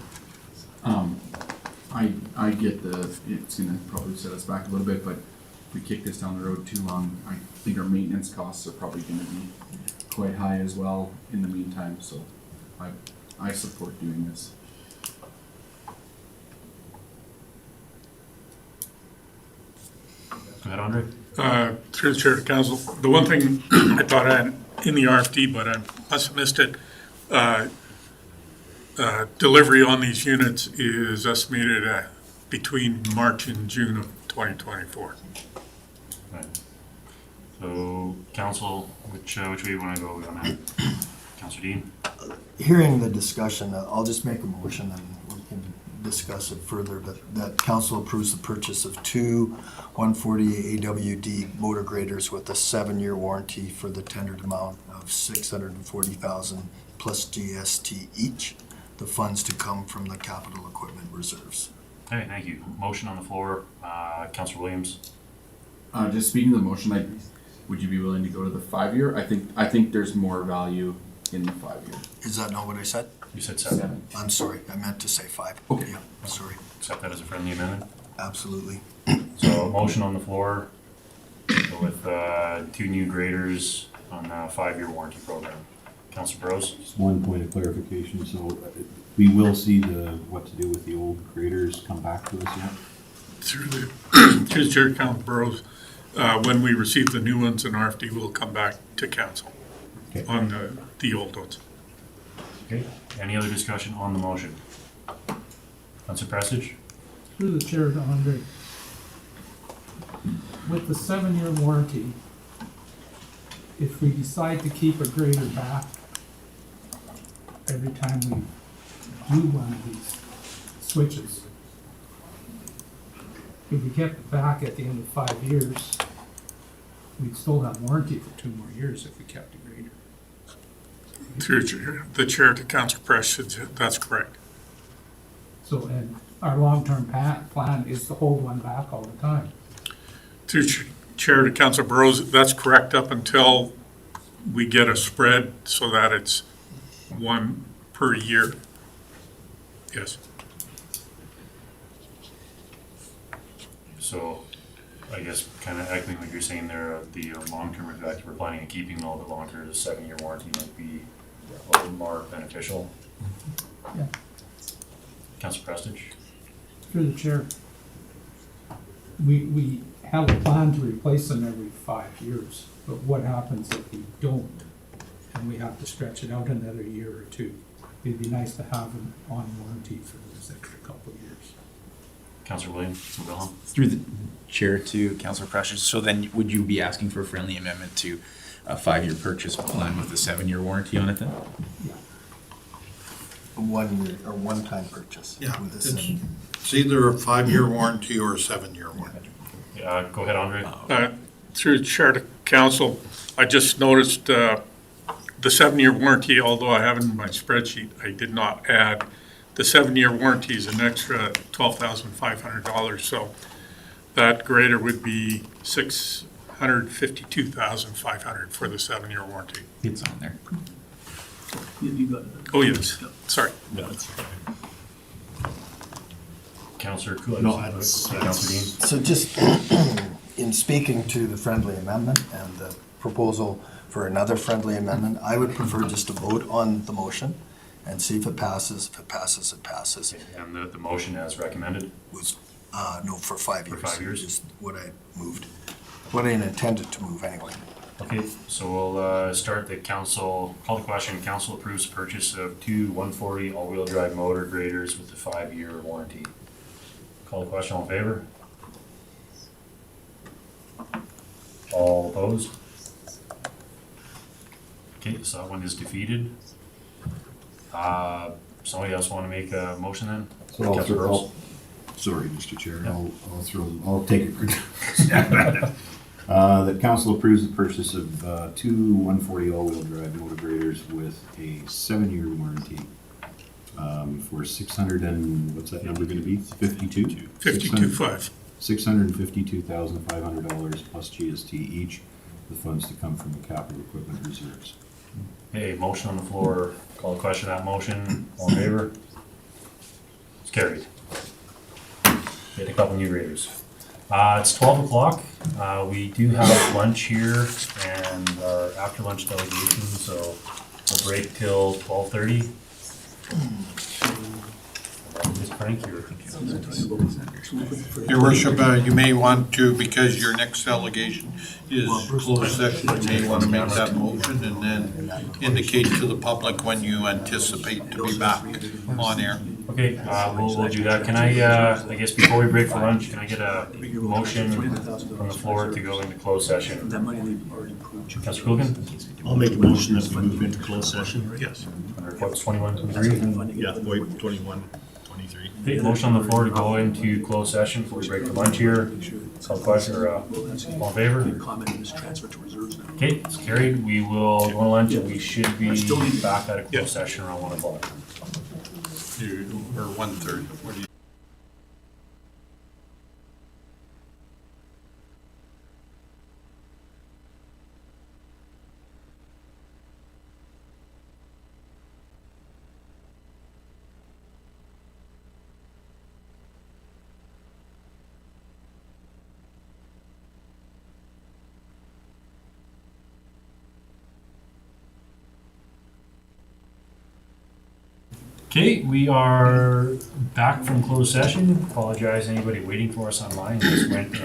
I get it's gonna probably set us back a little bit, but if we kick this down the road too long, I think our maintenance costs are probably gonna be quite high as well in the meantime, so I support doing this. Go ahead, Andre. Through the chair to council, the one thing I thought I had in the RFD, but I must have missed it, delivery on these units is estimated at between March and June of 2024. Right. So, council, which way you want to go on that? Councilor Dean? Hearing the discussion, I'll just make a motion and we can discuss it further, but that council approves the purchase of two 140 AWD motor graders with a 7-year warranty for the tendered amount of $640,000 plus GST each. The funds to come from the capital equipment reserves. Okay, thank you. Motion on the floor. Councilor Williams? Just speaking of the motion, would you be willing to go to the 5-year? I think there's more value in the 5-year. Is that not what I said? You said 7. I'm sorry, I meant to say 5. Okay. Yeah, sorry. Accept that as a friendly amendment. Absolutely. So a motion on the floor with 2 new graders on a 5-year warranty program. Councilor Burrows? Just one point of clarification, so we will see what to do with the old graders come back to us yet? Through the Chair, Council Burrows, when we receive the new ones, an RFD will come back to council Okay. on the old ones. Okay, any other discussion on the motion? Councilor Prestidge? Through the chair to Andre. With the 7-year warranty, if we decide to keep a grader back every time we do one of these switches, if we kept it back at the end of 5 years, we'd still have warranty for 2 more years if we kept a grader. Through the chair to Councilor Prestidge, that's correct. So, and our long-term plan is to hold one back all the time. Through Chair to Councilor Burrows, that's correct up until we get a spread so that it's 1 per year. Yes. So I guess kind of echoing what you're saying there, the long-term effect, we're planning on keeping a little bit longer, the 7-year warranty might be a little more beneficial. Yeah. Councilor Prestidge? Through the chair. We have a plan to replace them every 5 years, but what happens if we don't? And we have to stretch it out another year or 2. It'd be nice to have them on warranty for those extra couple of years. Councilor Williams? Wilhelm? Through the chair to Councilor Precious, so then would you be asking for a friendly amendment to a 5-year purchase plan with a 7-year warranty on it then? Yeah. A 1 year or one-time purchase. Yeah, with a it's, 7. it's either a 5-year warranty or a 7-year warranty. Go ahead, Andre. Through the Chair to Council, I just noticed the 7-year warranty, although I have it in my spreadsheet, I did not add. The 7-year warranty is an extra $12,500, so that grader would be $652,500 for the 7-year warranty. It's on there. You got it. Oh, yes, sorry. Councilor Coolidge? No, Councilor Dean? So just in speaking to the friendly amendment and the proposal for another friendly amendment, I would prefer just to vote on the motion and see if it passes. If it passes, it passes. And the motion as recommended? Was, no, for 5 years. For 5 years? Just what I moved, what I intended to move anyway. Okay, so we'll start the council, call the question. Council approves purchase of 2 140 all-wheel drive motor graders with a 5-year warranty. Call the question, all in favor? All opposed? Okay, so that one is defeated. Somebody else want to make a motion then? So Councilor Burrows? sorry, Mr. Chair, Yeah. I'll take it. That council approves the purchase of 2 140 all-wheel drive motor graders with a 7-year warranty for 600 and, what's that number gonna be? 52? 52.5. $652,500 plus GST each, the funds to come from the capital equipment reserves. Okay, motion on the floor. Call the question on that motion. All in favor? It's carried. Get a couple new graders. It's 12 o'clock. We do have lunch here and our after lunch delegation, so we'll break till 12:30. Just crank here. Your worship, you may want to, because your next delegation is closed session, you may want to make that motion and then indicate to the public when you anticipate to be back on air. Okay, we'll do that. Can I guess before we break for lunch, can I get a motion from the floor to go into closed session? Councilor Coogan? I'll make a motion that we move into closed session. Yes. Under reports 21-23. Yeah, wait, 21, 23. Okay, motion on the floor to go into closed session before we break for lunch here. Call question or all in favor? Okay, it's carried. We will go to lunch and we should be back at a closed session around 1 o'clock. Or 1:30. What do you Okay, we are back from closed session. Apologize anybody waiting for us online. This went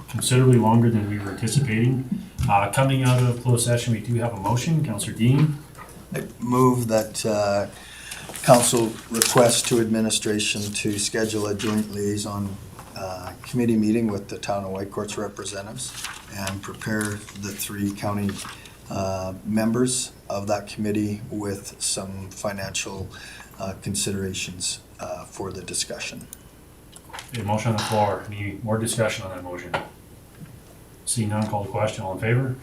considerably longer than we were anticipating. Coming out of closed session, we do have a motion. Councillor Dean. I move that council request to administration to schedule a joint liaison committee meeting with the town of Whitecourt's representatives and prepare the 3 county members of that committee with some financial considerations for the discussion. A motion on the floor. Any more discussion on that motion? Seeing none, call the question. All in favor?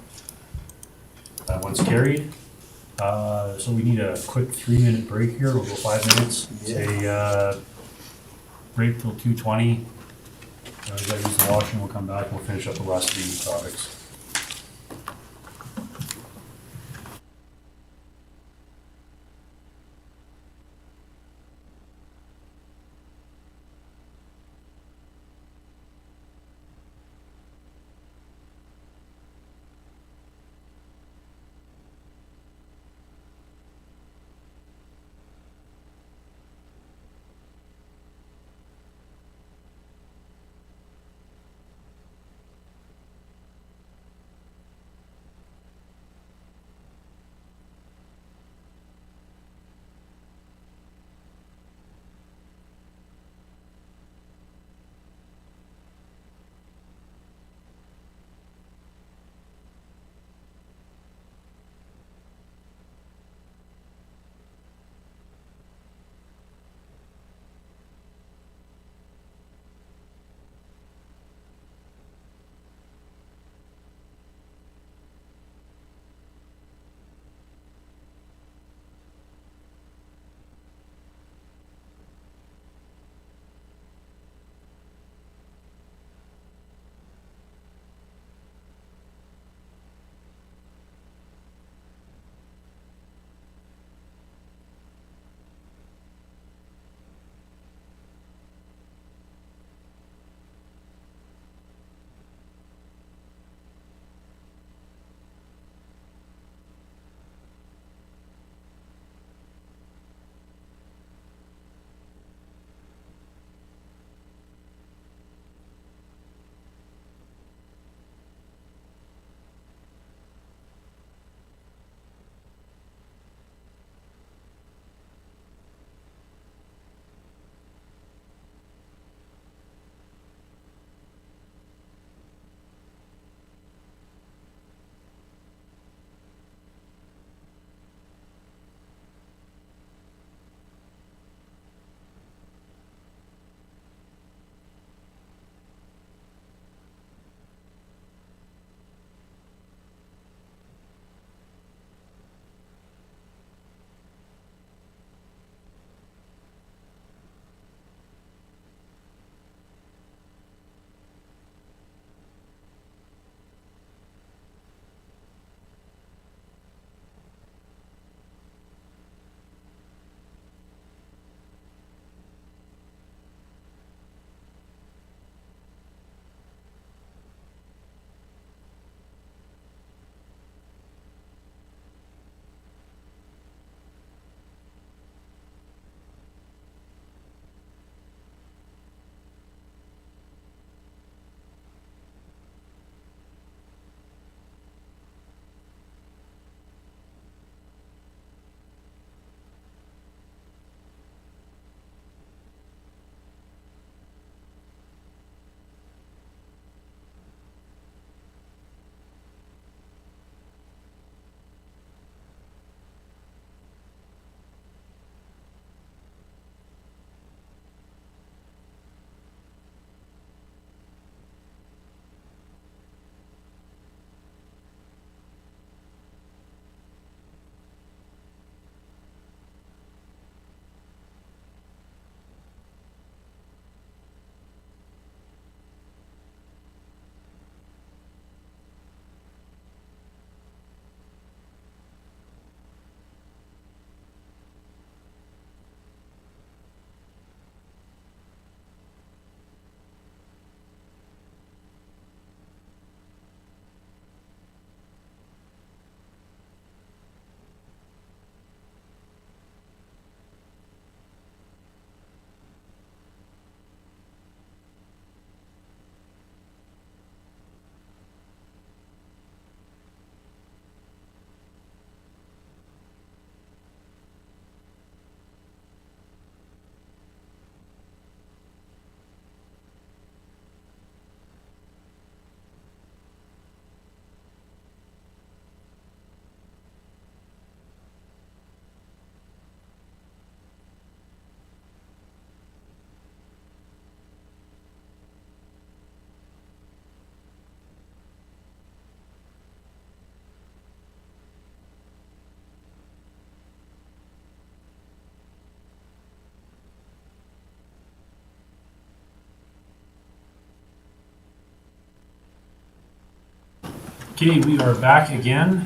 That one's carried. So we need a quick 3-minute break here. We'll go 5 minutes. Say break till 2:20. We gotta use the washroom. We'll come back and we'll finish up the last of these topics. Okay, we are back again,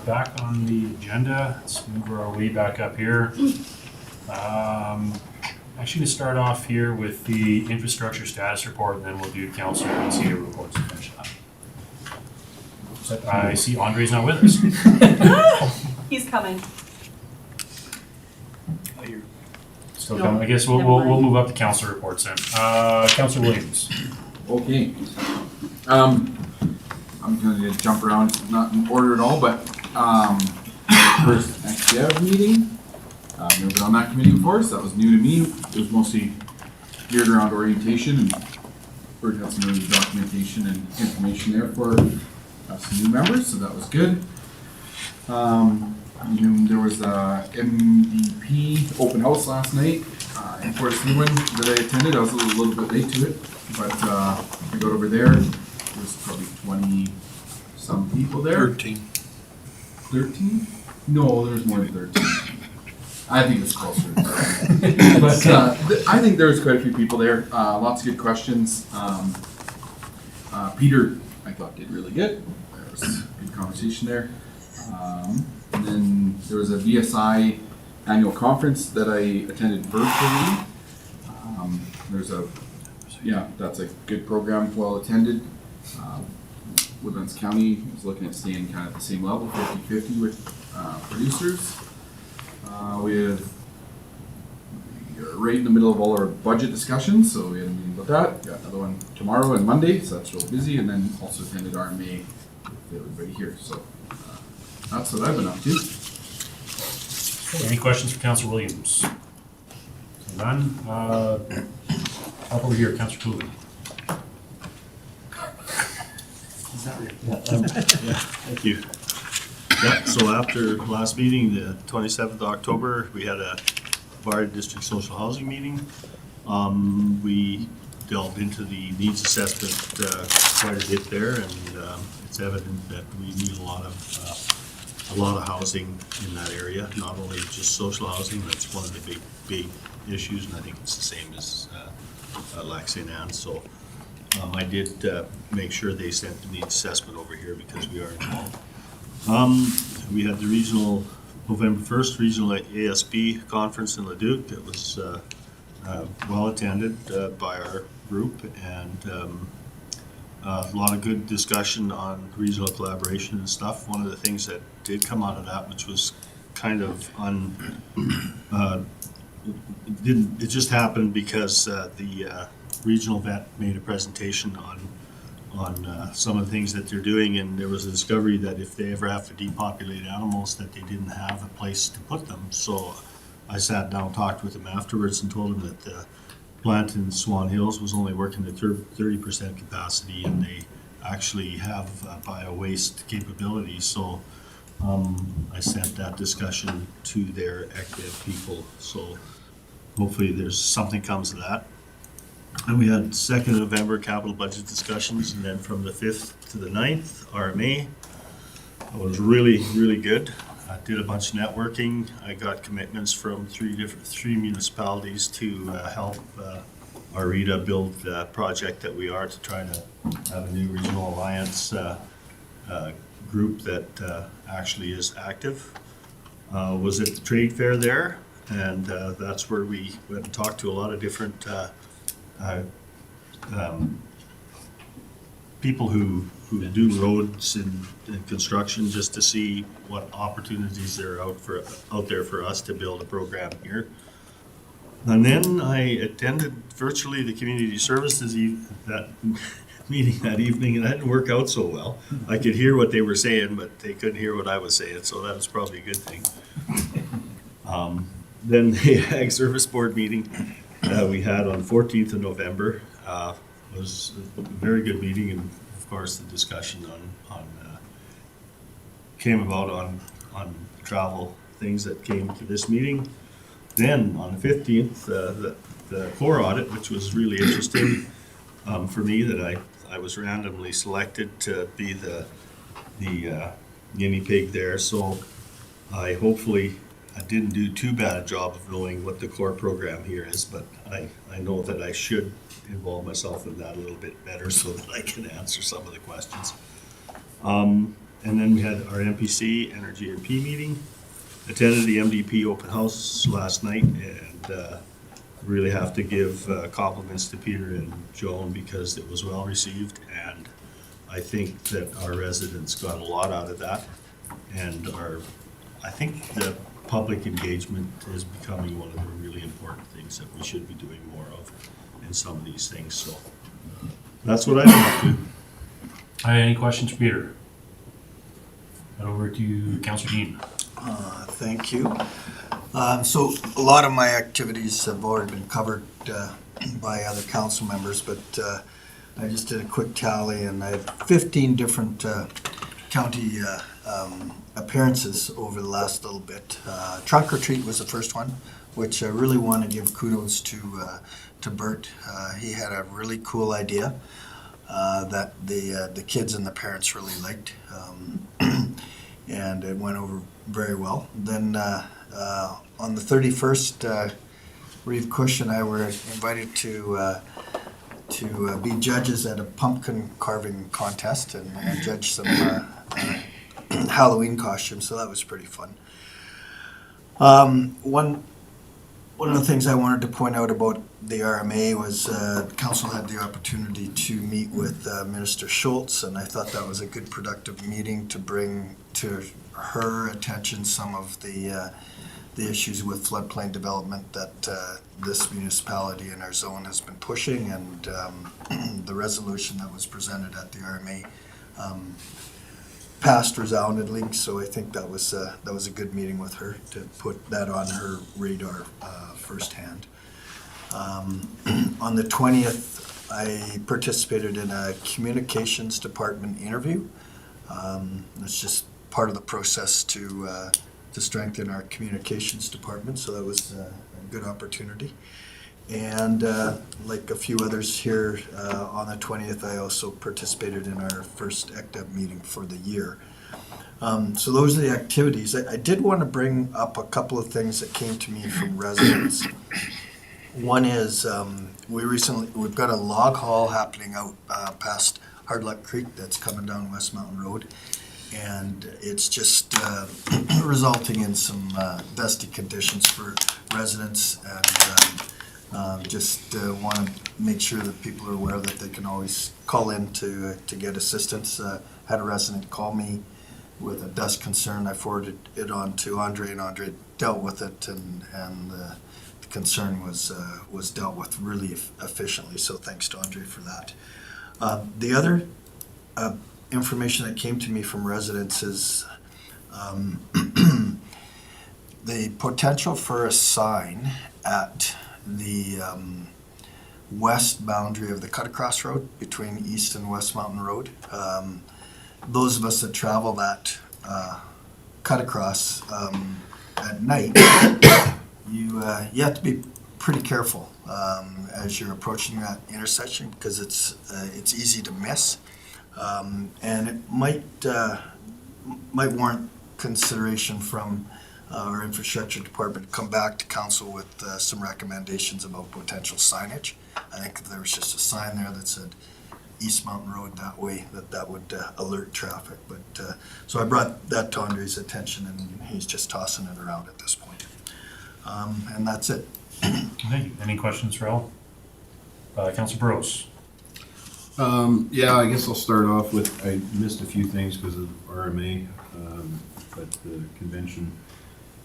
back on the agenda. Let's move our way back up here. Actually, to start off here with the infrastructure status report, and then we'll do council and CAO reports to finish up. So I see Andre's not with us. He's coming. Still No, coming. I guess never we'll mind. move up to council reports then. Councilor Williams. Okay. I'm gonna jump around, not in order at all, but, first XDev meeting. I've never been on that committee before, so that was new to me. It was mostly geared around orientation, and Bert had some really documentation and information there for us new members, so that was good. There was a MVP open house last night in Fort Saskatchewan that I attended. I was a little bit late to it, but I got over there. There's probably 20-some people there. 13. 13? No, there's more than 13. I think it's closer. But I think there was quite a few people there. Lots of good questions. Peter, I thought, did really good. There was a good conversation there. And then there was a VSI annual conference that I attended virtually. That's a good program, well attended. Woodlands County is looking at staying kind of at the same level, 50-50 with producers. We are right in the middle of all our budget discussions, so we had a meeting about that. Got another one tomorrow and Monday, so that's real busy, and then also attended RMA with everybody here. So that's what I've been up to. Any questions for Councilor Williams? None. Up over here, Councilor Cooley. Thank you. Yeah, so after last meeting, the 27th of October, we had a Varda District Social Housing meeting. We delved into the needs assessment quite a bit there, and it's evident that we need a lot of housing in that area, not only just social housing. That's one of the big issues, and I think it's the same as Lac St. Anne. So I did make sure they sent the needs assessment over here because we are involved. We had the November 1st regional ASB conference in Leduc. That was well attended by our group, and a lot of good discussion on regional collaboration and stuff. One of the things that did come out of that, which was kind of it just happened because the regional vet made a presentation on some of the things that they're doing, and there was a discovery that if they ever have to depopulate animals, that they didn't have a place to put them. So I sat down, talked with them afterwards, and told them that the plant in Swan Hills was only working at 30% capacity, and they actually have bio-waste capability. So I sent that discussion to their ECDEV people. So hopefully there's something comes of that. And we had 2nd of November capital budget discussions, and then from the 5th to the 9th, RMA. It was really, really good. I did a bunch of networking. I got commitments from three municipalities to help our RETA build the project that we are to try to have a new regional alliance group that actually is active. Was at the trade fair there, and that's where we went and talked to a lot of different people who do roads and construction, just to see what opportunities there are out there for us to build a program here. And then I attended virtually the community services that meeting that evening, and that didn't work out so well. I could hear what they were saying, but they couldn't hear what I was saying, so that was probably a good thing. Then the Ag Service Board meeting we had on 14th of November was a very good meeting, and of course the discussion came about on travel things that came to this meeting. Then on the 15th, the core audit, which was really interesting for me, that I was randomly selected to be the guinea pig there. So I didn't do too bad a job of knowing what the core program here is, but I know that I should involve myself in that a little bit better so that I can answer some of the questions. And then we had our MPC and our GMP meeting. Attended the MDP open house last night, and really have to give compliments to Peter and Joan because it was well received, and I think that our residents got a lot out of that. And I think the public engagement is becoming one of the really important things that we should be doing more of in some of these things. So that's what I've been up to. Any questions, Peter? Head over to Councillor Dean. Thank you. So a lot of my activities have already been covered by other council members, but I just did a quick tally, and I had 15 different county appearances over the last little bit. Trunk or Treat was the first one, which I really want to give kudos to Bert. He had a really cool idea that the kids and the parents really liked, and it went over very well. Then on the 31st, Reeve Cush and I were invited to be judges at a pumpkin carving contest and judge some Halloween costumes, so that was pretty fun. One of the things I wanted to point out about the RMA was the council had the opportunity to meet with Minister Schultz, and I thought that was a good productive meeting to bring to her attention some of the issues with floodplain development that this municipality in our zone has been pushing, and the resolution that was presented at the RMA passed resoundingly. So I think that was a good meeting with her to put that on her radar firsthand. On the 20th, I participated in a communications department interview. It's just part of the process to strengthen our communications department, so that was a good opportunity. And like a few others here, on the 20th, I also participated in our first ECDEB meeting for the year. So those are the activities. I did want to bring up a couple of things that came to me from residents. One is we've got a log haul happening out past Hard Luck Creek that's coming down West Mountain Road, and it's just resulting in some dusty conditions for residents, and just want to make sure that people are aware that they can always call in to get assistance. Had a resident call me with a dust concern. I forwarded it on to Andre, and Andre dealt with it, and the concern was dealt with really efficiently, so thanks to Andre for that. The other information that came to me from residents is the potential for a sign at the west boundary of the cut-across road between East and West Mountain Road. Those of us that travel that cut-across at night, you have to be pretty careful as you're approaching that intersection, because it's easy to miss, and it might warrant consideration from our infrastructure department to come back to council with some recommendations about potential signage. I think if there was just a sign there that said East Mountain Road that way, that would alert traffic. But so I brought that to Andre's attention, and he's just tossing it around at this point. And that's it. Thank you. Any questions for Al? Councillor Burrows. Yeah, I guess I'll start off with, I missed a few things because of RMA at the convention,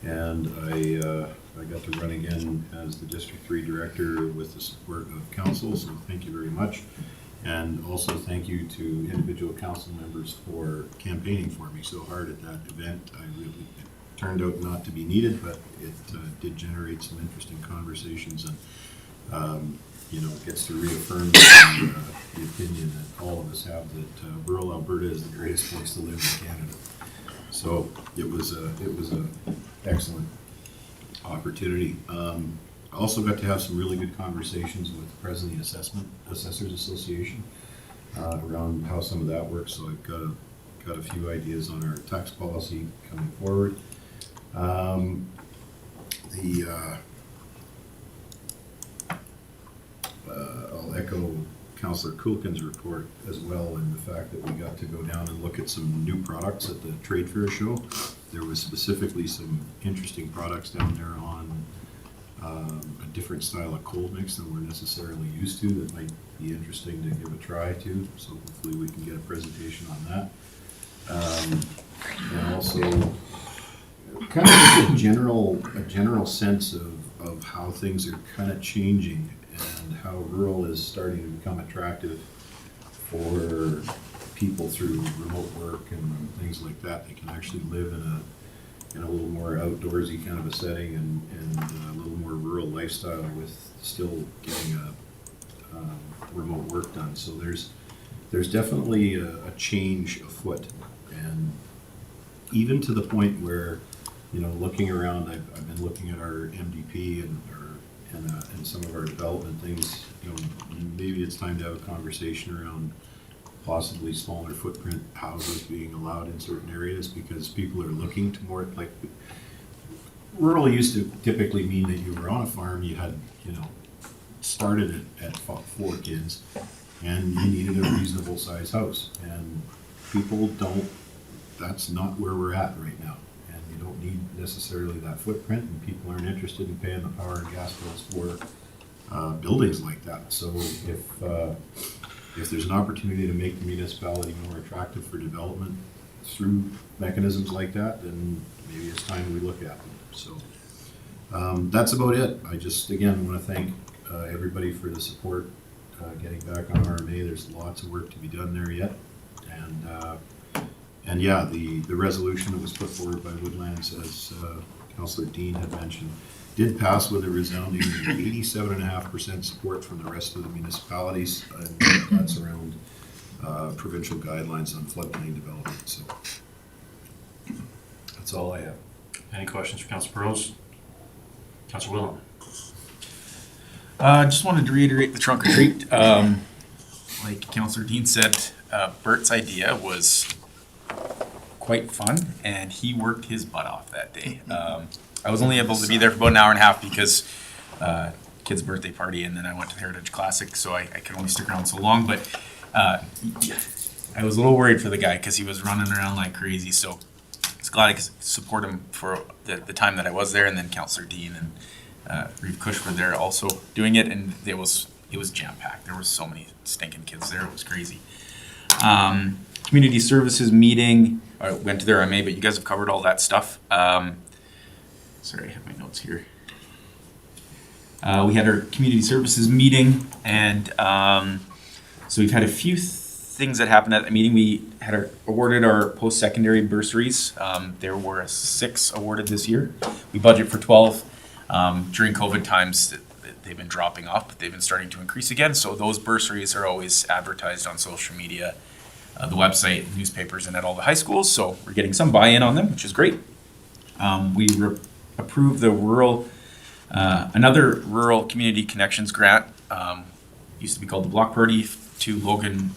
and I got to run again as the District 3 Director with the support of council, so thank you very much. And also thank you to individual council members for campaigning for me so hard at that event. It turned out not to be needed, but it did generate some interesting conversations, and it gets to reaffirm the opinion that all of us have that rural Alberta is the greatest place to live in Canada. So it was a excellent opportunity. I also got to have some really good conversations with the President of the Assessors Association around how some of that works. So I've got a few ideas on our tax policy coming forward. I'll echo Councillor Kulkin's report as well, and the fact that we got to go down and look at some new products at the trade fair show. There was specifically some interesting products down there on a different style of cold mix than we're necessarily used to that might be interesting to give a try to. So hopefully we can get a presentation on that. And also kind of just a general sense of how things are kind of changing and how rural is starting to become attractive for people through remote work and things like that. They can actually live in a little more outdoorsy kind of a setting and a little more rural lifestyle with still getting remote work done. So there's definitely a change afoot, and even to the point where, you know, looking around, I've been looking at our MDP and some of our development things. You know, maybe it's time to have a conversation around possibly smaller footprint houses being allowed in certain areas, because people are looking to more, like, rural used to typically mean that you were on a farm, you had, you know, started at 4 kids, and you needed a reasonable size house. And people don't, that's not where we're at right now. And you don't need necessarily that footprint, and people aren't interested in paying the power and gas bills for buildings like that. So if there's an opportunity to make the municipality more attractive for development through mechanisms like that, then maybe it's time we look at them. So that's about it. I just, again, want to thank everybody for the support getting back on RMA. There's lots of work to be done there yet. And yeah, the resolution that was put forward by Woodlands, as Councillor Dean had mentioned, did pass with a resounding 87.5% support from the rest of the municipalities, and that's around provincial guidelines on floodplain development. So that's all I have. Any questions for Councillor Burrows? Councillor Willen? Just wanted to reiterate the trunk or treat. Like Councillor Dean said, Bert's idea was quite fun, and he worked his butt off that day. I was only able to be there for about an hour and a half because kid's birthday party, and then I went to the Heritage Classic, so I could only stick around so long. But I was a little worried for the guy because he was running around like crazy. So I was glad I could support him for the time that I was there, and then Councillor Dean and Reeve Cush were there also doing it, and it was jam-packed. There were so many stinking kids there. It was crazy. Community services meeting. I went to their RMA, but you guys have covered all that stuff. Sorry, I have my notes here. We had our community services meeting, and so we've had a few things that happened at the meeting. We had awarded our post-secondary bursaries. There were 6 awarded this year. We budget for 12. During COVID times, they've been dropping off, but they've been starting to increase again. So those bursaries are always advertised on social media, the website, newspapers, and at all the high schools. So we're getting some buy-in on them, which is great. We approved the another rural community connections grant, used to be called the Block Party, to Logan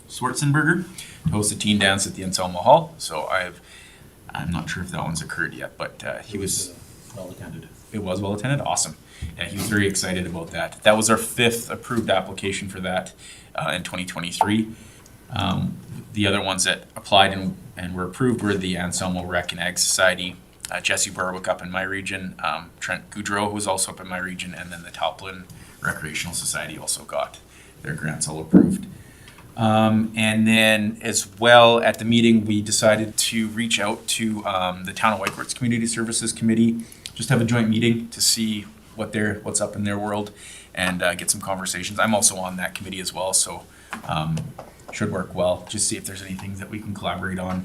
Schwarzenberger to host a teen dance at the Anselmo Hall. So I'm not sure if that one's occurred yet, but he was well attended. It was well attended. Awesome. Yeah, he was very excited about that. That was our 5th approved application for that in 2023. The other ones that applied and were approved were the Anselmo Rec and Ag Society, Jesse Barwick up in my region, Trent Goudreau, who was also up in my region, and then the Toplin Recreational Society also got their grants all approved. And then as well at the meeting, we decided to reach out to the Town of Whitecourt's Community Services Committee, just have a joint meeting to see what's up in their world and get some conversations. I'm also on that committee as well, so should work well. Just see if there's anything that we can collaborate on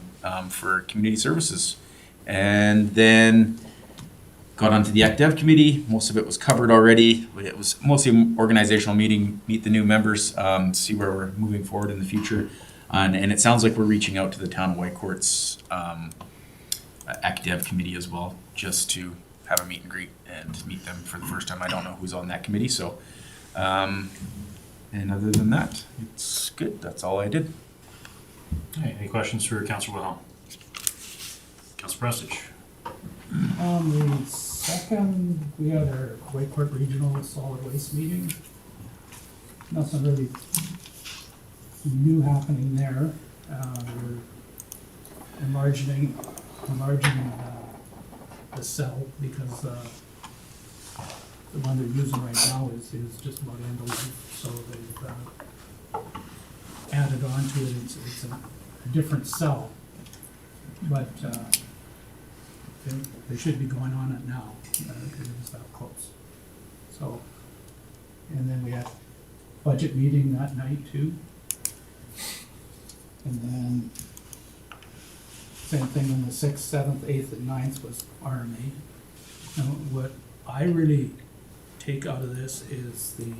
for community services. And then got onto the ActDev committee. Most of it was covered already. It was mostly an organizational meeting, meet the new members, see where we're moving forward in the future. And it sounds like we're reaching out to the Town of Whitecourt's ActDev committee as well, just to have a meet and greet and meet them for the first time. I don't know who's on that committee, so and other than that, it's good. That's all I did. Okay, any questions for Councillor Wilhelm? Councillor Prestidge? On the second, we had our Whitecourt Regional Solid Waste meeting. nothing really new happening there. We're enlarging the cell because the one they're using right now is just about end of life, so they've added on to it. It's a different cell, but they should be going on it now because it was that close. So, and then we had budget meeting that night too. And then same thing on the 6th, 7th, 8th, and 9th was RMA. Now, what I really take out of this is the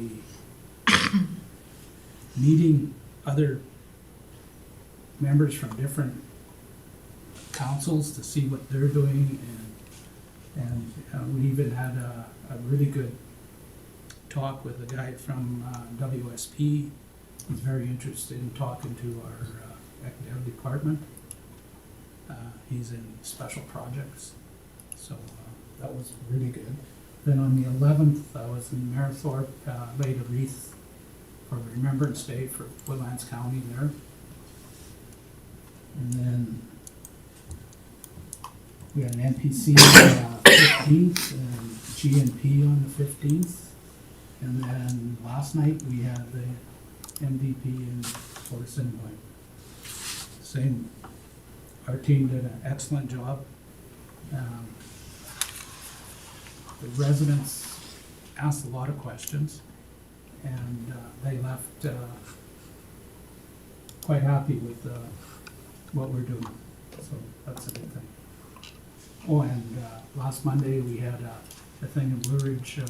meeting other members from different councils to see what they're doing, and we even had a really good talk with a guy from WSP. He's very interested in talking to our academic department. He's in special projects, so that was really good. Then on the 11th, I was in Marathorpe, laid a wreath for Remembrance Day for Woodlands County there. And then we had an NPC 15th and GNP on the 15th. And then last night we had the MVP in Fort Assiniboine. Same, our team did an excellent job. The residents asked a lot of questions, and they left quite happy with what we're doing. So that's a good thing. Oh, and last Monday we had a thing in Blue Ridge.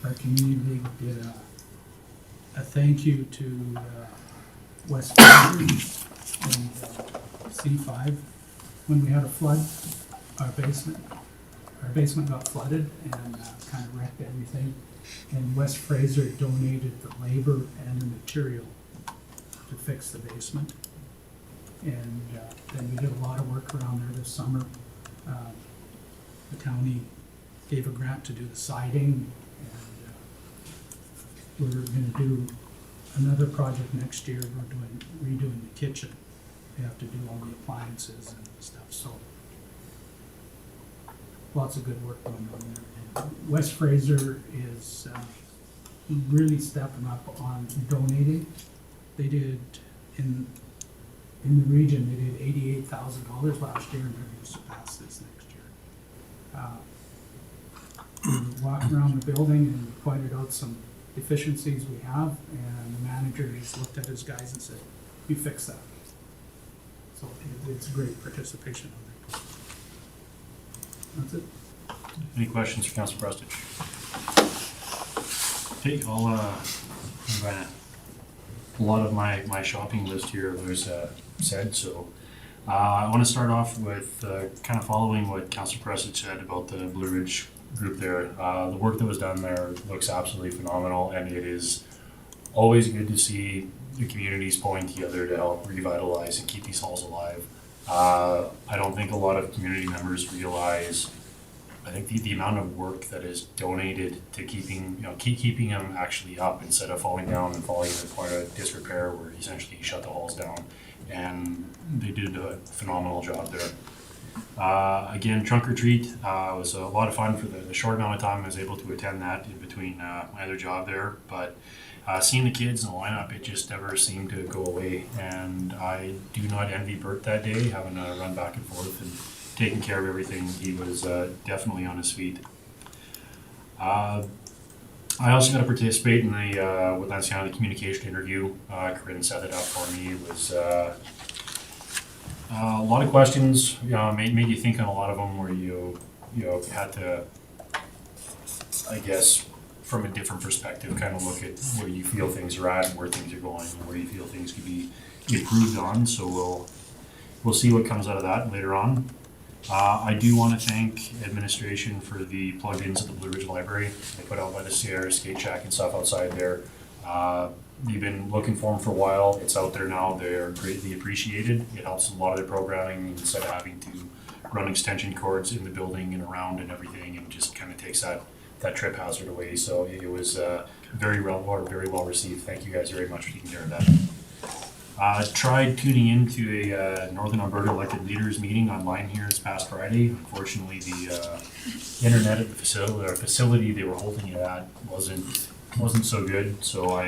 Our community league did a thank you to West Fraser and C5 when we had a flood. Our basement got flooded and kind of wrecked everything. And West Fraser donated the labor and the material to fix the basement. And then we did a lot of work around there this summer. The county gave a grant to do the siding, and we're going to do another project next year. We're redoing the kitchen. We have to do all the appliances and stuff, so lots of good work going on there. And West Fraser is really stepping up on donating. They did in the region, they did $88,000 last year, and they're going to surpass this next year. We were walking around the building and pointed out some deficiencies we have, and the manager just looked at his guys and said, "You fix that." So it's great participation on there. That's it. Any questions for Councilor Prestidge? Okay, I'm gonna, a lot of my shopping list here was said, so I want to start off with kind of following what Councilor Prestidge said about the Blue Ridge group there. The work that was done there looks absolutely phenomenal, and it is always good to see the communities pulling together to help revitalize and keep these halls alive. I don't think a lot of community members realize, I think the amount of work that is donated to keeping them actually up instead of falling down and falling to the point of disrepair where essentially you shut the halls down. And they did a phenomenal job there. Again, Trunk or Treat was a lot of fun for the short amount of time I was able to attend that in between my other job there. But seeing the kids in the lineup, it just never seemed to go away. And I do not envy Bert that day, having to run back and forth and taking care of everything. He was definitely on his feet. I also got to participate in the Woodlands County communication interview. Corinne set it up for me. It was a lot of questions. Made you think on a lot of them where you had to, I guess, from a different perspective, kind of look at where you feel things are at and where things are going and where you feel things could be improved on. So we'll see what comes out of that later on. I do want to thank administration for the plugins at the Blue Ridge Library. They put out by the Sierra Skate Shack and stuff outside there. They've been looking for them for a while. It's out there now. They're greatly appreciated. It helps a lot of their programming instead of having to run extension cords in the building and around and everything, and just kind of takes that trip hazard away. So it was very well received. Thank you guys very much for taking care of that. Tried tuning into a Northern Alberta elected leaders meeting online here this past Friday. Unfortunately, the internet at the facility they were holding it at wasn't so good. So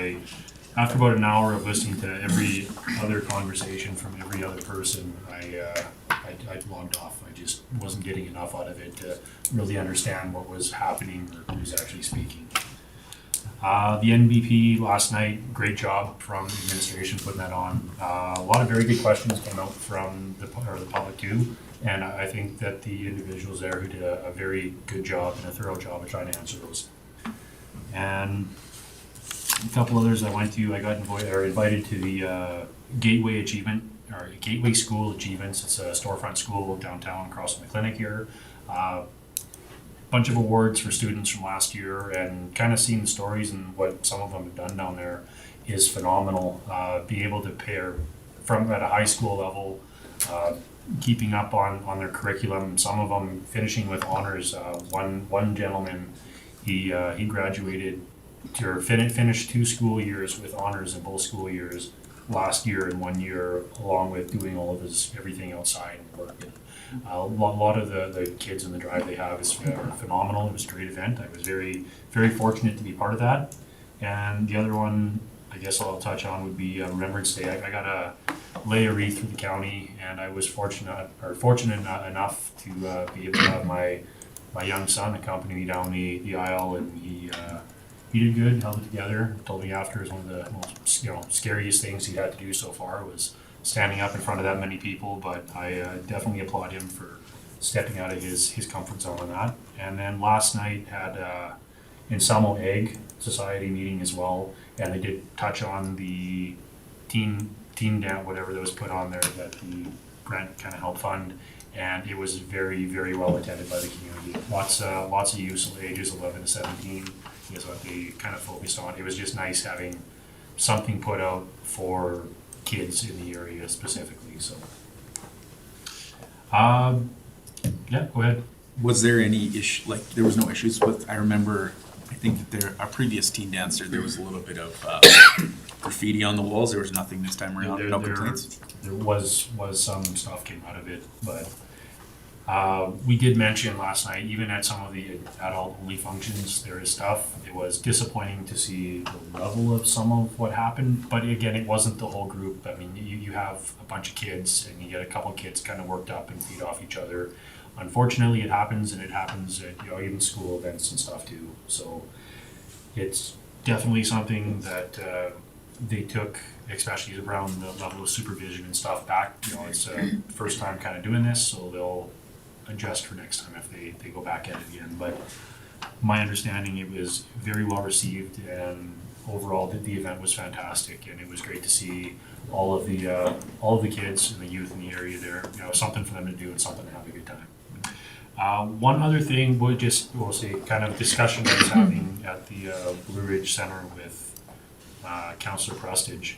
after about an hour of listening to every other conversation from every other person, I logged off. I just wasn't getting enough out of it to really understand what was happening or who was actually speaking. The NBP last night, great job from the administration putting that on. A lot of very good questions came out from the public too, and I think that the individuals there who did a very good job and a thorough job of trying to answer those. And a couple others I went to, I got invited to the Gateway School Achievements. It's a storefront school downtown across from the clinic here. Bunch of awards for students from last year, and kind of seeing the stories and what some of them have done down there is phenomenal. Being able to pair from at a high school level, keeping up on their curriculum, some of them finishing with honors. One gentleman, he graduated or finished 2 school years with honors in both school years last year and 1 year, along with doing all of his everything outside and work. A lot of the kids in the drive they have is phenomenal. It was a great event. I was very, very fortunate to be part of that. And the other one, I guess I'll touch on would be Remembrance Day. I got to lay a wreath through the county, and I was fortunate enough to be able to have my young son accompany me down the aisle, and he did good, held it together. Told me after it was one of the most scariest things he had to do so far was standing up in front of that many people, but I definitely applaud him for stepping out of his comfort zone on that. And then last night had in Samo Egg Society meeting as well, and they did touch on the teen dance, whatever that was put on there that the grant kind of helped fund, and it was very, very well attended by the community. Lots of youth, ages 11 to 17 is what they kind of focused on. It was just nice having something put out for kids in the area specifically. So, yeah, go ahead. Was there any issue, like, there was no issues with, I remember, I think that our previous teen dancer, there was a little bit of graffiti on the walls. There was nothing this time around, no complaints? There was some stuff came out of it, but we did mention last night, even at some of the adult-only functions, there is stuff. It was disappointing to see the level of some of what happened, but again, it wasn't the whole group. I mean, you have a bunch of kids, and you get a couple of kids kind of worked up and feed off each other. Unfortunately, it happens, and it happens at even school events and stuff too. So it's definitely something that they took, especially around the level of supervision and stuff back. It's first time kind of doing this, so they'll adjust for next time if they go back at it again. But my understanding, it was very well received, and overall the event was fantastic, and it was great to see all of the kids and the youth in the area there. Something for them to do and something to have a good time. One other thing we'll say kind of discussion I was having at the Blue Ridge Center with Councillor Prestige,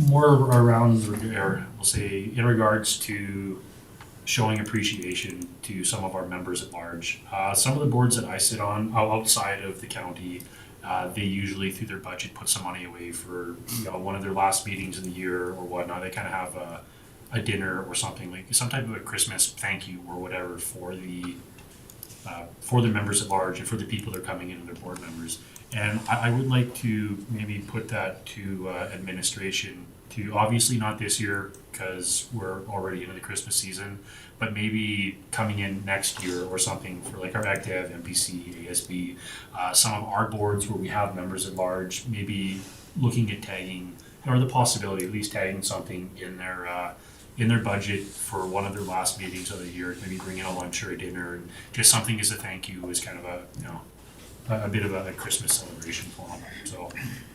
more around, or we'll say in regards to showing appreciation to some of our members at large. Some of the boards that I sit on outside of the county, they usually through their budget put some money away for one of their last meetings of the year or whatnot. They kind of have a dinner or something, like some type of a Christmas thank you or whatever for the members at large and for the people that are coming in, their board members. And I would like to maybe put that to administration, to obviously not this year because we're already into the Christmas season, but maybe coming in next year or something for like our ACTEV, MPC, ASB, some of our boards where we have members at large, maybe looking at tagging, or the possibility of at least tagging something in their budget for one of their last meetings of the year, maybe bring in a lunch or a dinner, and just something as a thank you, as kind of a bit of a Christmas celebration for them. So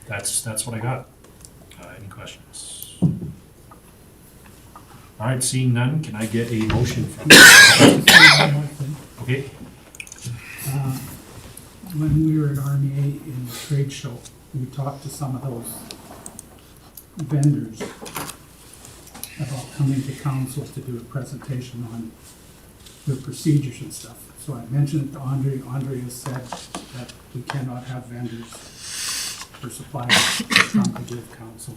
that's what I got. Any questions? All right, seeing none, can I get a motion from Okay. When we were at RMA in the trade show, we talked to some of those vendors about coming to council to do a presentation on their procedures and stuff. So I mentioned it to Andre. Andre has said that we cannot have vendors or suppliers come to give council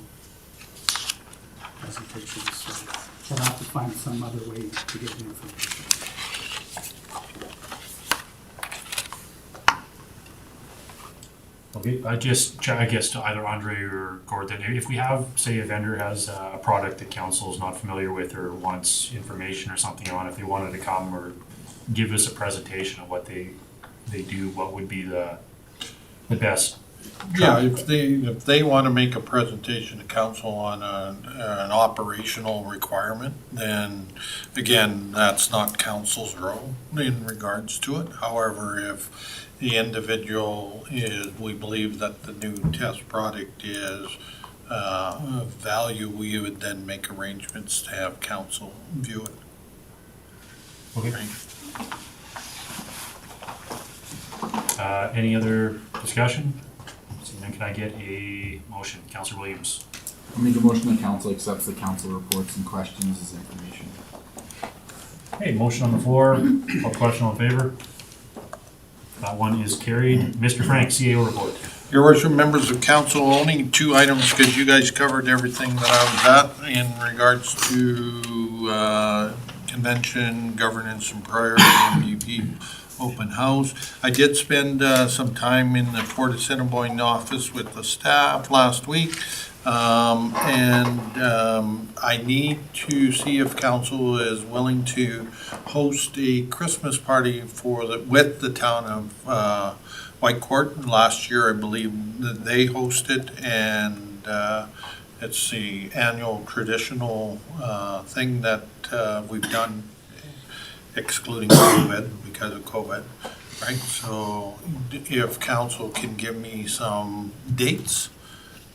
presentations. So we'll have to find some other way to get the information. Okay, I guess to either Andre or Gordon, if we have, say, a vendor has a product that council is not familiar with or wants information or something on, if they wanted to come or give us a presentation of what they do, what would be the best? Yeah, if they want to make a presentation to council on an operational requirement, then again, that's not council's role in regards to it. However, if the individual we believe that the new test product is of value, we would then make arrangements to have council view it. Okay. Any other discussion? So then can I get a motion? Councillor Williams. I'll make a motion that council accepts the council reports and questions as information. Okay, motion on the floor. All question in favor? That one is carried. Mr. Frank, CAO report. Your worship, members of council, only 2 items because you guys covered everything that I was at in regards to convention, governance and priority, MVP, open house. I did spend some time in the Port of Assiniboine office with the staff last week. I need to see if council is willing to host a Christmas party with the town of Whitecourt. Last year, I believe that they hosted, and it's the annual traditional thing that we've done, excluding COVID, because of COVID, right? So if council can give me some dates,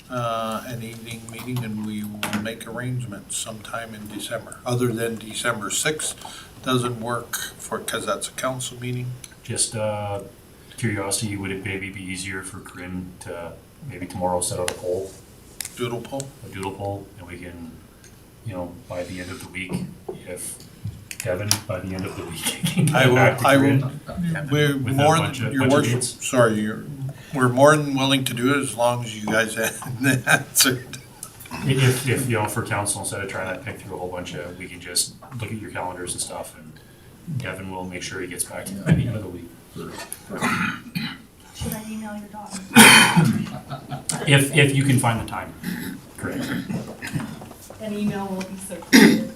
an evening meeting, and we will make arrangements sometime in December. Other than December 6th, doesn't work because that's a council meeting. Just curiosity, would it maybe be easier for Corinne to maybe tomorrow set out a poll? Doodle poll? A doodle poll, and we can, by the end of the week, if Kevin, by the end of the week, can get back to Corinne. We're with a more bunch than, of your worship, dates. sorry, we're more than willing to do it as long as you guys have answered. If for council, instead of trying to pick through a whole bunch of, we can just look at your calendars and stuff, and Kevin will make sure he gets back to you by the end of the week. Should I email your daughter? If you can find the time, correct. An email will be circulated.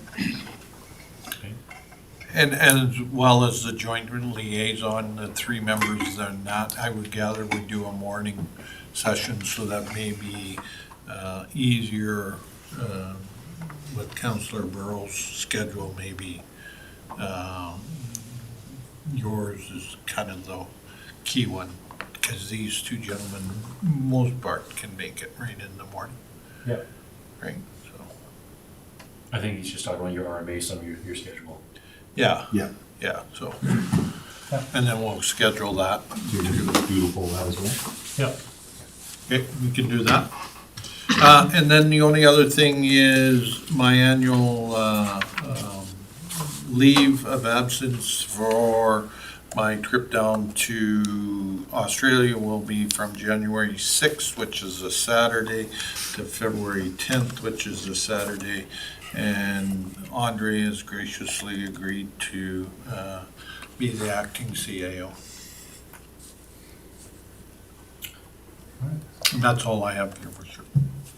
And as well as the joint liaison, the 3 members on that, I would gather we do a morning session, so that may be easier with Councillor Burrow's schedule, maybe. Yours is kind of the key one, because these 2 gentlemen, most part, can make it right in the morning. Yeah. Right, so. I think he's just talking about your RMA, some of your schedule. Yeah. Yeah. Yeah, so, and then we'll schedule that. So you're gonna do a beautiful that as well? Yep. Okay, we can do that. And then the only other thing is my annual leave of absence for my trip down to Australia will be from January 6th, which is a Saturday, to February 10th, which is a Saturday. And Andre has graciously agreed to be the acting CAO. And that's all I have, Your Worship.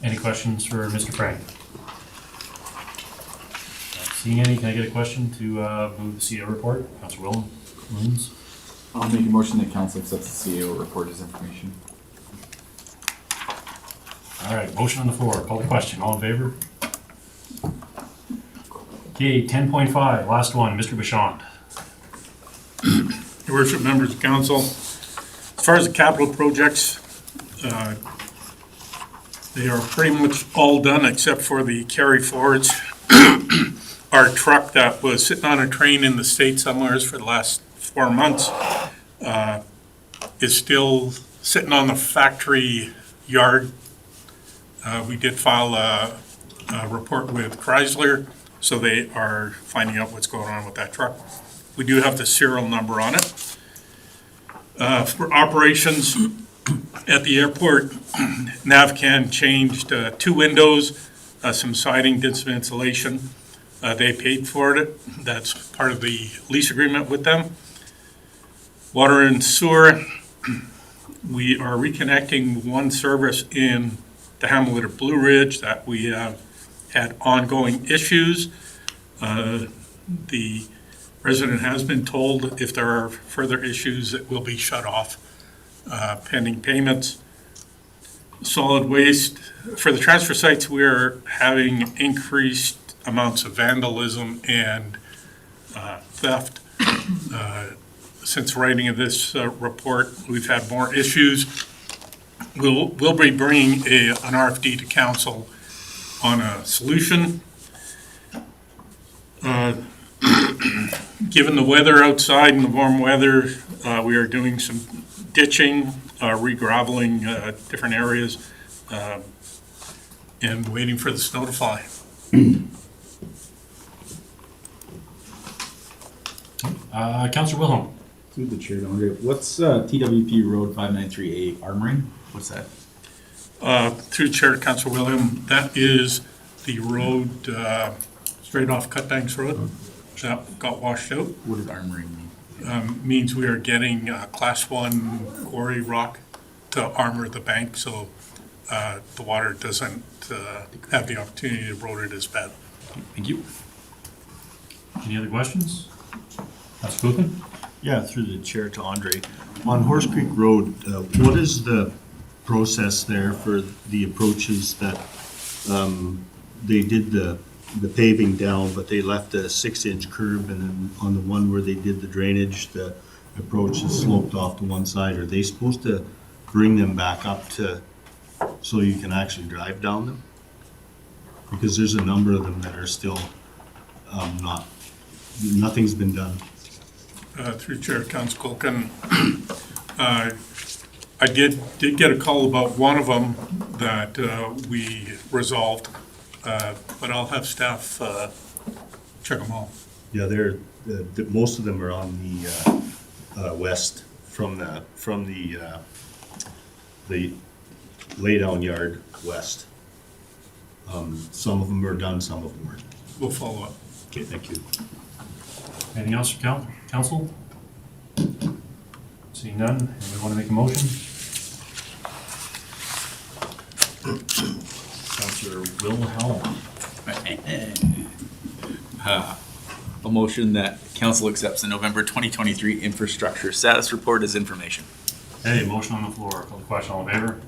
Any questions for Mr. Frank? Not seeing any, can I get a question to move the CAO report? Councilor Williams? I'll make a motion that council accepts the CAO report as information. All right, motion on the floor. Call the question. All in favor? Okay, 10.5, last one, Mr. Bichon. Your worship, members of council, as far as the capital projects, they are pretty much all done except for the carry forwards. Our truck that was sitting on a train in the States somewhere for the last 4 months is still sitting on the factory yard. We did file a report with Chrysler, so they are finding out what's going on with that truck. we do have the serial number on it. For operations at the airport, NavCan changed 2 windows, some siding, did some insulation. They paid for it. That's part of the lease agreement with them. Water and sewer, we are reconnecting one service in the hamlet of Blue Ridge that we have had ongoing issues. The resident has been told if there are further issues, it will be shut off pending payments. Solid waste, for the transfer sites, we're having increased amounts of vandalism and theft. Since writing of this report, we've had more issues. We'll be bringing an RFD to council on a solution. Given the weather outside and the warm weather, we are doing some ditching, re-graveling different areas, and waiting for the snow to fly. Councillor Wilhelm. Through the chair, Dionne, what's TWP Road 593A armoring? What's that? Through Chair to Councillor William, that is the road straight off Cutbanks Road that got washed out. What does armoring mean? Means we are getting class 1 quarry rock to armor the bank so the water doesn't have the opportunity to erode it as bad. Thank you. Any other questions? Councillor Kuchen? Yeah, through the chair to Andre. On Horse Creek Road, what is the process there for the approaches that they did the paving down, but they left a 6-inch curb, and then on the one where they did the drainage, the approach is sloped off to one side? Are they supposed to bring them back up to, so you can actually drive down them? Because there's a number of them that are still nothing's been done. Through Chair to Councillor Kulkin, I did get a call about one of them that we resolved, but I'll have staff check them all. Yeah, most of them are on the west from the laydown yard west. Some of them are done, some of them weren't. We'll follow up. Okay, thank you. Anything else for council? Seeing none, anyone want to make a motion? Councillor Wilhelm. A motion that council accepts the November 2023 infrastructure status report as information. Hey, motion on the floor. Call the question, all in favor?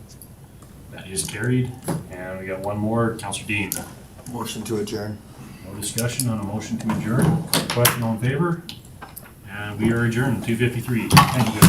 That is carried. And we got one more, Councillor Dean. Motion to adjourn. No discussion on a motion to adjourn. Call the question, all in favor? And we are adjourned, 2:53. Thank you.